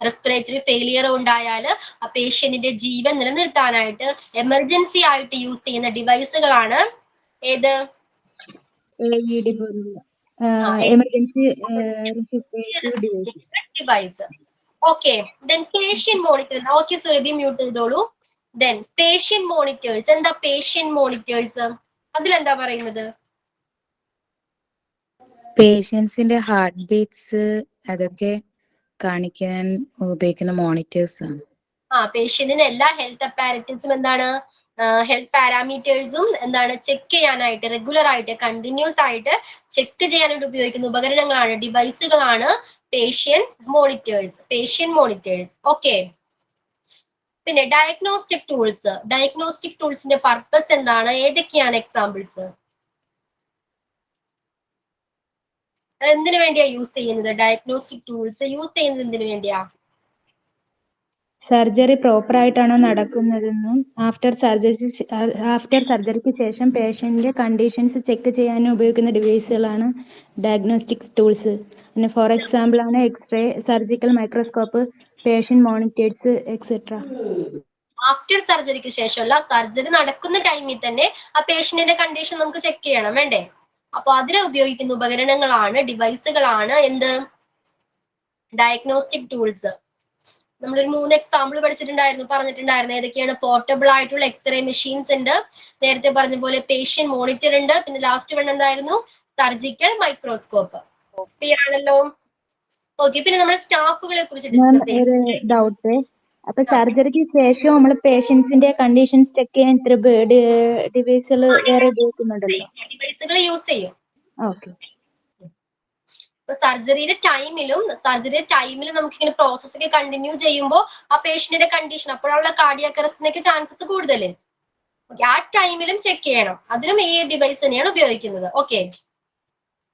റെസ്പിറേറ്ററി ഫെയിലിയറോ ഉണ്ടായാൽ ആ പേഷ്യന്റിന്റെ ജീവൻ നിലനിർത്താനായിട്ട് എമർജൻസി ആയിട്ട് യൂസ് ചെയ്യുന്ന ഡിവൈസുകളാണ് ഏത്? AED പോലുള്ള emergency device. Okay, then patient monitor. Okay Surabhi mute ചെയ്തോളൂ. Then patient monitors. എന്താ പേഷ്യന്റ് മോണിറ്റേഴ്സ്? അതിലെന്താ പറയുന്നത്? പേഷ്യൻസിന്റെ ഹാർട്ട് ബീറ്റ്സ് അതൊക്കെ കാണിക്കാൻ ഉപയോഗിക്കുന്ന മോണിറ്റേഴ്സ് ആണ്. പേഷ്യന്റിന് എല്ലാ ഹെൽത്ത് അപ്പാരറ്റസും എന്താണ്, ഹെൽത്ത് പാരാമീറ്റേഴ്സും എന്താണ് ചെക്ക് ചെയ്യാനായിട്ട്, റെഗുലർ ആയിട്ട് കണ്ടിന്യൂസ് ആയിട്ട് ചെക്ക് ചെയ്യാനായിട്ട് ഉപയോഗിക്കുന്ന ഉപകരണങ്ങളാണ്, ഡിവൈസുകളാണ് പേഷ്യന്റ് മോണിറ്റേഴ്സ്. ഓക്കെ, പിന്നെ ഡയഗ്നോസ്റ്റിക് ടൂൾസ്. ഡയഗ്നോസ്റ്റിക് ടൂൾസിന്റെ പർപ്പസ് എന്താണ്? ഏതൊക്കെയാണ് എക്സാമ്പിൾസ്? എന്തിനു വേണ്ടിയാ യൂസ് ചെയ്യുന്നത്? ഡയഗ്നോസ്റ്റിക് ടൂൾസ് യൂസ് ചെയ്യുന്നത് എന്തിനു വേണ്ടിയാ? സർജറി പ്രോപ്പർ ആയിട്ടാണോ നടക്കുന്നതെന്നും ആഫ്റ്റർ സർജറിക്ക് ശേഷം പേഷ്യന്റിന്റെ കണ്ടീഷൻസ് ചെക്ക് ചെയ്യാൻ ഉപയോഗിക്കുന്ന ഡിവൈസുകളാണ് ഡയഗ്നോസ്റ്റിക് ടൂൾസ്. പിന്നെ ഫോർ എക്സാമ്പിൾ ആണ് x-ray, surgical microscope, patient monitors etcetera. After സർജറിക്ക് ശേഷമല്ല, സർജറി നടക്കുന്ന ടൈമിൽ തന്നെ ആ പേഷ്യന്റിന്റെ കണ്ടീഷൻ നമുക്ക് ചെക്ക് ചെയ്യണം, വേണ്ടേ? അപ്പൊ അതിന് ഉപയോഗിക്കുന്ന ഉപകരണങ്ങളാണ്, ഡിവൈസുകളാണ് എന്ത്? Diagnostic tools. നമ്മളൊരു 3 എക്സാമ്പിൾ പറഞ്ഞിട്ടുണ്ടായിരുന്നു. ഏതൊക്കെയാണ്? പോർട്ടബിൾ ആയിട്ടുള്ള എക്സ്റേ മെഷീൻസ് ഉണ്ട്, നേരത്തെ പറഞ്ഞ പോലെ പേഷ്യന്റ് മോണിറ്റർ ഉണ്ട്, പിന്നെ ലാസ്റ്റ് വൺ എന്തായിരുന്നു? Surgical microscope. ക്ലിയർ ആണല്ലോ? ഓക്കെ, പിന്നെ നമ്മൾ സ്റ്റാഫുകളെ കുറിച്ച് ഡിസ്കസ് ചെയ്യാം. ഒരു ഡൗട്ട്, അപ്പൊ സർജറിക്ക് ശേഷം നമ്മൾ പേഷ്യൻസിന്റെ കണ്ടീഷൻസ് ചെക്ക് ചെയ്യാൻ ഇത്ര ഡിവൈസുകൾ വേറെ ഉപയോഗിക്കുന്നുണ്ടല്ലോ? ഡിവൈസുകൾ യൂസ് ചെയ്യും. ഓക്കെ. സർജറിയുടെ ടൈമിലും നമുക്ക് ഇങ്ങനെ പ്രോസസ് ഒക്കെ കണ്ടിന്യൂ ചെയ്യുമ്പോൾ ആ പേഷ്യന്റിന്റെ കണ്ടീഷൻ, അപ്പോഴുള്ള കാർഡിയാക് അറസ്റ്റിനൊക്കെ ചാൻസസ് കൂടുതൽ. ആ ടൈമിലും ചെക്ക് ചെയ്യണം. അതിനും ഈ ഡിവൈസ് തന്നെയാണ് ഉപയോഗിക്കുന്നത്. ഓക്കെ,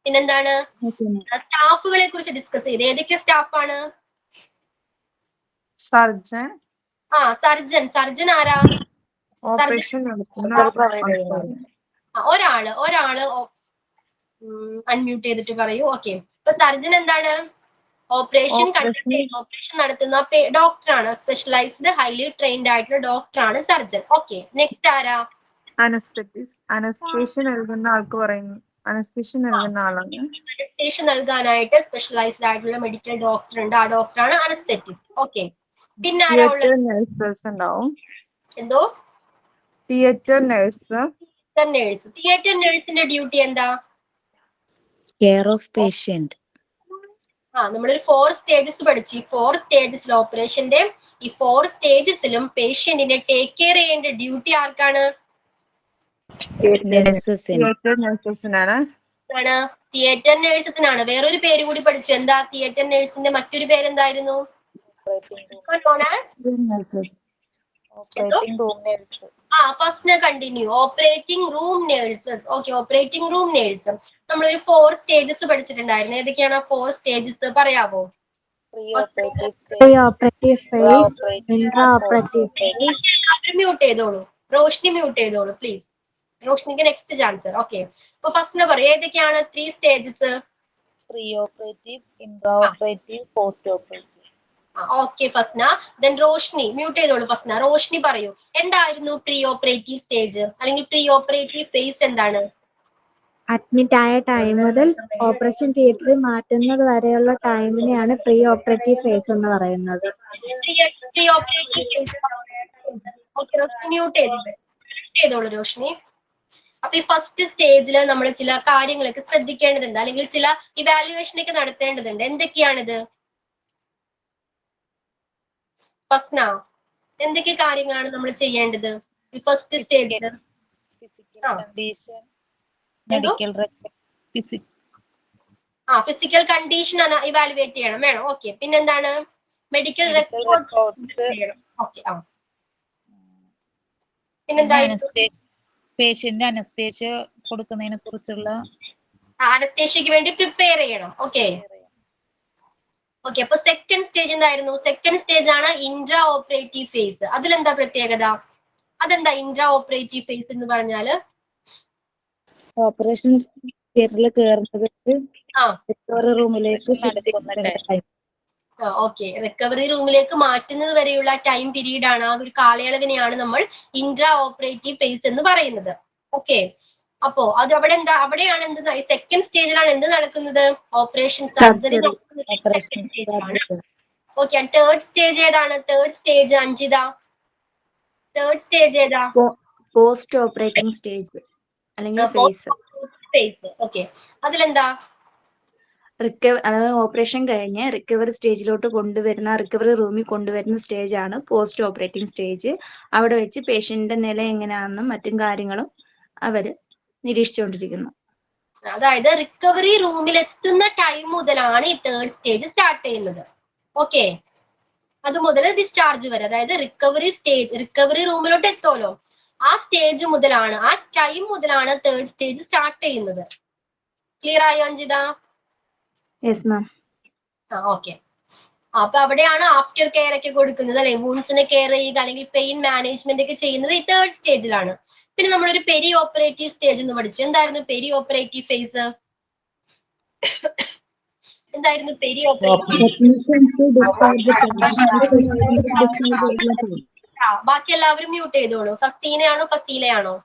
പിന്നെന്താണ്? സ്റ്റാഫുകളെ കുറിച്ച് ഡിസ്കസ് ചെയ്ത്. ഏതൊക്കെ സ്റ്റാഫാണ്? സർജൻ. സർജൻ ആരാ? ഓപ്പറേഷൻ ഒരാള് അൺമ്യൂട്ട് ചെയ്തിട്ട് പറയൂ. ഓക്കെ, ഇപ്പൊ സർജൻ എന്താണ്? ഓപ്പറേഷൻ നടത്തുന്ന ഡോക്ടറാണ്. സ്പെഷ്യലൈസ്ഡ് ഹൈലി ട്രെയിൻഡ് ആയിട്ടുള്ള ഡോക്ടറാണ് സർജൻ. ഓക്കെ, നെക്സ്റ്റ് ആരാ? അനസ്തേഷ്യ നൽകുന്ന ആൾക്ക് പറയുന്നു. അനസ്തേഷ്യ നൽകുന്ന ആളാണ്. അനസ്തേഷ്യ നൽകാനായിട്ട് സ്പെഷ്യലൈസ്ഡ് ആയിട്ടുള്ള മെഡിക്കൽ ഡോക്ടർ ഉണ്ട്, ആ ഡോക്ടറാണ് അനസ്തെറ്റിസ്റ്റ്. ഓക്കെ, പിന്നെ ആരാ ഉള്ളത്? നഴ്സസ് ഉണ്ടാവും. എന്തോ? Theatre nurse. തിയേറ്റർ നേഴ്സിന്റെ ഡ്യൂട്ടി എന്താ? Care of patient. നമ്മളൊരു 4 സ്റ്റേജസ് പഠിച്ചു. ഈ 4 സ്റ്റേജസിൽ ഓപ്പറേഷന്റെ ഈ 4 സ്റ്റേജസിലും പേഷ്യന്റിനെ ടേക്ക് കെയർ ചെയ്യേണ്ട ഡ്യൂട്ടി ആർക്കാണ്? തിയേറ്റർ നേഴ്സസിനാണ്. വേറൊരു പേര് കൂടി പഠിച്ചു. എന്താ തിയേറ്റർ നേഴ്സിന്റെ മറ്റൊരു പേരെന്തായിരുന്നു? First continue. Operating room nurses. Okay, operating room nurse. നമ്മളൊരു 4 സ്റ്റേജസ് പഠിച്ചിട്ടുണ്ടായിരുന്നു. ഏതൊക്കെയാണ് 4 സ്റ്റേജസ് പറയാവോ? മ്യൂട്ട് ചെയ്തോളൂ. റോഷ്നി മ്യൂട്ട് ചെയ്തോളൂ പ്ലീസ്. റോഷ്നിക്ക് നെക്സ്റ്റ് ചാൻസർ. ഓക്കെ, അപ്പൊ ഫസ്റ്റ് പറയൂ, ഏതൊക്കെയാണ് 3 stages? Pre operative, intra operative, post operative. Okay Fasna. Then Roshni mute ചെയ്തോളൂ. ഫസ്ന, റോഷ്നി പറയൂ, എന്തായിരുന്നു പ്രീ ഓപ്പറേറ്റീവ് സ്റ്റേജ് അല്ലെങ്കിൽ പ്രീ ഓപ്പറേറ്റീവ് ഫേസ് എന്താണ്? അഡ്മിറ്റ് ആയ ടൈം മുതൽ ഓപ്പറേഷൻ തിയേറ്ററിൽ മാറ്റുന്നത് വരെയുള്ള ടൈമിനെയാണ് പ്രീ ഓപ്പറേറ്റീവ് ഫേസ് എന്ന് പറയുന്നത്. Pre operative phase. Okay, mute ചെയ്തോളൂ റോഷ്നി. അപ്പൊ ഈ ഫസ്റ്റ് സ്റ്റേജിൽ നമ്മൾ ചില കാര്യങ്ങളൊക്കെ ശ്രദ്ധിക്കേണ്ടതുണ്ട്, അല്ലെങ്കിൽ ചില ഇവാലുവേഷൻ ഒക്കെ നടത്തേണ്ടതുണ്ട്. എന്തൊക്കെയാണിത്? ഫസ്ന, എന്തൊക്കെ കാര്യങ്ങളാണ് നമ്മൾ ചെയ്യേണ്ടത് ഈ ഫസ്റ്റ് സ്റ്റേജിൽ? ഫിസിക്കൽ കണ്ടീഷൻ ഇവാലുവേറ്റ് ചെയ്യണം, വേണം. ഓക്കെ, പിന്നെന്താണ്? Medical record. ഓക്കെ, പിന്നെന്തായിരുന്നു? പേഷ്യന്റ് അനസ്തേഷ്യ കൊടുക്കുന്നതിനെ കുറിച്ചുള്ള അനസ്തേഷ്യക്ക് വേണ്ടി പ്രിപ്പയർ ചെയ്യണം. ഓക്കെ, അപ്പൊ സെക്കൻഡ് സ്റ്റേജ് എന്തായിരുന്നു? സെക്കൻഡ് സ്റ്റേജ് ആണ് ഇൻട്രാ ഓപ്പറേറ്റീവ് ഫേസ്. അതിലെന്താ പ്രത്യേകത? അതെന്താ ഇൻട്രാ ഓപ്പറേറ്റീവ് ഫേസ് എന്ന് പറഞ്ഞാല്? ഓപ്പറേഷൻ തിയേറ്ററിൽ കയറുന്നത് ആ റിക്കവറി റൂമിലേക്ക് നടക്കുന്ന time. ഓക്കെ, റിക്കവറി റൂമിലേക്ക് മാറ്റുന്നത് വരെയുള്ള ടൈം പീരീഡ് ആണ്, ആ ഒരു കാലയളവിനെയാണ് നമ്മൾ ഇൻട്രാ ഓപ്പറേറ്റീവ് ഫേസ് എന്ന് പറയുന്നത്. ഓക്കെ, അപ്പോ അത് അവിടെയാണ് എന്ത് സെക്കൻഡ് സ്റ്റേജിലാണ് എന്ത് നടക്കുന്നത്? Operation surgery. Okay, third stage ഏതാണ്? Third stage Anjitha, third stage ഏതാ? പോസ്റ്റ് ഓപ്പറേറ്റിംഗ് സ്റ്റേജ് അല്ലെങ്കിൽ ഫേസ്. ഓക്കെ, അതിലെന്താ? അതായത് ഓപ്പറേഷൻ കഴിഞ്ഞ് റിക്കവറി സ്റ്റേജിലോട്ട് കൊണ്ടുവരുന്ന, റിക്കവറി റൂമിൽ കൊണ്ടുവരുന്ന സ്റ്റേജ് ആണ് പോസ്റ്റ് ഓപ്പറേറ്റിംഗ് സ്റ്റേജ്. അവിടെ വെച്ച് പേഷ്യന്റിന്റെ നില എങ്ങനെയാണെന്നും മറ്റും കാര്യങ്ങളും അവര് നിരീക്ഷിച്ചുകൊണ്ടിരിക്കുന്നു. അതായത് റിക്കവറി റൂമിൽ എത്തുന്ന ടൈം മുതലാണ് ഈ തേർഡ് സ്റ്റേജ് സ്റ്റാർട്ട് ചെയ്യുന്നത്. ഓക്കെ, അത് മുതൽ ഡിസ്ചാർജ് വരെ, അതായത് റിക്കവറി റൂമിലോട്ട് എത്തുമല്ലോ, ആ സ്റ്റേജ് മുതലാണ്, ആ ടൈം മുതലാണ് തേർഡ് സ്റ്റേജ് സ്റ്റാർട്ട് ചെയ്യുന്നത്. ക്ലിയർ ആയോ അഞ്ജിത? Yes ma'am. ഓക്കെ, അപ്പൊ അവിടെയാണ് ആഫ്റ്റർ കെയർ ഒക്കെ കൊടുക്കുന്നത് അല്ലെ, വൂൺസിനെ കെയർ ചെയ്യുക അല്ലെങ്കിൽ പെയിൻ മാനേജ്മെന്റ് ഒക്കെ ചെയ്യുന്നത് ഈ തേർഡ് സ്റ്റേജിലാണ്. പിന്നെ നമ്മളൊരു പെരി ഓപ്പറേറ്റീവ് സ്റ്റേജ് എന്ന് പഠിച്ചു. എന്തായിരുന്നു പെരി ഓപ്പറേറ്റീവ് ഫേസ്? എന്തായിരുന്നു പെരി ഓപ്പറേറ്റീവ്? ബാക്കി എല്ലാവരും മ്യൂട്ട് ചെയ്തോളൂ. ഫസീലയാണോ?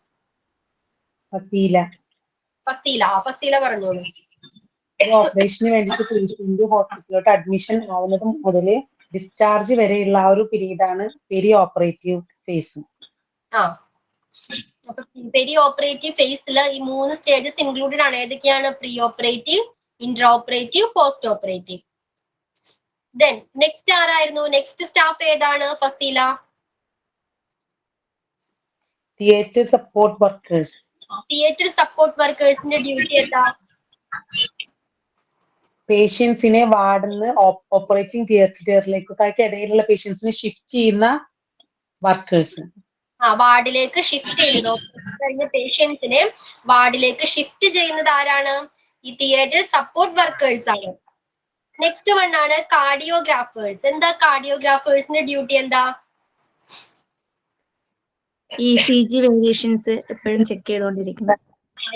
ഫസീല പറഞ്ഞോളൂ. ഓപ്പറേഷന് വേണ്ടിയിട്ട് പേഷ്യന്റ് ഹോസ്പിറ്റലിലോട്ട് അഡ്മിഷൻ ആവുന്നത് മുതൽ ഡിസ്ചാർജ് വരെയുള്ള ആ ഒരു പീരീഡ് ആണ് പെരി ഓപ്പറേറ്റീവ് ഫേസ്. അപ്പൊ പെരി ഓപ്പറേറ്റീവ് ഫേസിൽ ഈ 3 സ്റ്റേജസ് ഇൻക്ലൂഡഡ് ആണ്. ഏതൊക്കെയാണ്? Pre operative, intra operative, post operative. Then next ആരായിരുന്നു? നെക്സ്റ്റ് സ്റ്റാഫ് ഏതാണ് Fazeela? Theatre support workers. Theatre support വർക്കേഴ്സിന്റെ ഡ്യൂട്ടി എന്താ? പേഷ്യൻസിനെ വാർഡിന്ന് ഓപ്പറേറ്റിംഗ് തിയേറ്ററിലേക്ക് ഇടയിലുള്ള പേഷ്യൻസിനെ ഷിഫ്റ്റ് ചെയ്യുന്ന വർക്കേഴ്സ്. വാർഡിലേക്ക് ഷിഫ്റ്റ് ചെയ്യുന്നു. കഴിഞ്ഞ പേഷ്യൻസിനെ വാർഡിലേക്ക് ഷിഫ്റ്റ് ചെയ്യുന്നത് ആരാണ്? ഈ തിയേറ്റർ സപ്പോർട്ട് വർക്കേഴ്സ് ആണ്. നെക്സ്റ്റ് വൺ ആണ് കാർഡിയോഗ്രാഫേഴ്സ്. എന്താ കാർഡിയോഗ്രാഫേഴ്സിന്റെ ഡ്യൂട്ടി എന്താ? ECG വേരിയേഷൻസ് എപ്പോഴും ചെക്ക് ചെയ്തുകൊണ്ടിരിക്കുന്നു.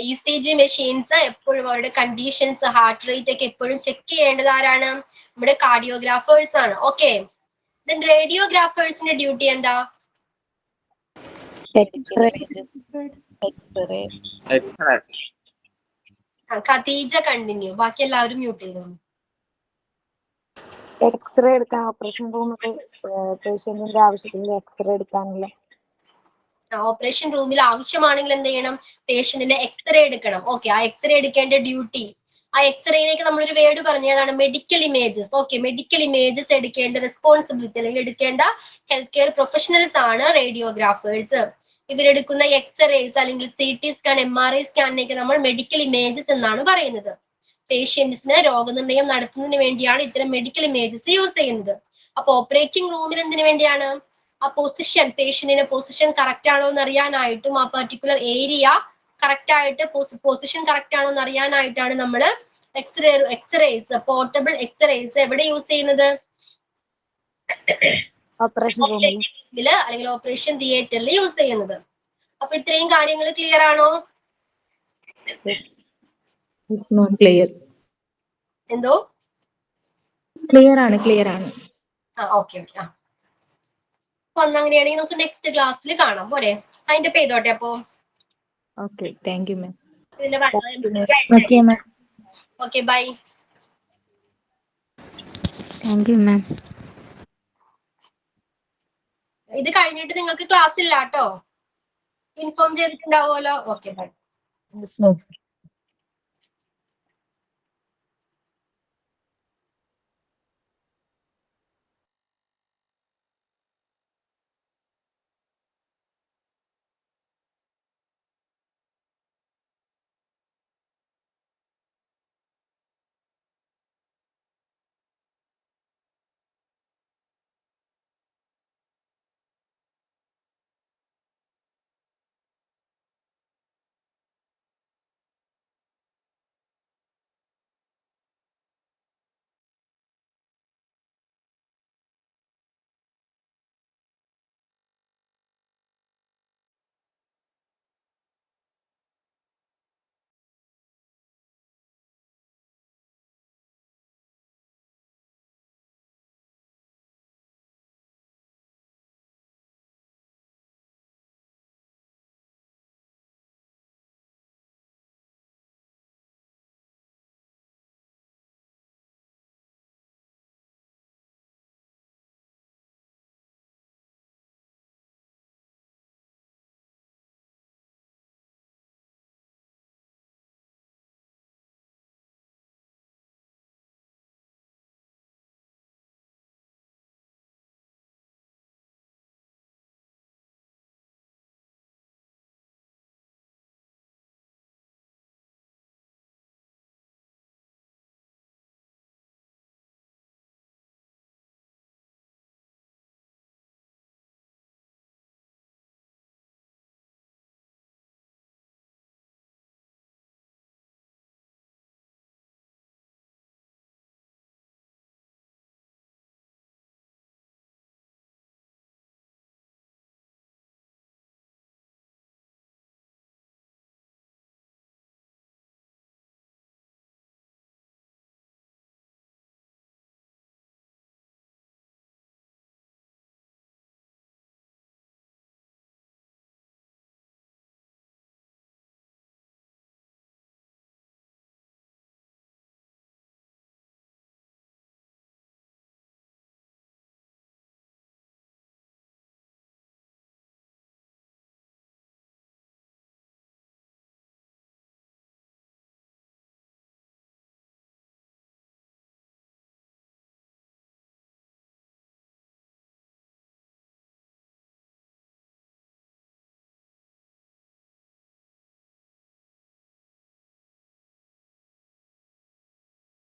ECG മെഷീൻസ് എപ്പോഴും അവരുടെ കണ്ടീഷൻസ്, ഹാർട്ട് റേറ്റ് ഒക്കെ എപ്പോഴും ചെക്ക് ചെയ്യേണ്ടത് ആരാണ്? നമ്മുടെ കാർഡിയോഗ്രാഫേഴ്സ് ആണ്. ഓക്കെ, ദെൻ റേഡിയോഗ്രാഫേഴ്സിന്റെ ഡ്യൂട്ടി എന്താ? ഖദീജ കണ്ടിന്യൂ, ബാക്കി എല്ലാവരും മ്യൂട്ട് ചെയ്തോളൂ. എക്സ്റേ എടുക്കാൻ ഓപ്പറേഷൻ റൂമിൽ പേഷ്യന്റിന്റെ ആവശ്യത്തിന് എക്സ്റേ എടുക്കാനുള്ള ഓപ്പറേഷൻ റൂമിൽ ആവശ്യമാണെങ്കിൽ എന്ത് ചെയ്യണം? പേഷ്യന്റിന്റെ എക്സ്റേ എടുക്കണം. ഓക്കെ, ആ എക്സ്റേ എടുക്കേണ്ട ഡ്യൂട്ടി, ആ എക്സ്റേയിലേക്ക് നമ്മളൊരു വേർഡ് പറഞ്ഞതാണ് medical images. Okay, medical images എടുക്കേണ്ട റെസ്പോൺസിബിലിറ്റി അല്ലെങ്കിൽ എടുക്കേണ്ട ഹെൽത്ത് കെയർ പ്രൊഫഷണൽസ് ആണ് റേഡിയോഗ്രാഫേഴ്സ്. ഇവരെടുക്കുന്ന എക്സ്റേസ് അല്ലെങ്കിൽ CT സ്കാൻ, MRI സ്കാനിനെയൊക്കെ നമ്മൾ മെഡിക്കൽ ഇമേജസ് എന്നാണ് പറയുന്നത്. പേഷ്യൻസിന് രോഗനിർണയം നടത്തുന്നതിന് വേണ്ടിയാണ് ഇത്തരം മെഡിക്കൽ ഇമേജസ് യൂസ് ചെയ്യുന്നത്. അപ്പൊ ഓപ്പറേറ്റിംഗ് റൂമിൽ എന്തിനു വേണ്ടിയാണ്? ആ പൊസിഷൻ, പേഷ്യന്റിന്റെ പൊസിഷൻ കറക്റ്റ് ആണോ എന്ന് അറിയാനായിട്ടും ആ പർട്ടിക്കുലർ ഏരിയ കറക്റ്റ് ആയിട്ട് പൊസിഷൻ കറക്റ്റ് ആണോ എന്ന് അറിയാനായിട്ടാണ് നമ്മൾ എക്സ്റേസ്, പോർട്ടബിൾ എക്സ്റേസ് എവിടെ യൂസ് ചെയ്യുന്നത്? ഓപ്പറേഷൻ റൂമിൽ അല്ലെങ്കിൽ ഓപ്പറേഷൻ തിയേറ്ററിൽ യൂസ് ചെയ്യുന്നത്. അപ്പൊ ഇത്രയും കാര്യങ്ങൾ ക്ലിയർ ആണോ? ക്ലിയർ. എന്തോ? ക്ലിയർ ആണ്. ഓക്കെ. അപ്പൊ അങ്ങനെയാണെങ്കിൽ നമുക്ക് നെക്സ്റ്റ് ക്ലാസ്സിൽ കാണാം. പോരെ? അതിന്റെ ചെയ്തോട്ടെ അപ്പോ. Okay, thank you ma'am. Okay, bye. Thank you ma'am. ഇത് കഴിഞ്ഞിട്ട് നിങ്ങൾക്ക് ക്ലാസ് ഇല്ല കേട്ടോ, ഇൻഫോം ചെയ്തിട്ടുണ്ടാവുമല്ലോ. Okay, by.